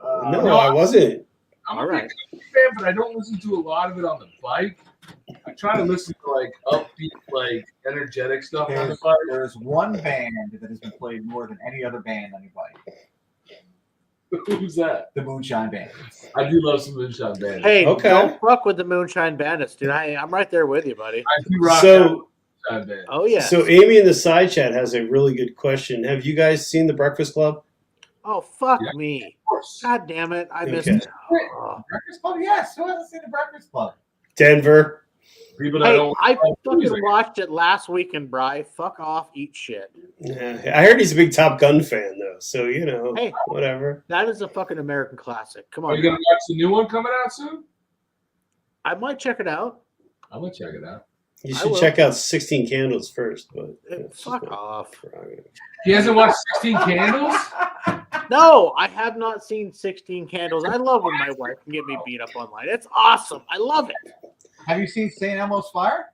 No, I wasn't. I'm a big fan, but I don't listen to a lot of it on the bike. I try to listen to like upbeat, like energetic stuff on the bike. There's one band that has been played more than any other band on your bike. Who's that? The Moonshine Band. I do love some Moonshine Bandits. Hey, don't fuck with the Moonshine Bandits, dude. I'm right there with you, buddy. I do rock Moonshine Bandits. Oh yeah. So Amy in the side chat has a really good question. Have you guys seen The Breakfast Club? Oh fuck me! God damn it! I missed it. Oh. Breakfast Club? Yes. Who hasn't seen The Breakfast Club? Denver. People I fucking watched it last weekend, Bri. Fuck off, eat shit. Yeah, I heard he's a big Top Gun fan, though. So hey, whatever. That is a fucking American classic. Come on. Are you gonna watch the new one coming out soon? I might check it out. I'm gonna check it out. You should check out 16 Candles first, but fuck off. He hasn't watched 16 Candles? No, I have not seen 16 Candles. I love when my wife can get me beat up online. It's awesome. I love it. Have you seen St. Elmo's Fire?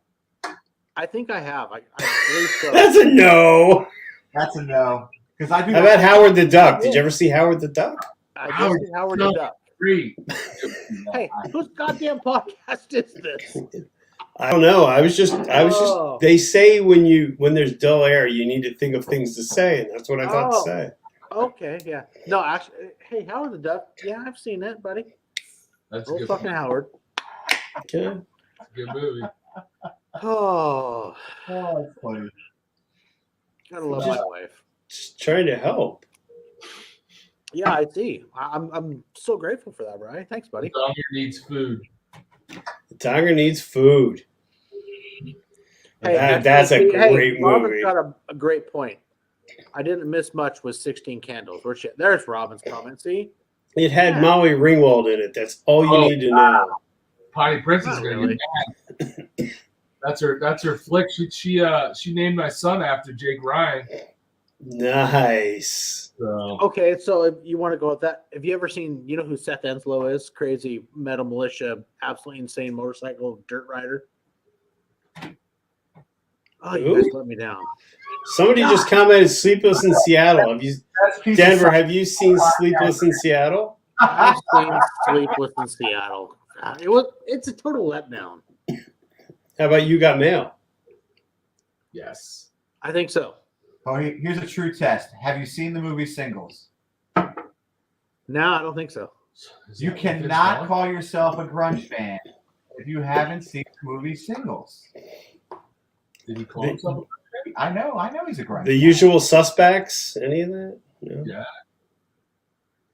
I think I have. I believe so. That's a no. That's a no. Because I do. How about Howard the Duck? Did you ever see Howard the Duck? I did see Howard the Duck. Hey, whose goddamn podcast is this? I don't know. I was just. They say when there's dull air, you need to think of things to say, and that's what I thought to say. Okay, yeah. No, actually, hey, Howard the Duck. Yeah, I've seen that, buddy. That's good fucking Howard. Okay. That's a good movie. Oh, that's funny. Gotta love my wife. Just trying to help. Yeah, I see. I'm so grateful for that, Brian. Thanks, buddy. The tiger needs food. The tiger needs food. Hey, that's a great movie. Robin's got a great point. I didn't miss much with 16 Candles. There's Robin's comment. See? It had Molly Ringwald in it. That's all you need to know. Potty Princess is gonna get mad. That's her flick. She named my son after Jake Ryan. Nice. Okay, so if you want to go with that, have you ever seen? You know who Seth Enslow is? Crazy metal militia, absolutely insane motorcycle dirt rider. Oh, you guys let me down. Somebody just commented "Sleepless in Seattle." Denver? Have you seen "Sleepless in Seattle"? I've seen "Sleepless in Seattle." It's a total letdown. How about You Got Mail? Yes, I think so. Oh, here's a true test. Have you seen the movie Singles? No, I don't think so. You cannot call yourself a grunge fan if you haven't seen the movie Singles. Did he call himself? I know he's a grunge. The Usual Suspects? Any of that? No. Yeah.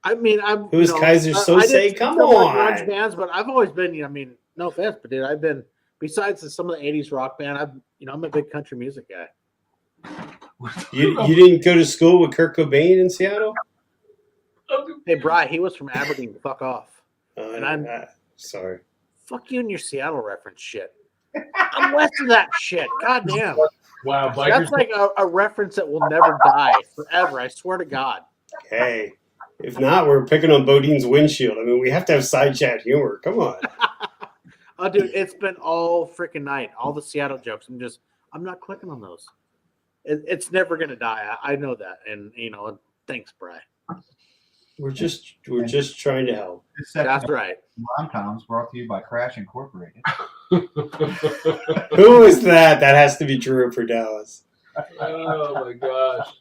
I mean, Who's Kaiser Sose? Come on, grunge bands, but I've always been. I mean, no offense, but dude, I've been. Besides some of the '80s rock band, I'm a big country music guy. You didn't go to school with Kurt Cobain in Seattle? Hey, Bri, he was from Aberdeen. Fuck off. And I'm sorry. Fuck you and your Seattle reference shit. I'm west of that shit. God damn. Wow, that's like a reference that will never die forever. I swear to God. Hey, if not, we're picking on Bodine's windshield. I mean, we have to have side chat humor. Come on. Oh, dude, it's been all freaking night. All the Seattle jokes. I'm not clicking on those. It's never gonna die. I know that, and thanks, Bri. We're just trying to help. That's right. Rom-coms brought to you by Crash Incorporated. Who is that? That has to be Drew for Dallas. Oh my gosh.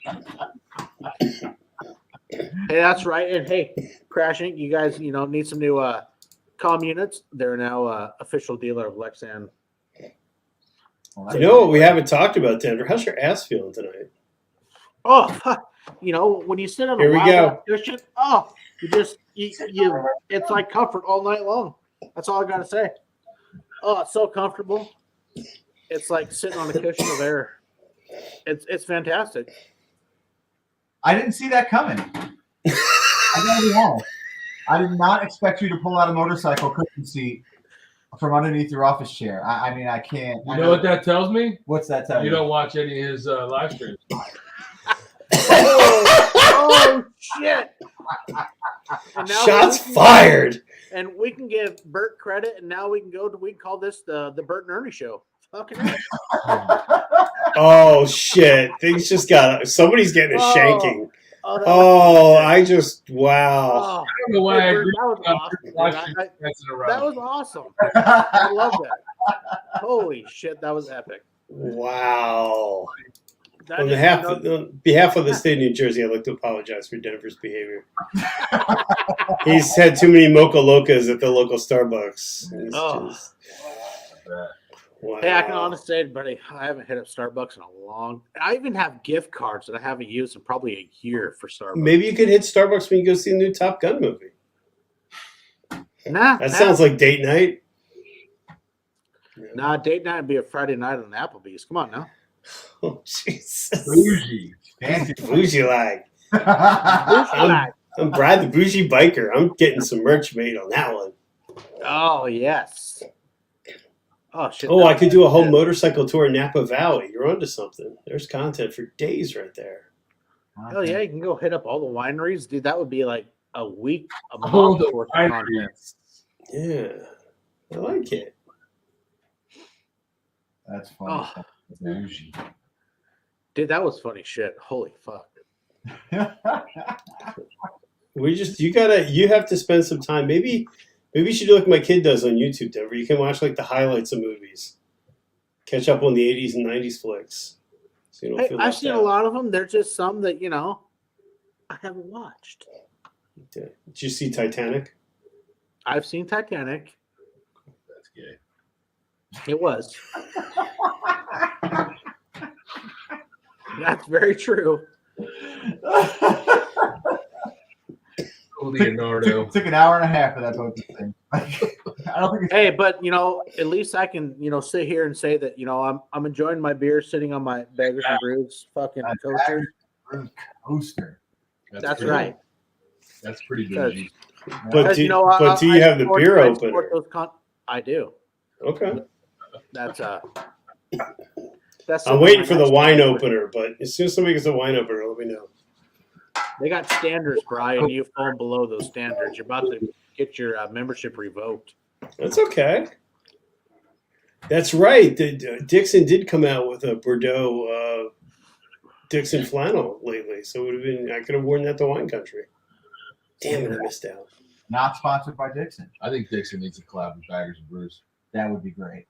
Hey, that's right. And hey, Crashing, you guys, need some new comm units. They're now official dealer of Lexan. You know what we haven't talked about, Denver? How's your ass feeling tonight? Oh, when you sit on a wild cushion, it's like comfort all night long. That's all I got to say. Oh, it's so comfortable. It's like sitting on a cushion of air. It's fantastic. I didn't see that coming. I gotta be honest. I did not expect you to pull out a motorcycle cushion seat from underneath your office chair. I mean, I can't. You know what that tells me? What's that tell You you? don't watch any of his live streams. Oh shit! And now Shots we can- fired. And we can give Bert credit, and now we can call this the Bert and Ernie show. Fucking hell. Oh shit! Things just got. Somebody's getting a shanking. Oh, I just wow. oh, I don't know why I Bert, agree that was with awesome. live dude. stream nights in a row. That was awesome. I love that. Holy shit, that was epic. Wow. That On is, behalf of the state of New Jersey, I'd like to apologize for Denver's behavior. He's had too many Mocha Locas at the local Starbucks. It's Oh. just, wow. Hey, I can honestly say, buddy, I haven't hit up Starbucks in a long. I even have gift cards that I haven't used in probably a year for Starbucks. Maybe you could hit Starbucks when you go see the new Top Gun movie. Nah, That sounds like date night. Nah, date night would be a Friday night on Applebee's. Come on now. Oh, Jesus. Bougie. Fancy. Bougie lag. I'm, I'm Brad the Bougie Biker. I'm getting some merch made on that one. oh yes. Oh shit. Oh, I could do a whole motorcycle tour in Napa Valley. You're onto something. There's content for days right there. Hell yeah, you can go hit up all the wineries, dude. That would be like a week, a All month the worth of content. wineries. Yeah. I like it. That's funny. Oh. Bougie. Dude, that was funny shit. Holy fuck. You have to spend some time. Maybe you should do like my kid does on YouTube, Denver. You can watch like the highlights of movies. Catch up on the 80s and 90s flicks. So you don't Hey, feel I've left seen out. a lot of them. There's just some that, I haven't watched. Did you see Titanic? I've seen Titanic. That's gay. It was. That's very true. Leonardo. Took an hour and a half for that boat thing. I don't think it's Hey, but at least I can, sit here and say that, I'm enjoying my beer sitting on my Baggers and Brews fucking coaster. a coaster. That's pretty- right. That's pretty bougie. But do you have the beer opener? I do. Okay. That's I'm waiting for the wine opener, but as soon as somebody gets a wine opener, let me know. They got standards, Brian. You've fallen below those standards. You're about to get your membership revoked. That's okay. That's right. Dixon did come out with a Bordeaux Dixon flannel lately, so I could have worn that to wine country. Damn it, I missed out. Not sponsored by Dixon. I think Dixon needs to collab with Baggers and Brews. That would be great.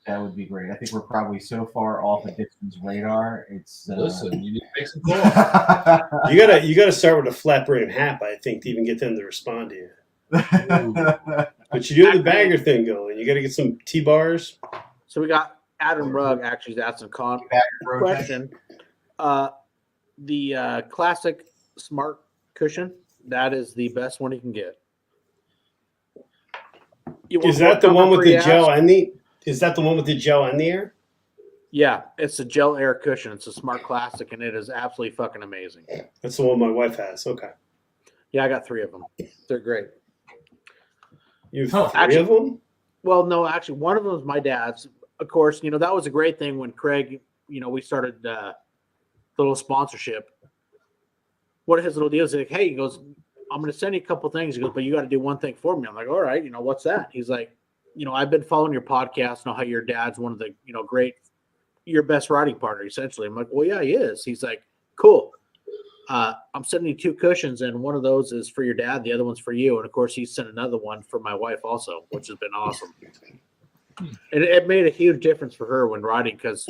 That would be great. I think we're probably so far off of Dixon's radar. It's Listen, you need to make some calls. You gotta start with a flat brim hat, I think, to even get them to respond to you. But you do have the bagger thing going. You got to get some T-bars. So we got Adam Rugg actually asked a question. The classic smart cushion, that is the best one you can get. Is that the one with the gel and the? Is that the one with the gel and the air? Yeah, it's a gel air cushion. It's a smart classic, and it is absolutely fucking amazing. That's the one my wife has. Okay. Yeah, I got 3 of them. They're great. You have 3 of them? Well, no, actually, one of them is my dad's. Of course, that was a great thing when Craig, we started the little sponsorship. One of his little deals is like, hey, he goes, I'm going to send you a couple things. He goes, but you got to do one thing for me. I'm like, all right, what's that? He's like, I've been following your podcast, know how your dad's one of the, your best riding partner, essentially. I'm like, well, yeah, he is. He's like, cool. I'm sending you 2 cushions, and one of those is for your dad. The other one's for you. And, of course, he sent another one for my wife also, which has been awesome. And it made a huge difference for her when riding because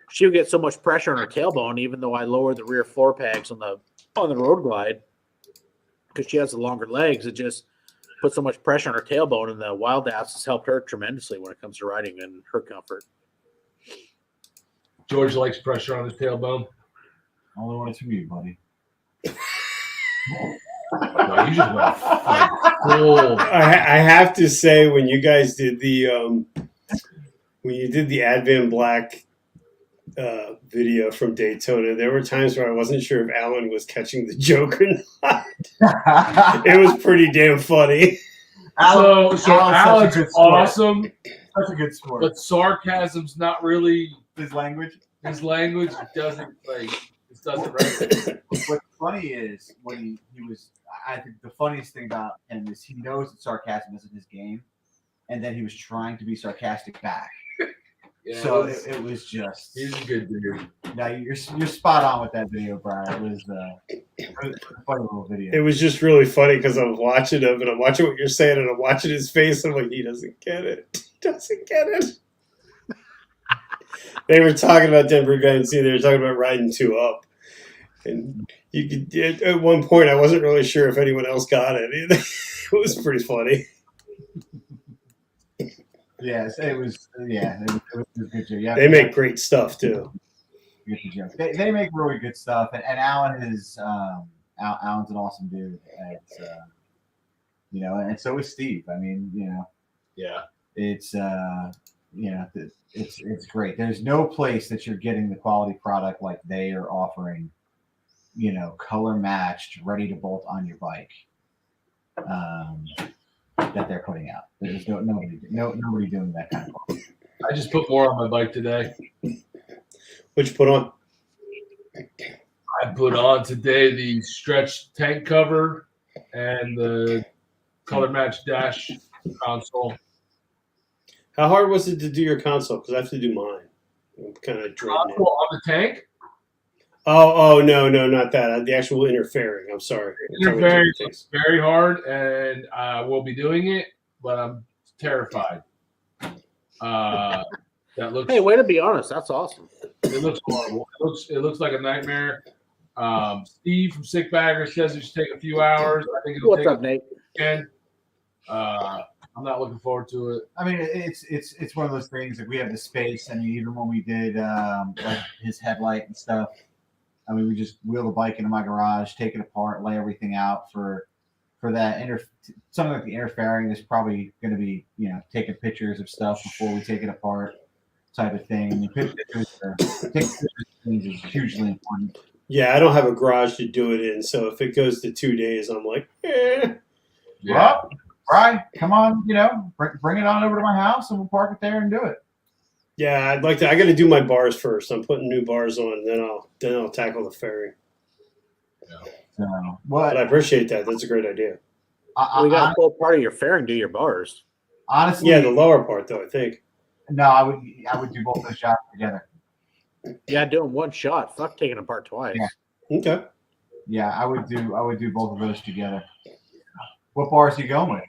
she would get so much pressure on her tailbone, even though I lowered the rear floor pegs on the road glide because she has the longer legs. It just put so much pressure on her tailbone, and the wild ass has helped her tremendously when it comes to riding and her comfort. George likes pressure on his tailbone. Only one from you, buddy. No, you just went full. I have to say, when you guys did the Advanblack video from Daytona. There were times where I wasn't sure if Alan was catching the joke or not. It was pretty damn funny. Alan's awesome. Such a good sport. But sarcasm's not really his language. His language doesn't resonate. What's funny is when he was. I think the funniest thing about him is he knows that sarcasm isn't his game, and then he was trying to be sarcastic back. Yeah, so it was just. He's a good dude. Now you're spot on with that video, Brian. It was a funny little video. It was just really funny because I was watching him and I'm watching what you're saying and I'm watching his face. I'm like, he doesn't get it. He doesn't get it. They were talking about Denver Vance. They were talking about riding 2 up, and you could. At one point, I wasn't really sure if anyone else got it. It was pretty funny. Yes, it was. Yeah, it was good joke. Yeah, they make great stuff too. They make really good stuff, and Alan is Alan's an awesome dude. And so is Steve. I mean, yeah, it's it's great. There's no place that you're getting the quality product like they are offering. Color matched, ready to bolt on your bike. That they're putting out. There's nobody doing that kind of quality. I just put more on my bike today. What'd you put on? I put on today the stretch tank cover and the color match dash console. How hard was it to do your console? Because I have to do mine. I'm kind of dreading it. On the tank? Oh, no, not that. The actual interfering. I'm sorry. Interfering is very hard, and we'll be doing it, but I'm terrified. Hey, way to be honest. That's awesome. It looks horrible. It looks like a nightmare. Steve from Sick Baggers says it should take a few hours. I think it'll take up, Nate? Weekend. I'm not looking forward to it. I mean, it's one of those things that we have the space. I mean, even when we did like his headlight and stuff, I mean, we just wheel the bike into my garage, take it apart, lay everything out for that. Something like the interfering is probably going to be, taking pictures of stuff before we take it apart, type of thing. And taking pictures is hugely important. Yeah, I don't have a garage to do it in, so if it goes to 2 days, I'm like, eh. Yeah. Well, Brian, come on, bring it on over to my house and we'll park it there and do it. Yeah, I'd like to. I got to do my bars first. I'm putting new bars on, and then I'll tackle the fairing. Yeah. So, but I appreciate that. That's a great idea. We got to pull part of your fairing, do your bars. Honestly, yeah, the lower part though. I think. No, I would do both those shots together. Yeah, doing one shot. Fuck taking apart twice. Yeah. Okay. Yeah, I would do both of those together. What bars are you going with?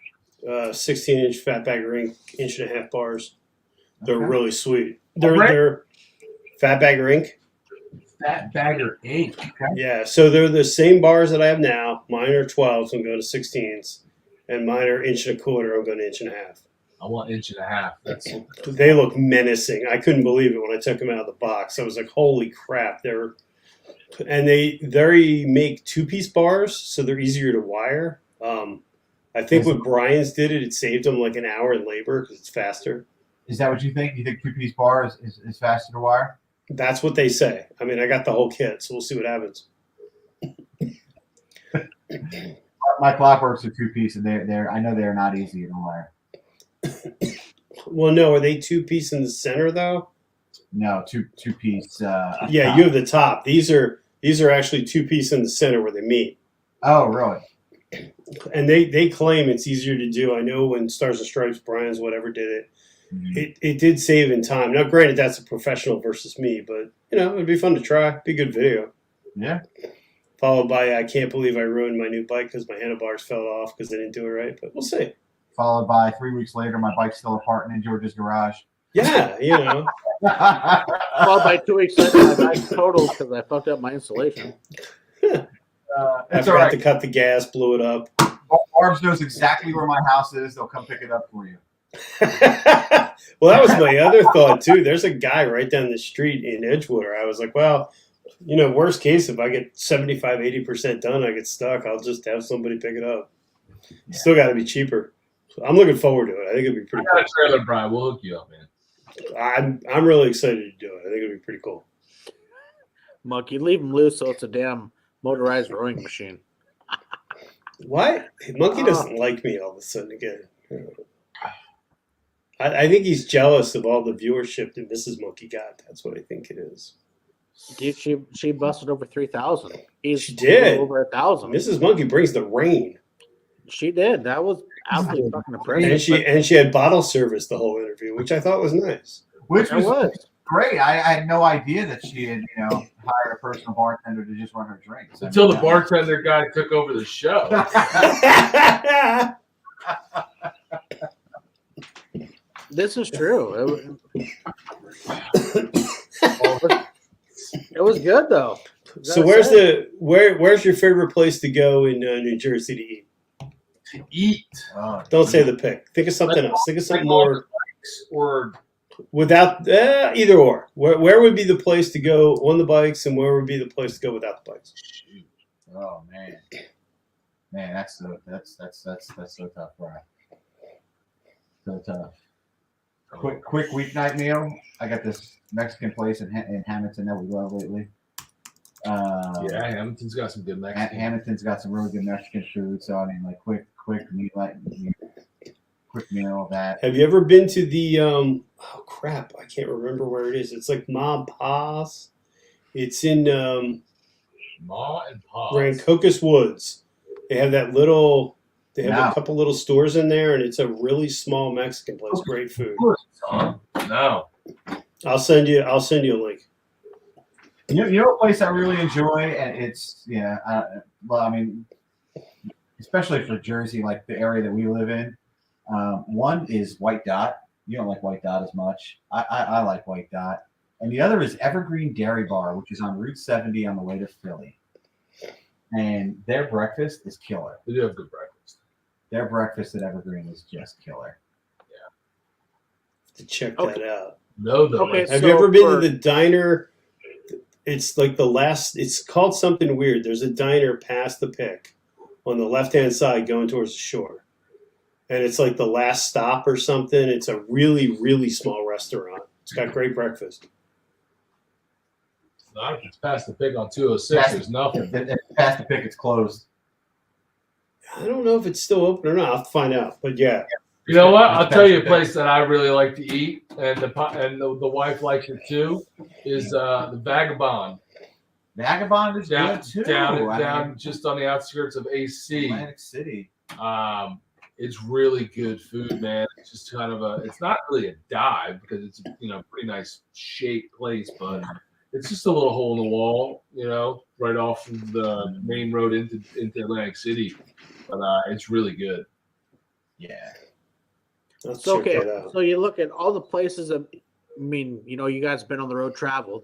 16-inch fat bagger ink, 1.5-inch bars. They're really sweet. Right. They're fat bagger ink. Fat bagger ink. Okay. Yeah, so they're the same bars that I have now. Mine are 12s. I'm going to 16s, and mine are 1.25 inch. I'm going to 1.5 inch. I want 1.5 inch. They look menacing. I couldn't believe it when I took them out of the box. I was like, "Holy crap!" They make 2-piece bars, so they're easier to wire. I think when Brian's did it saved them like an hour in labor because it's faster. Is that what you think? You think 2-piece bar is faster to wire? That's what they say. I mean, I got the whole kit, so we'll see what happens. My clockworks are 2-piece, and I know they're not easy to wire. Well, no, are they 2-piece in the center though? No, two-piece. Yeah, you have the top. These are actually 2-piece in the center where they meet. Oh, really? And they claim it's easier to do. I know when Stars and Stripes, Brian's, whatever did it. Mm-hmm. It did save in time. Now, granted, that's a professional versus me, but it'd be fun to try. Be a good video. Yeah. Followed by, I can't believe I ruined my new bike because my handlebars fell off because I didn't do it right. But we'll see. Followed by 3 weeks later, my bike's still apart in George's garage. Yeah, Followed by 2 weeks later, my bike's totaled because I fucked up my installation. I forgot to cut the gas, blew it up. Barb's knows exactly where my house is. They'll come pick it up for you. Well, that was my other thought too. There's a guy right down the street in Edgewater. I was like, well, worst case, if I get 75-80% done, I get stuck. I'll just have somebody pick it up. Yeah. Still got to be cheaper. So I'm looking forward to it. I think it'd be pretty cool. I got a trailer, Brian. We'll hook you up, man. I'm really excited to do it. I think it'd be pretty cool. Monkey, leave him loose so it's a damn motorized rowing machine. Why? Monkey doesn't like me all of a sudden again. I think he's jealous of all the viewership that Mrs. Monkey got. That's what I think it is. Dude, she busted over 3,000. She did. Over 1,000. Mrs. Monkey brings the rain. She did. That was absolutely fucking impressive. And she had bottle service the whole interview, which I thought was nice. Which was great. I had no idea that she had, hired a personal bartender to just run her drinks. Until the bartender guy took over the show. This is true. It was good though. So where's your favorite place to go in New Jersey to eat? To eat. Don't say the pick. Think of something else. Think of something more. Or without either or. Where would be the place to go on the bikes, and where would be the place to go without the bikes? Oh man, that's so tough, Brian. So tough. Quick weeknight meal. I got this Mexican place in Hamilton that we love lately. Yeah, Hamilton's got some good Mexican. Hamilton's got some really good Mexican food. So I mean, like quick meal of that. Have you ever been to the? Oh crap! I can't remember where it is. It's like Ma and Pa's. It's in Ma and Pa's. Rancocas Woods. They have that little. They have a couple little stores in there, and it's a really small Mexican place. Great food. No. I'll send you a link. You know a place I really enjoy, and it's especially for Jersey, like the area that we live in. One is White Dot. You don't like White Dot as much. I like White Dot, and the other is Evergreen Dairy Bar, which is on Route 70 on the way to Philly. And their breakfast is killer. They do have good breakfast. Their breakfast at Evergreen is just killer. Yeah. To check that out. Have you ever been to the diner? It's like the last. It's called something weird. There's a diner past the pick on the left-hand side going towards the shore. And it's like the last stop or something. It's a really, really small restaurant. It's got great breakfast. Not if it's past the pick on 206. There's nothing. If it's past the pick, it's closed. I don't know if it's still open or not. I'll have to find out. But yeah. You know what? I'll tell you a place that I really like to eat, and the wife likes it too, is the Vagabond. Vagabond is good too. Down just on the outskirts of AC. Atlantic City. It's really good food, man. It's just kind of it's not really a dive because it's pretty nice shaped place, but it's just a little hole in the wall, right off of the main road into Atlantic City. But it's really good. Yeah. So you look at all the places that, you guys have been on the road, traveled.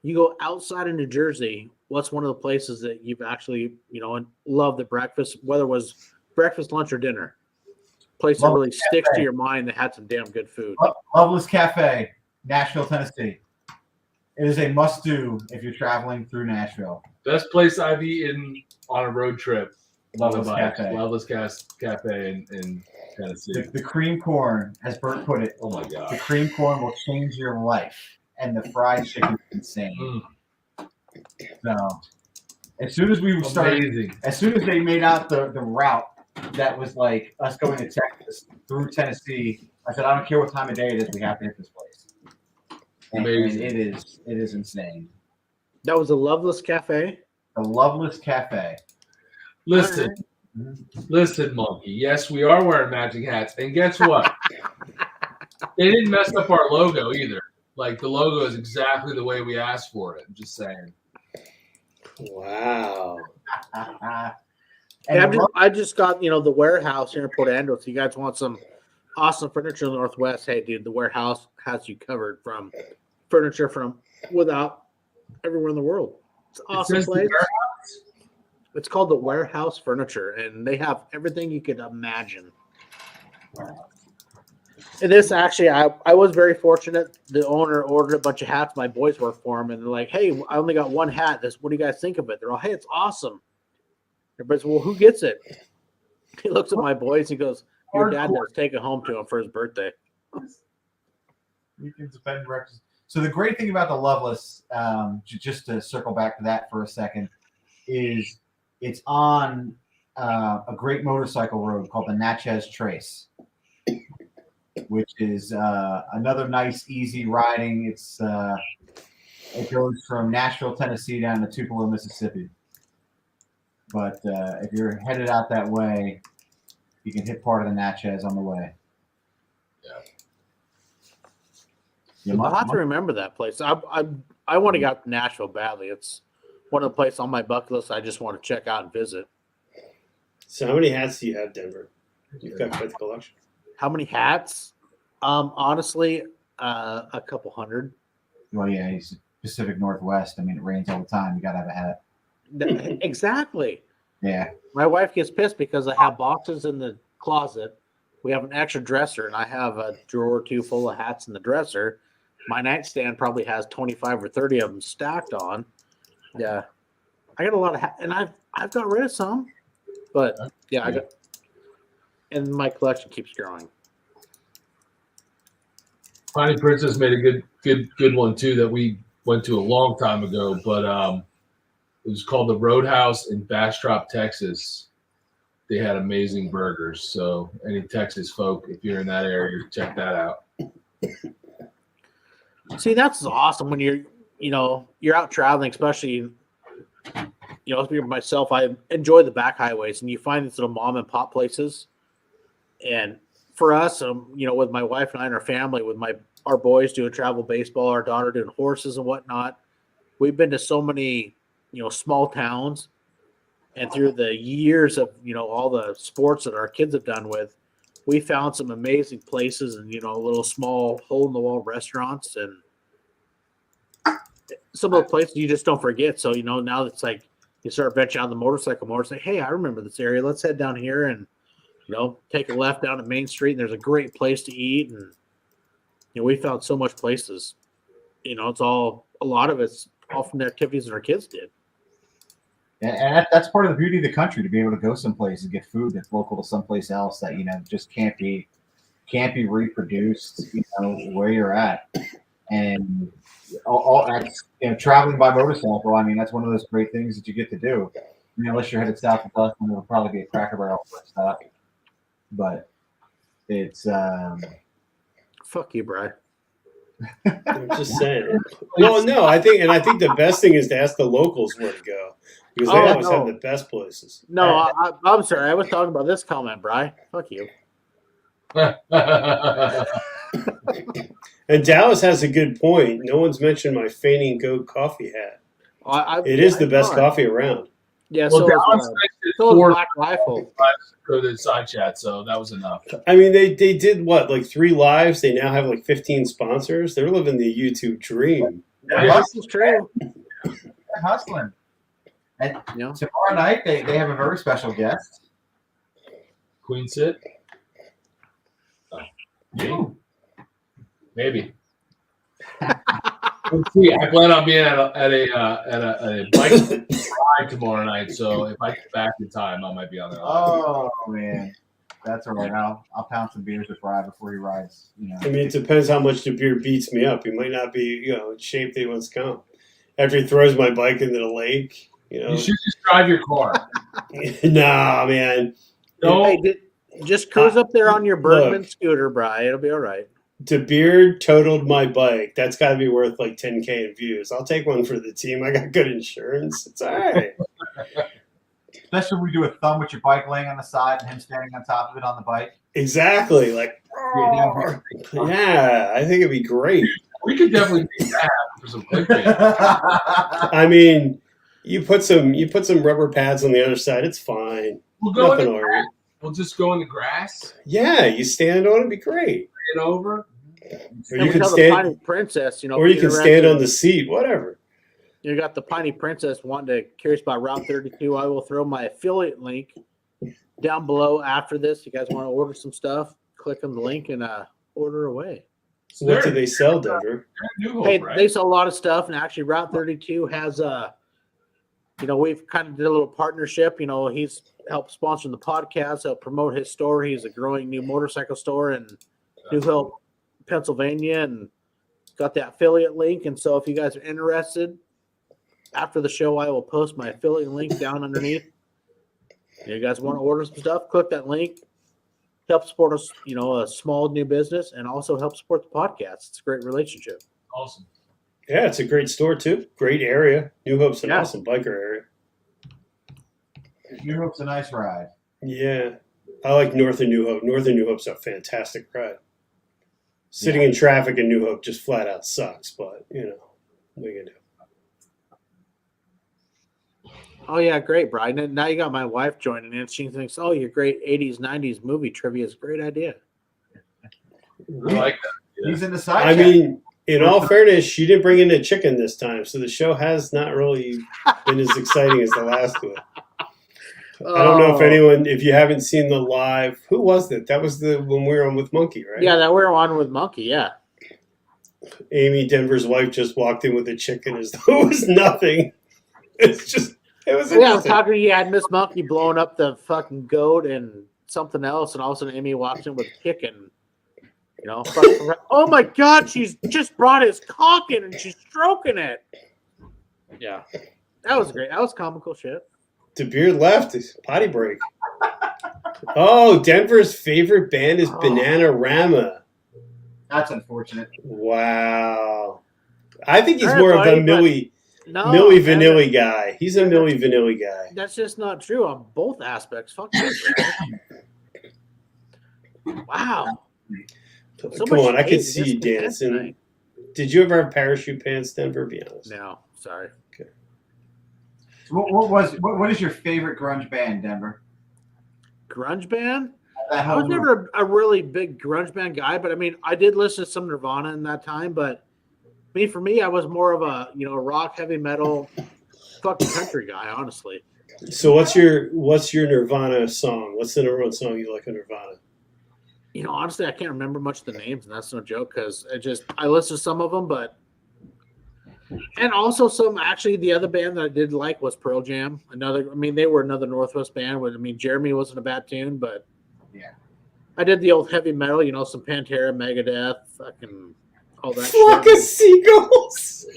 You go outside of New Jersey, what's one of the places that you've actually, loved the breakfast, whether it was breakfast, lunch, or dinner? Place that really sticks to your mind that had some damn good food. Loveless Cafe, Nashville, Tennessee. It is a must-do if you're traveling through Nashville. Best place I've eaten on a road trip. Loveless Cafe. Loveless Cafe in Tennessee. The cream corn, as Bert put it. Oh my God. The cream corn will change your life, and the fried chicken is insane. So, as soon as we started, as soon as they made out the route that was like us going to Texas through Tennessee, I said, I don't care what time of day it is, we have to hit this place. And it is insane. That was the Loveless Cafe? The Loveless Cafe. Listen, Monkey. Yes, we are wearing matching hats. And guess what? They didn't mess up our logo either. Like, the logo is exactly the way we asked for it. I'm just saying. Wow. And I just got, the warehouse here in Port Angeles. You guys want some awesome furniture in the Northwest? Hey, dude, the warehouse has you covered from furniture from without everywhere in the world. It's an awesome place. It's called the Warehouse Furniture, and they have everything you could imagine. And this actually, I was very fortunate. The owner ordered a bunch of hats. My boys work for him, and they're like, "Hey, I only got one hat. What do you guys think of it?" They're all, "Hey, it's awesome." Everybody's, "Well, who gets it?" He looks at my boys. He goes, "Your dad will take it home to him for his birthday." You can spend breakfast. So the great thing about the Loveless, just to circle back to that for a second, is it's on a great motorcycle road called the Natchez Trace, which is another nice, easy riding. It goes from Nashville, Tennessee, down to Tupelo, Mississippi. But if you're headed out that way, you can hit part of the Natchez on the way. I'll have to remember that place. I want to get out to Nashville badly. It's one of the places on my bucket list I just want to check out and visit. So how many hats do you have, Denver? You've got quite the collection. How many hats? Honestly, a couple hundred. Well, yeah, he's Pacific Northwest. I mean, it rains all the time. You got to have a hat. Exactly. Yeah. My wife gets pissed because I have boxes in the closet. We have an extra dresser, and I have a drawer or two full of hats in the dresser. My nightstand probably has 25 or 30 of them stacked on. Yeah. I got a lot of hats, and I've got rid of some. But, yeah, and my collection keeps growing. Piney Princess made a good one too that we went to a long time ago, but it was called the Roadhouse in Bastrop, Texas. They had amazing burgers. So any Texas folk, if you're in that area, check that out. See, that's awesome when you're out traveling, especially myself. I enjoy the back highways, and you find these little mom and pop places. And for us, with my wife and I and our family, with our boys doing travel baseball, our daughter doing horses and whatnot, we've been to so many, small towns, and through the years of, all the sports that our kids have done with, we found some amazing places and, little small hole in the wall restaurants and some of the places you just don't forget. So, now it's like you start venturing on the motorcycle more, say, hey, I remember this area. Let's head down here and, take a left down to Main Street, and there's a great place to eat. And, we found so much places, it's a lot of it's all from the activities that our kids did. And that's part of the beauty of the country, to be able to go someplace and get food that's local to someplace else that, just can't be reproduced, where you're at. And all that's, traveling by motorcycle. I mean, that's one of those great things that you get to do. Unless you're headed south of Dustin, it'll probably be a Cracker Barrel first stop. But it's fuck you, Brian. I'm just saying. Well, no, I think the best thing is to ask the locals where to go, because they always have the best places. No, I'm sorry. I was talking about this comment, Brian. Fuck you. And Dallas has a good point. No one's mentioned my Fainting Goat coffee hat. It is the best coffee around. Yeah, well, Dallas so Black Rifle. Go to the side chat, so that was enough. I mean, they did what, like 3 lives? They now have like 15 sponsors. They're living the YouTube dream. Yeah, this is true. They're hustling. And tomorrow night they have a very special guest. Queen Sit. Maybe. We'll see. I plan on being at a bike ride tomorrow night, so if I get back in time, I might be on there. Oh man, that's all right. I'll pound some beers with Brian before he rides. I mean, it depends how much the beer beats me up. He might not be, in shape that he wants to come. After he throws my bike into the lake, You should just drive your car. Nah, man. No. Hey, just cruise up there on your Bergman scooter, Brian. It'll be all right. DeBeard totaled my bike. That's got to be worth like 10K in views. I'll take one for the team. I got good insurance. It's all right. Especially when we do a thumb with your bike laying on the side and him standing on top of it on the bike. Exactly. Like, yeah, I think it'd be great. We could definitely do that for some clickbait. I mean, you put some rubber pads on the other side. It's fine. We'll go in the grass. We'll just go in the grass. Yeah, you stand on it. It'd be great. Get over. Or you can stand, Princess, or you can stand on the seat. Whatever. You got the Piney Princess curious about Route 32. I will throw my affiliate link down below after this. You guys want to order some stuff? Click on the link and order away. So what do they sell, Denver? Hey, they sell a lot of stuff, and actually Route 32 has we've kind of did a little partnership. He's helped sponsor the podcast, help promote his store. He's a growing new motorcycle store in New Hill, Pennsylvania, and got the affiliate link. And so if you guys are interested, after the show, I will post my affiliate link down underneath. You guys want to order some stuff, click that link. Help support us, a small new business, and also help support the podcast. It's a great relationship. Awesome. Yeah, it's a great store too. Great area. New Hope's an awesome biker area. New Hope's a nice ride. Yeah. I like North of New Hope. North of New Hope's a fantastic ride. Sitting in traffic in New Hope just flat out sucks, but what are you gonna do? Oh yeah, great, Brian. And now you got my wife joining in. She thinks, "Oh, your great '80s, '90s movie trivia is a great idea." I like that. Yeah. He's in the side. I mean, in all fairness, she didn't bring in a chicken this time, so the show has not really been as exciting as the last one. I don't know if you haven't seen the live. Who was it? That was when we were on with Monkey, right? Yeah, that we were on with Monkey. Yeah. Amy, Denver's wife, just walked in with a chicken as though it was nothing. It was. Yeah, I was talking to you. Had Miss Monkey blowing up the fucking goat and something else, and all of a sudden Amy walks in with chicken. Oh my God, she's just brought his cock in and she's stroking it. Yeah, that was great. That was comical shit. DeBeard left. Potty break. Oh, Denver's favorite band is Bananarama. That's unfortunate. Wow. I think he's more of a Milli Vanilli guy. He's a Milli Vanilli guy. That's just not true on both aspects. Fuck you, bro. Wow. Come on, I could see you dancing. Did you ever have parachute pants, Denver? Be honest. No, sorry. Okay. What is your favorite grunge band, Denver? Grunge band? I was never a really big grunge band guy, but I mean, I did listen to some Nirvana in that time. But for me, I was more of a rock, heavy metal, fucking country guy, honestly. So what's your Nirvana song? What's the number one song you like on Nirvana? Honestly, I can't remember much of the names, and that's no joke because I listened to some of them, and also the other band that I did like was Pearl Jam. They were another Northwest band. Jeremy wasn't a bad tune, but yeah, I did the old heavy metal, some Pantera, Megadeth, fucking all that. Flock of seagulls.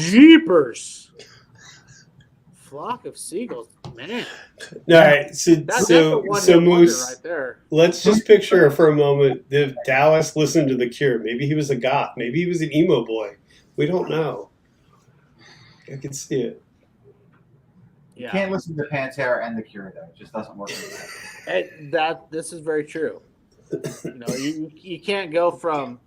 Jeepers. Flock of seagulls, man. All right, so Moose, right there. Let's just picture for a moment if Dallas listened to The Cure. Maybe he was a goth. Maybe he was an emo boy. We don't know. I can see it. Yeah. You can't listen to Pantera and The Cure, though. It just doesn't work. This is very true. You can't go from,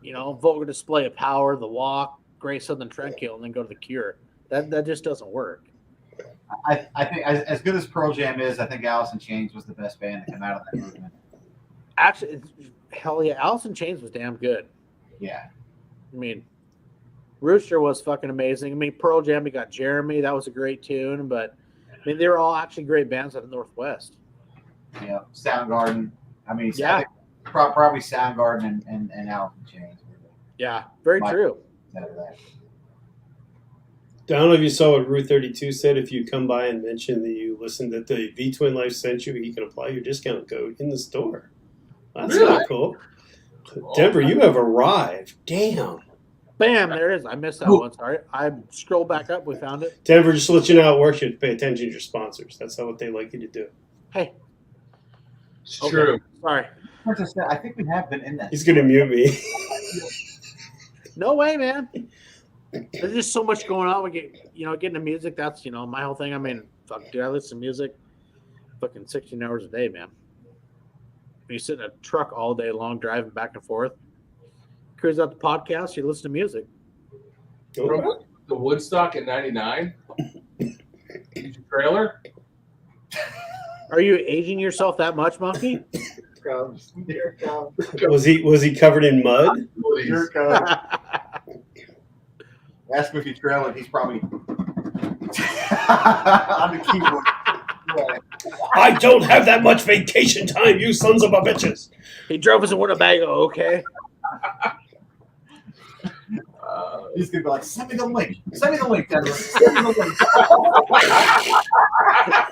Vulgar Display of Power, The Walk, Great Southern Trendkill, and then go to The Cure. That just doesn't work. I think as good as Pearl Jam is, I think Alice in Chains was the best band to come out of that movement. Actually, hell yeah, Alice in Chains was damn good. Yeah. Rooster was fucking amazing. Pearl Jam, we got Jeremy. That was a great tune. But, they were all actually great bands out of the Northwest. Yeah, Soundgarden. Yeah. Probably Soundgarden and Alice in Chains. Yeah, very true. I don't know if you saw what Route 32 said. If you come by and mention that you listened, that the V-Twin Life sent you, he can apply your discount code in the store. That's not cool. Denver, you have arrived. Damn. Bam, there it is. I missed that one. Sorry. I scrolled back up. We found it. Denver, just to let you know how it works, you have to pay attention to your sponsors. That's what they like you to do. Hey. It's true. Sorry. I think we have been in that. He's going to mute me. No way, man. There's just so much going on. We get, getting the music. That's, my whole thing. Fuck, dude, I listen to music fucking 16 hours a day, man. When you sit in a truck all day long, driving back and forth, cruise out the podcast, you listen to music. From the Woodstock in '99, trailer. Are you aging yourself that much, Monkey? Here it comes. Was he covered in mud? Here it comes. Ask him if he's trailing. He's probably on the keyboard. Yeah. I don't have that much vacation time, you sons of a bitches. He drove us in Winnebago, okay? He's going to be like, send me the link. Send me the link, Denver. Send me the link.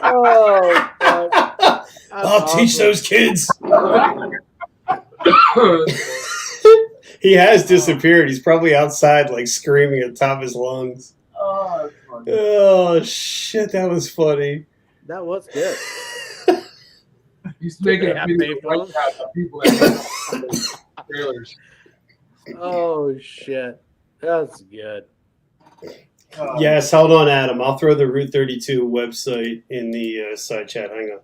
Oh, God. I'll teach those kids. He has disappeared. He's probably outside, like screaming at the top of his lungs. Oh, that's funny. Oh shit, that was funny. That was good. He's making Yeah, a video paid for right them. now of people that trailers. Oh shit, that's good. Yes, hold on, Adam. I'll throw the Route 32 website in the side chat. Hang on.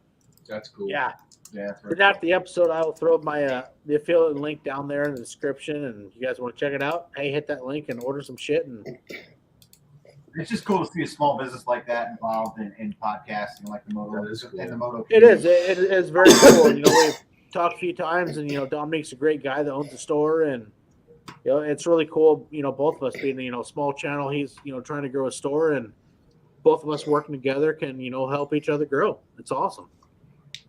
That's cool. Yeah. Yeah, that's And after the episode, I will throw my the affiliate link down there in the description, and if you guys want to check it out, hey, hit that link and order some shit. And It's just cool to see a small business like that involved in podcasting, like the moto. That is cool. And the moto. it is very cool. You know, we've talked a few times, and you know, Dominic's a great guy that owns the store, and you know, it's really cool. You know, both of us being a small channel, he's trying to grow a store, and both of us working together can help each other grow. It's awesome.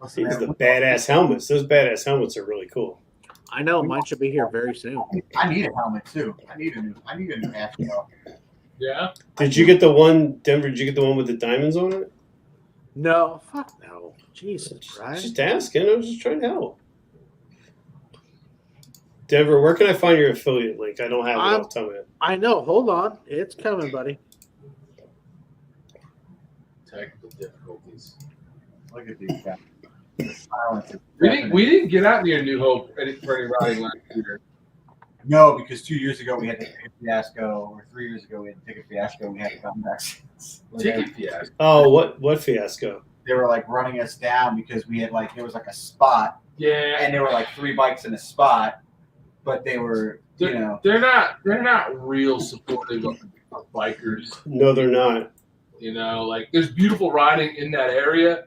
Listen, These man, the badass helmets. Those badass helmets are really cool. I know mine should be here very soon. I need a helmet too. I need a new half shell. Yeah. Did you get the one, Denver? Did you get the one with the diamonds on it? No, fuck no, Jesus, right? Just asking. I was just trying to help. Denver, where can I find your affiliate link? I don't have it off the top of my head. I know. Hold on, it's coming, buddy. Technical difficulties. Look at these guys. The silence is We didn't get out near New Hope for any riding last year. No, because 2 years ago we had the ticket fiasco, or 3 years ago we had the ticket fiasco. We had to come back. Ticket fiasco. Oh, what fiasco? They were like running us down because we had there was like a spot, Yeah. and there were like 3 bikes in a spot, but they were They're not real supportive of bikers. No, they're not. Like there's beautiful riding in that area.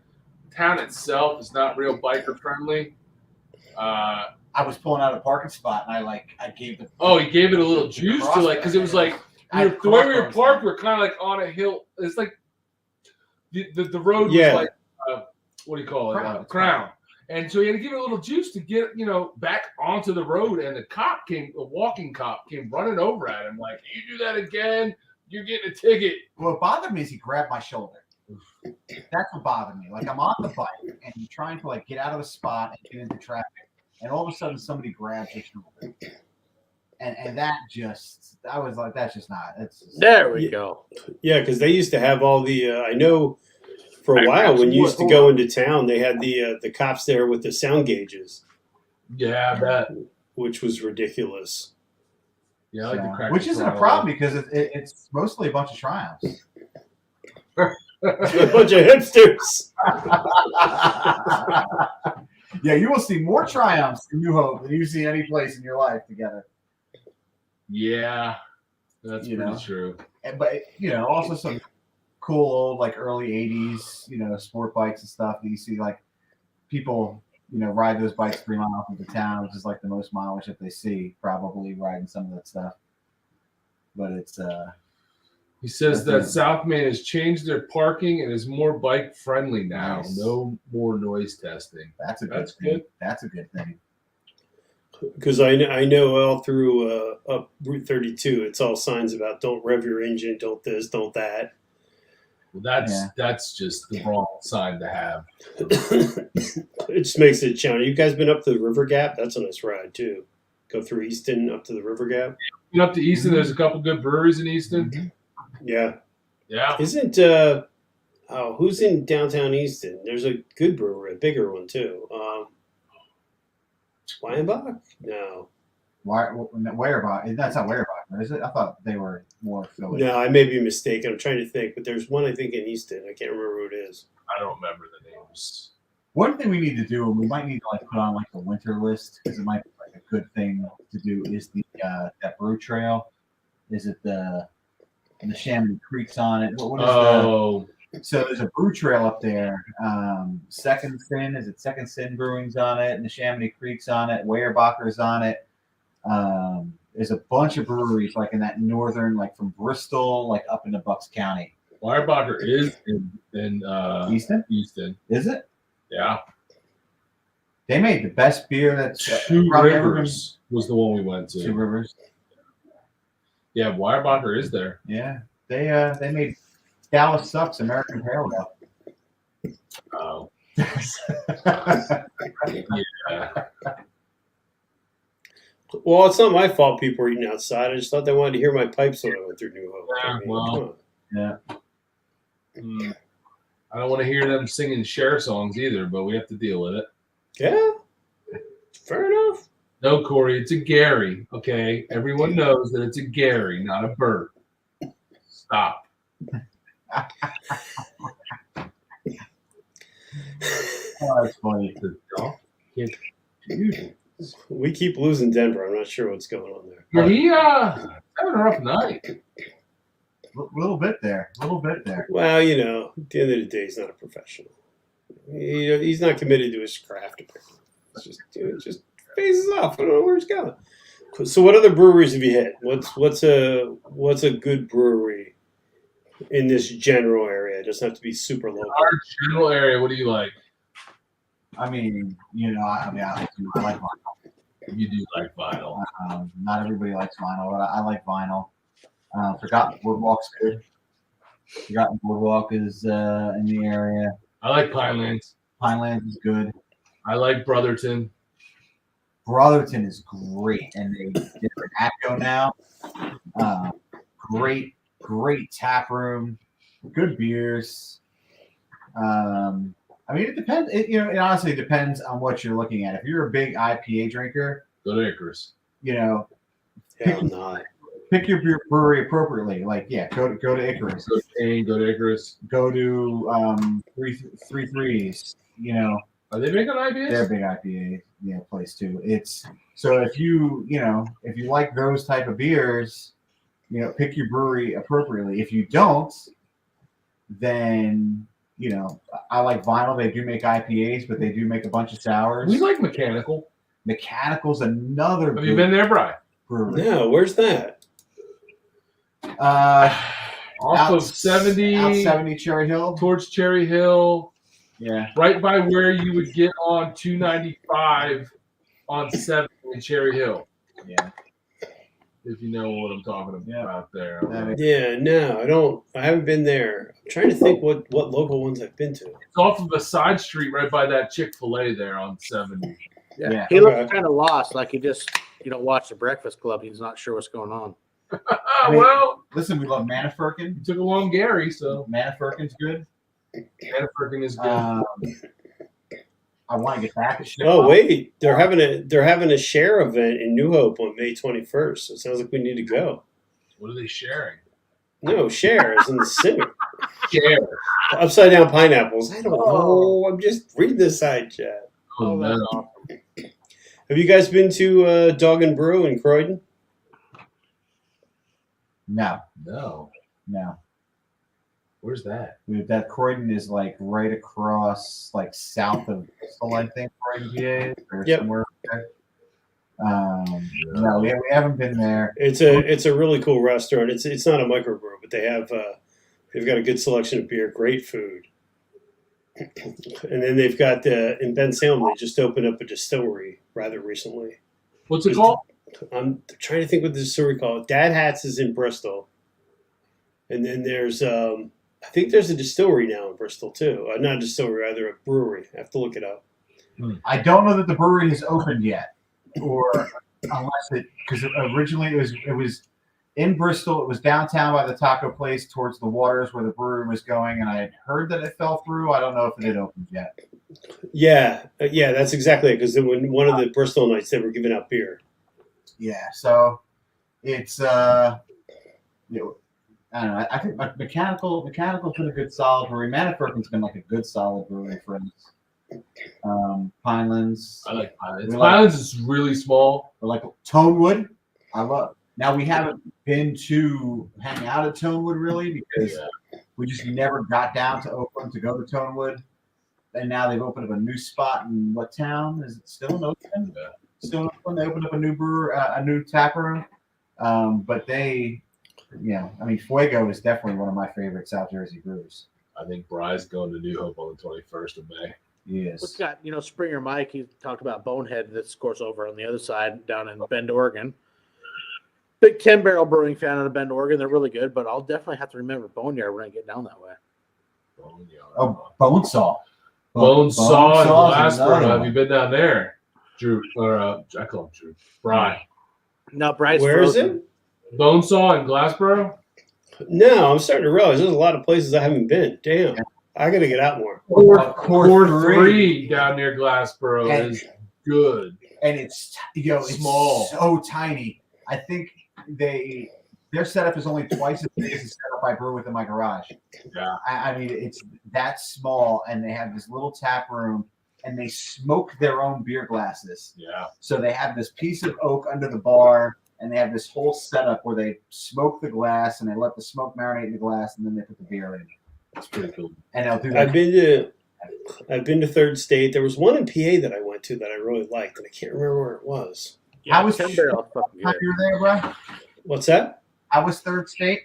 Town itself is not real biker friendly. I was pulling out a parking spot, and I gave the He gave it a little juice to because it was like the way we were parked, we're kind of like on a hill. It's like the road was like what do you call it? Crown. And so he had to give it a little juice to get back onto the road. And a walking cop came running over at him like, "You do that again, you're getting a ticket." What bothered me is he grabbed my shoulder. That's what bothered me. Like I'm on the bike and you're trying to get out of the spot and get into traffic, and all of a sudden somebody grabs your shoulder, and that I was like, that's just not. There we go. Yeah, because they used to have all the. I know for a while when you used to go into town, they had the cops there with the sound gauges. Yeah, I bet. Which was ridiculous. Yeah, I like the crack. Which isn't a problem because it's mostly a bunch of triumphs. A bunch of hipsters. Yeah, you will see more triumphs in New Hope than you see any place in your life together. Yeah, that's pretty true. But also some cool old early '80s sport bikes and stuff that you see people ride those bikes 3 miles into town, which is the most mileage that they see, probably riding some of that stuff. But it's He says that South Main has changed their parking and is more bike friendly now. Nice. No more noise testing. that's a good That's thing. good. That's a good thing. Because I know all through up Route 32, it's all signs about don't rev your engine, don't this, don't that. Well, that's just the wrong sign to have. It just makes it challenging. You guys been up to the River Gap? That's a nice ride too. Go through Easton up to the River Gap. Up to Easton, there's a couple good breweries in Easton. Mm-hmm. Yeah. Yeah. Isn't who's in downtown Easton? There's a good brewery, a bigger one too. Weinbach? No. Weyerbacher. That's not Weyerbacher, is it? I thought they were more Philly. No, I may be mistaken. I'm trying to think, but there's one I think in Easton. I can't remember who it is. I don't remember the names. One thing we need to do, and we might need to put on the winter list because it might be a good thing to do, is the that brew trail. Is it the Chamonix Creek's on it? What is so there's a brew trail up there. Second Sin Brewing's on it, and the Chamonix Creek's on it. Weyerbacher's on it. There's a bunch of breweries in that northern, from Bristol, up into Bucks County. Weyerbacher is in Easton? Easton. Is it? Yeah. They made the best beer that's Two probably ever been. Rivers was the one we went to. Two Rivers. Yeah, Weyerbacher is there. Yeah, they made Dallas Sucks American Pale Ale. Oh. Yeah. Well, it's not my fault people were eating outside. I just thought they wanted to hear my pipes when I went through New Hope. Yeah, well. Yeah. I don't want to hear them singing Cher songs either, but we have to deal with it. Yeah, fair enough. No, Corey, it's a Gary. Okay, everyone knows that it's a Gary, not a bird. Stop. Oh, that's funny. We keep losing Denver. I'm not sure what's going on there. Yeah, he having a rough night. A little bit there. Well, you know, at the end of the day, he's not a professional. He's not committed to his craft. Just phases off. I don't know where he's going. So, what other breweries have you hit? What's a good brewery in this general area? It doesn't have to be super local. Our general area. What do you like? I mean, I like vinyl. You do like vinyl. Not everybody likes vinyl, but I like vinyl. Forgotten Boardwalk's good. Forgotten Boardwalk is in the area. I like Pinelands. Pinelands is good. I like Brotherton. Brotherton is great, and they did an Atco now. Great tap room, good beers. I mean, it depends. It honestly depends on what you're looking at. If you're a big IPA drinker, Go to Icarus. Hell not. pick your brewery appropriately. Like, go to Icarus. Go to Kane, go to Icarus. Go to three threes. Are they making IPAs? They're a big IPA place too. It's so if you like those type of beers, pick your brewery appropriately. If you don't, then I like Vinyl. They do make IPAs, but they do make a bunch of sours. We like Mechanical. Mechanical's another. Have you been there, Brian? Brewery. No, where's that? Off of 70, out 70 Cherry Hill. towards Cherry Hill, Yeah. right by where you would get on 295 on 70 in Cherry Hill. Yeah. If you know what I'm talking about there. Yeah, no, I haven't been there. I'm trying to think what local ones I've been to. It's off of a side street right by that Chick-fil-A there on 70. Yeah. He looks kind of lost, like he just watched the Breakfast Club. He's not sure what's going on. Well, Listen, we love Manafirkin. you took along Gary, so Manafirkin's good. Manafirkin is good. I want to get back at shit. Oh wait, they're having a share event in New Hope on May 21st. So it sounds like we need to go. What are they sharing? No, share is in the singer. Share. Upside down pineapples. I don't know. I'm just reading the side chat. Oh, that's no. awesome. Have you guys been to Dog and Brew in Croydon? No. Where's that? That Croydon is like right across, like south of Bristol, I think. Croydon, PA, or Yep. somewhere. There. No, we haven't been there. It's a really cool restaurant. It's not a microbrew, but they've got a good selection of beer, great food, and then they've got in Ben Salem they just opened up a distillery rather recently. What's it called? I'm trying to think what the distillery called. Dad Hats is in Bristol, and then there's I think there's a distillery now in Bristol too. Not a distillery, rather a brewery. I have to look it up. I don't know that the brewery has opened yet, or unless because originally it was in Bristol. It was downtown by the taco place towards the waters where the brewery was going, and I had heard that it fell through. I don't know if it had opened yet. Yeah, that's exactly it. Because when one of the Bristol nights they were giving out beer. Yeah, so it's I don't know. I think Mechanical's been a good solid brewery. Manafirkin's been like a good solid brewery for us. Pinelands. I like Pinelands. We like- Pinelands is really small. Or like Tonewood. I love. Now we haven't been to hang out at Tonewood really because we just never got down to Oakland to go to Tonewood. And now they've opened up a new spot in what town? Is it still in Oakland? Yeah. Still in Oakland. They opened up a new a new tap room. But they, I mean, Fuego is definitely one of my favorite South Jersey brews. I think Bry's going to New Hope on the 21st of May. Yes. What's got Springer Mike? He talked about Bonehead. That's of course over on the other side down in Bend, Oregon. Big 10 Barrel Brewing fan out of Bend, Oregon. They're really good, but I'll definitely have to remember Boneyard when I get down that way. Oh, Bonesaw. Bonesaw in Bonesaw's Glassboro. another Have one. you been down there? Drew, or I call him Drew. Bry. No, Bryce. Where is frozen. it? Bonesaw in Glassboro. No, I'm starting to realize there's a lot of places I haven't been. Damn, I got to get out more. Core three down near Glassboro And- is good. And it's Small. it's so tiny. I think their setup is only twice as big as the setup I brew with in my garage. Yeah. I mean, it's that small, and they have this little tap room, and they smoke their own beer glasses. Yeah. So they have this piece of oak under the bar, and they have this whole setup where they smoke the glass, and they let the smoke marinate in the glass, and then they put the beer in. It's pretty cool. And they'll do that. I've been to Third State. There was one in PA that I went to that I really liked, and I can't remember where it was. Yeah, I was 10 barrel. Fucking How good. you were there, bro? What's that? I was Third State.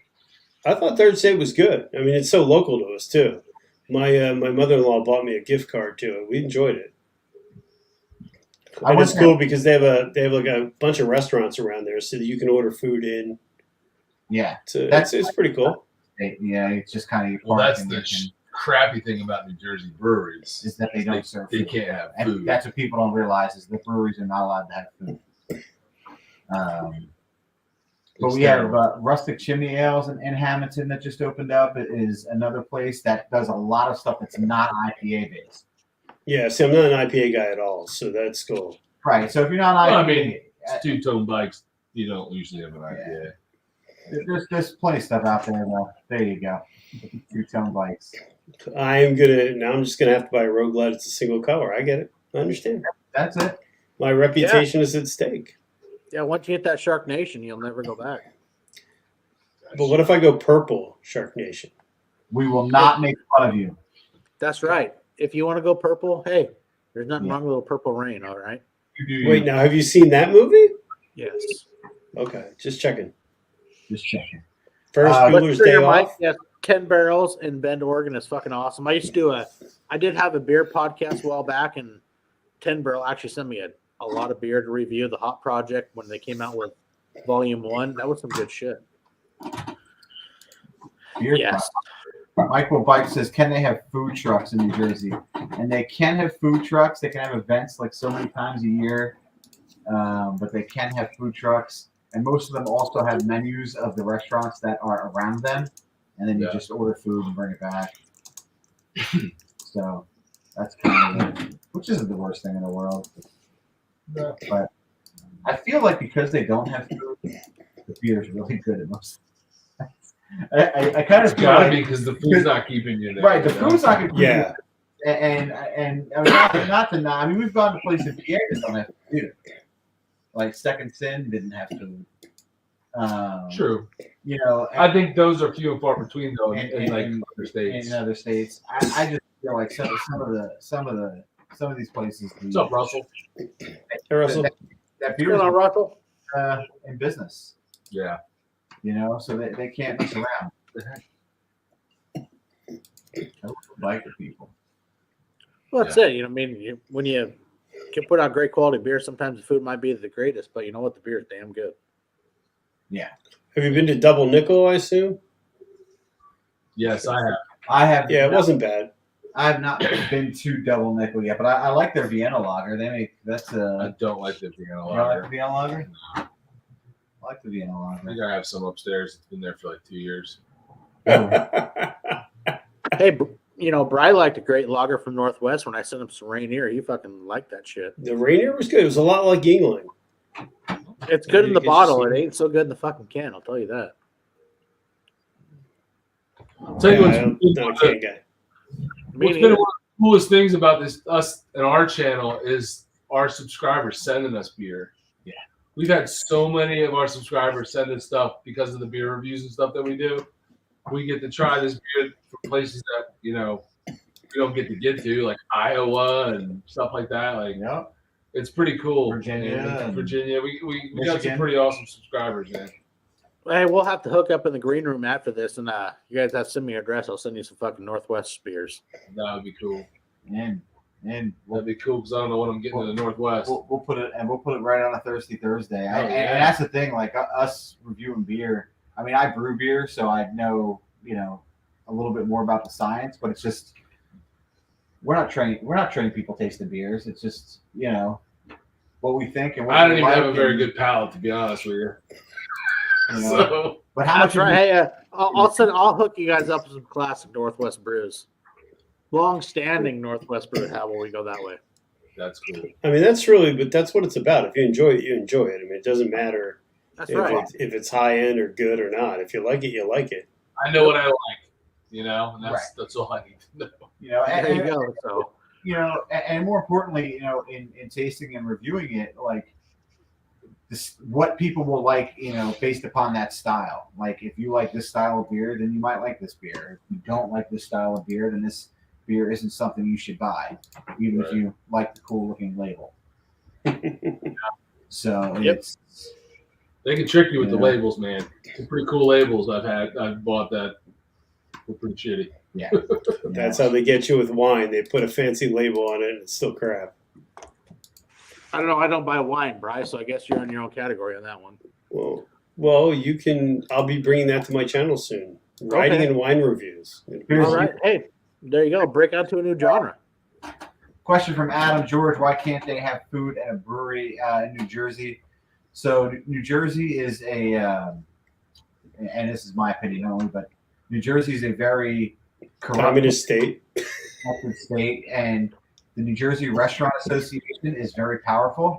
I thought Third State was good. I mean, it's so local to us too. My mother-in-law bought me a gift card to it. We enjoyed it. And it's cool because they have like a bunch of restaurants around there, so that you can order food in. Yeah, It's pretty cool. yeah. It's just kind of Well, that's the crappy thing about New Jersey breweries is that they don't serve They food. can't have And food. that's what people don't realize is that breweries are not allowed to have food. But It's we have terrible. Rustic Chimney Ales in Hamilton that just opened up. It is another place that does a lot of stuff that's not IPA based. Yeah, see, I'm not an IPA guy at all, so that's cool. Right. So if you're not Well, I IPA, mean, it's two-tone bikes. You don't usually have an IPA. there's plenty of stuff out there. Though. There you go. 2-tone bikes. I'm just gonna have to buy a Road Glide. It's a single color. I get it. I understand. That's it. My reputation is at stake. Yeah, once you hit that Shark Nation, you'll never go back. But what if I go purple, Shark Nation? We will not make fun of you. That's right. If you want to go purple, hey, there's nothing wrong with a little Purple Rain, all right? You do Wait, now have you seen that movie? Yes. Okay, just checking. Just checking. Ferris But Bueller's for Day your mic, Off. yes, 10 barrels in Bend, Oregon is fucking awesome. I did have a beer podcast a while back, and 10 Barrel actually sent me a lot of beer to review, the Hop Project, when they came out with Volume 1. That was some good shit. Beer Yes. Michael Bike says, can they have food trucks in New Jersey? And they can have food trucks. They can have events like so many times a year, but they can have food trucks. And most of them also have menus of the restaurants that are around them. And then you just order food and bring it back. So that's kind of it, which isn't the worst thing in the world. No. But I feel like because they don't have food, the beer is really good at most. I kind It's of feel gotta like, be because the food's not keeping you there. right. The you know? food's not going to keep Yeah. you. And I mean, not to not. I mean, we've gone to places in PA that don't have food either. Like Second Sin didn't have food. True. You know, I think those are few and far between though in And- like and- other states. in other states, I just feel like some of these places. What's up, Russell? Hey, Russell. That What's beer going on, Russell? is in business. Yeah. You know, so they can't mess around. I like the people. Well, that's it. You know, I mean, when you can put out great quality beer, sometimes the food might be the greatest, but you know what? The beer is damn good. Yeah, Have you been to Double Nickel, I assume? Yes, I have. I have. Yeah, it wasn't bad. I have not been to Double Nickel yet, but I like their Vienna lager. They make that's I don't like the Vienna You don't like lager. the Vienna lager? I like the Vienna I lager. think I have some upstairs. It's been there for like 2 years. Hey, you know, Bry liked a great lager from Northwest when I sent him some Rainier. He fucking liked that shit. The Rainier was good. It was a lot like Yingling. It's good in You the can bottle. just- It ain't so good in the fucking can. I'll tell you that. Tell you what's I'm cool not a about can it. guy. Me What's been neither. one of the coolest things about us and our channel is our subscribers sending us beer. Yeah. We've had so many of our subscribers send us stuff because of the beer reviews and stuff that we do. We get to try this beer from places that, you know, we don't get to, like Iowa and stuff like that. Like, Yeah. it's pretty cool. Virginia And and Virginia. We got some Michigan. pretty awesome subscribers, man. Hey, we'll have to hook up in the green room after this, and you guys have to send me your address. I'll send you some fucking Northwest beers. That would be cool. And we'll, That'd be cool because I don't know what I'm getting in the Northwest. we'll put it right on a Thirsty Thursday. Oh, yeah. And that's the thing, like us reviewing beer. I mean, I brew beer, so I know, you know, a little bit more about the science, but it's just we're not training people tasting beers. It's just, you know, what we think and what I we don't even like have a very and, good palate, to be honest with you. you know, So but how That's much? right. Hey, I'll hook you guys up with some classic Northwest brews. Long-standing Northwest brew. How will we go that way? that's cool. I mean, but that's what it's about. If you enjoy it, you enjoy it. I mean, it doesn't matter That's if right. it's high end or good or not. If you like it, you like it. I know what I like, and that's all I need to know. There you go. So And more importantly, in tasting and reviewing it, like this, what people will like, based upon that style. Like if you like this style of beer, then you might like this beer. If you don't like this style of beer, then this beer isn't something you should buy, even if you like the cool looking label. So They can trick you with the labels, man. Some pretty cool labels I've bought that were pretty shitty. Yeah. That's how they get you with wine. They put a fancy label on it and it's still crap. I don't know. I don't buy wine, Bryce. So I guess you're in your own category on that one. Well, you can. I'll be bringing that to my channel soon. Riding and wine reviews. All right. Hey, there you go. Break out to a new genre. Question from Adam George: why can't they have food at a brewery in New Jersey? So New Jersey is and this is my opinion only, but New Jersey is a very communist state, and the New Jersey Restaurant Association is very powerful,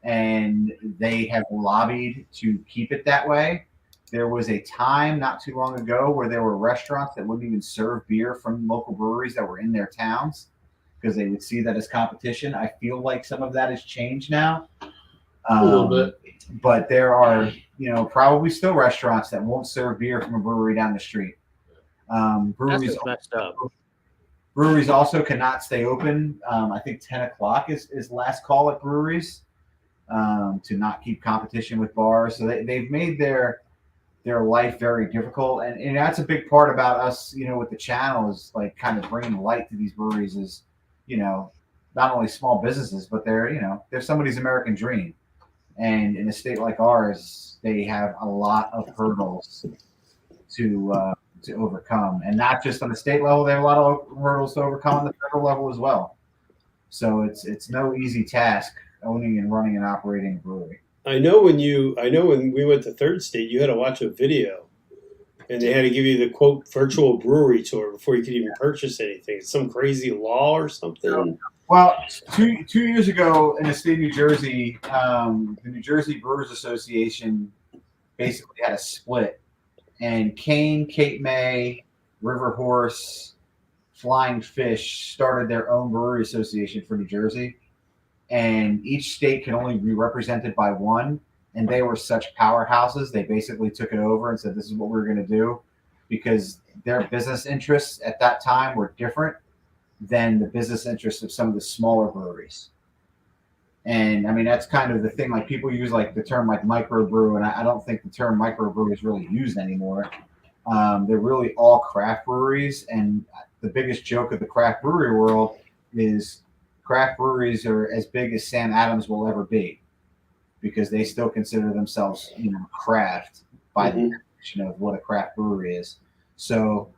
and they have lobbied to keep it that way. There was a time not too long ago where there were restaurants that wouldn't even serve beer from local breweries that were in their towns because they would see that as competition. I feel like some of that has changed now. A little bit. But there are, probably still restaurants that won't serve beer from a brewery down the street. Breweries That's messed up. Breweries also cannot stay open. I think 10 o'clock is last call at breweries to not keep competition with bars. So they've made their life very difficult. And that's a big part about us, with the channel is like kind of bringing light to these breweries is, not only small businesses, but they're somebody's American dream. And in a state like ours, they have a lot of hurdles to overcome, and not just on the state level. They have a lot of hurdles to overcome on the federal level as well. So it's no easy task owning and running and operating a brewery. I know when we went to Third State, you had to watch a video, and they had to give you the quote virtual brewery tour before you could even purchase anything. It's some crazy law or something. Well, two years ago in the state of New Jersey, the New Jersey Brewers Association basically had a split. And Kane, Cape May, River Horse, Flying Fish started their own brewery association for New Jersey. And each state can only be represented by one. And they were such powerhouses, they basically took it over and said, this is what we're going to do. Because their business interests at that time were different than the business interests of some of the smaller breweries. And I mean, that's kind of the thing. Like people use like the term like microbrew, and I don't think the term microbrew is really used anymore. They're really all craft breweries, and the biggest joke of the craft brewery world is craft breweries are as big as Sam Adams will ever be, because they still consider themselves, craft by the definition of what a craft brewery is. So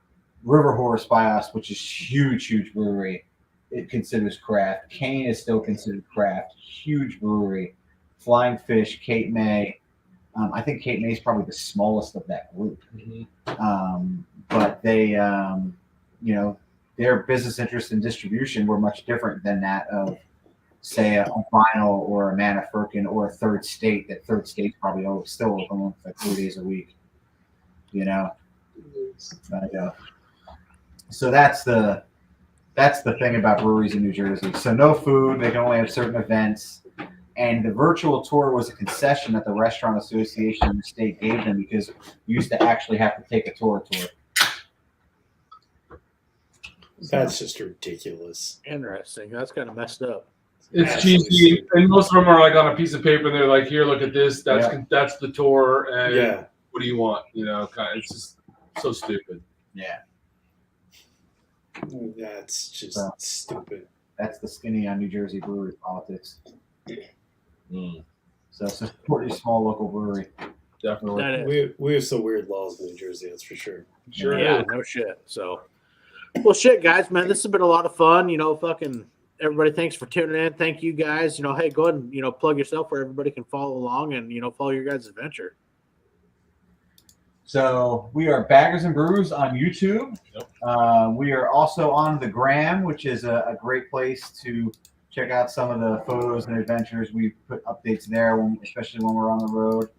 River Horse by us, which is huge brewery, it considers craft. Kane is still considered craft. Huge brewery. Flying Fish, Cape May. I think Cape May is probably the smallest of that group. But they, their business interest and distribution were much different than that of, say, a Vinyl or a Manna Firkin or a Third State. That Third State's probably still open like 3 days a week. So that's the thing about breweries in New Jersey. So no food, they can only have certain events. And the virtual tour was a concession that the Restaurant Association in the state gave them, because we used to actually have to take a tour. That's just ridiculous. Interesting. That's kind of messed up. It's cheesy, and most of them are like on a piece of paper, and they're like, "Here, look at this. That's the tour." And what do you want? It's just so stupid. Yeah. That's just stupid. That's the skinny on New Jersey brewery politics. So support your small local brewery. Definitely. We have some weird laws in New Jersey, that's for sure. Yeah, no shit. So, well, shit, guys, man, this has been a lot of fun. Fucking everybody, thanks for tuning in. Thank you guys. Hey, go ahead and, plug yourself where everybody can follow along and, follow your guys' adventure. So we are Baggers and Brews on YouTube. Yep. We are also on the Gram, which is a great place to check out some of the photos and adventures. We put updates there, especially when we're on the road.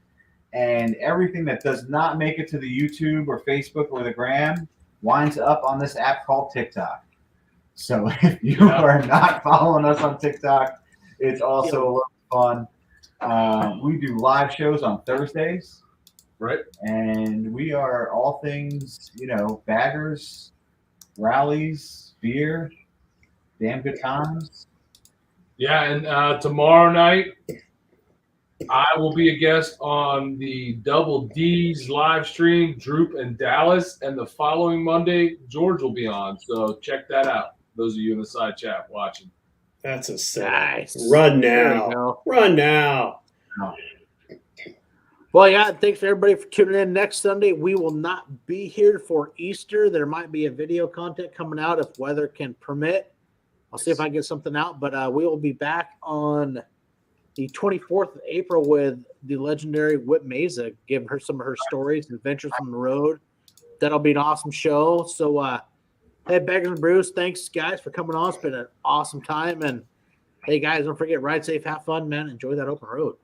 And everything that does not make it to the YouTube or Facebook or the Gram winds up on this app called TikTok. So if you are not following us on TikTok, it's also a lot of fun. We do live shows on Thursdays. Right. And we are all things, baggers, rallies, beer, damn good times. Yeah, and tomorrow night, I will be a guest on the Double D's live stream, Droop and Dallas. And the following Monday, George will be on. So check that out. Those of you in the side chat watching. That's a set. Nice. Run There you now. go. Run now. Oh. Well, yeah, thanks everybody for tuning in. Next Sunday, we will not be here for Easter. There might be a video content coming out if weather can permit. I'll see if I can get something out, but we will be back on the 24th of April with the legendary Whip Mesa, giving her some of her stories and adventures from the road. That'll be an awesome show. So, hey, Baggers and Brews, thanks, guys, for coming on. It's been an awesome time. And, hey, guys, don't forget, ride safe, have fun, man. Enjoy that open road.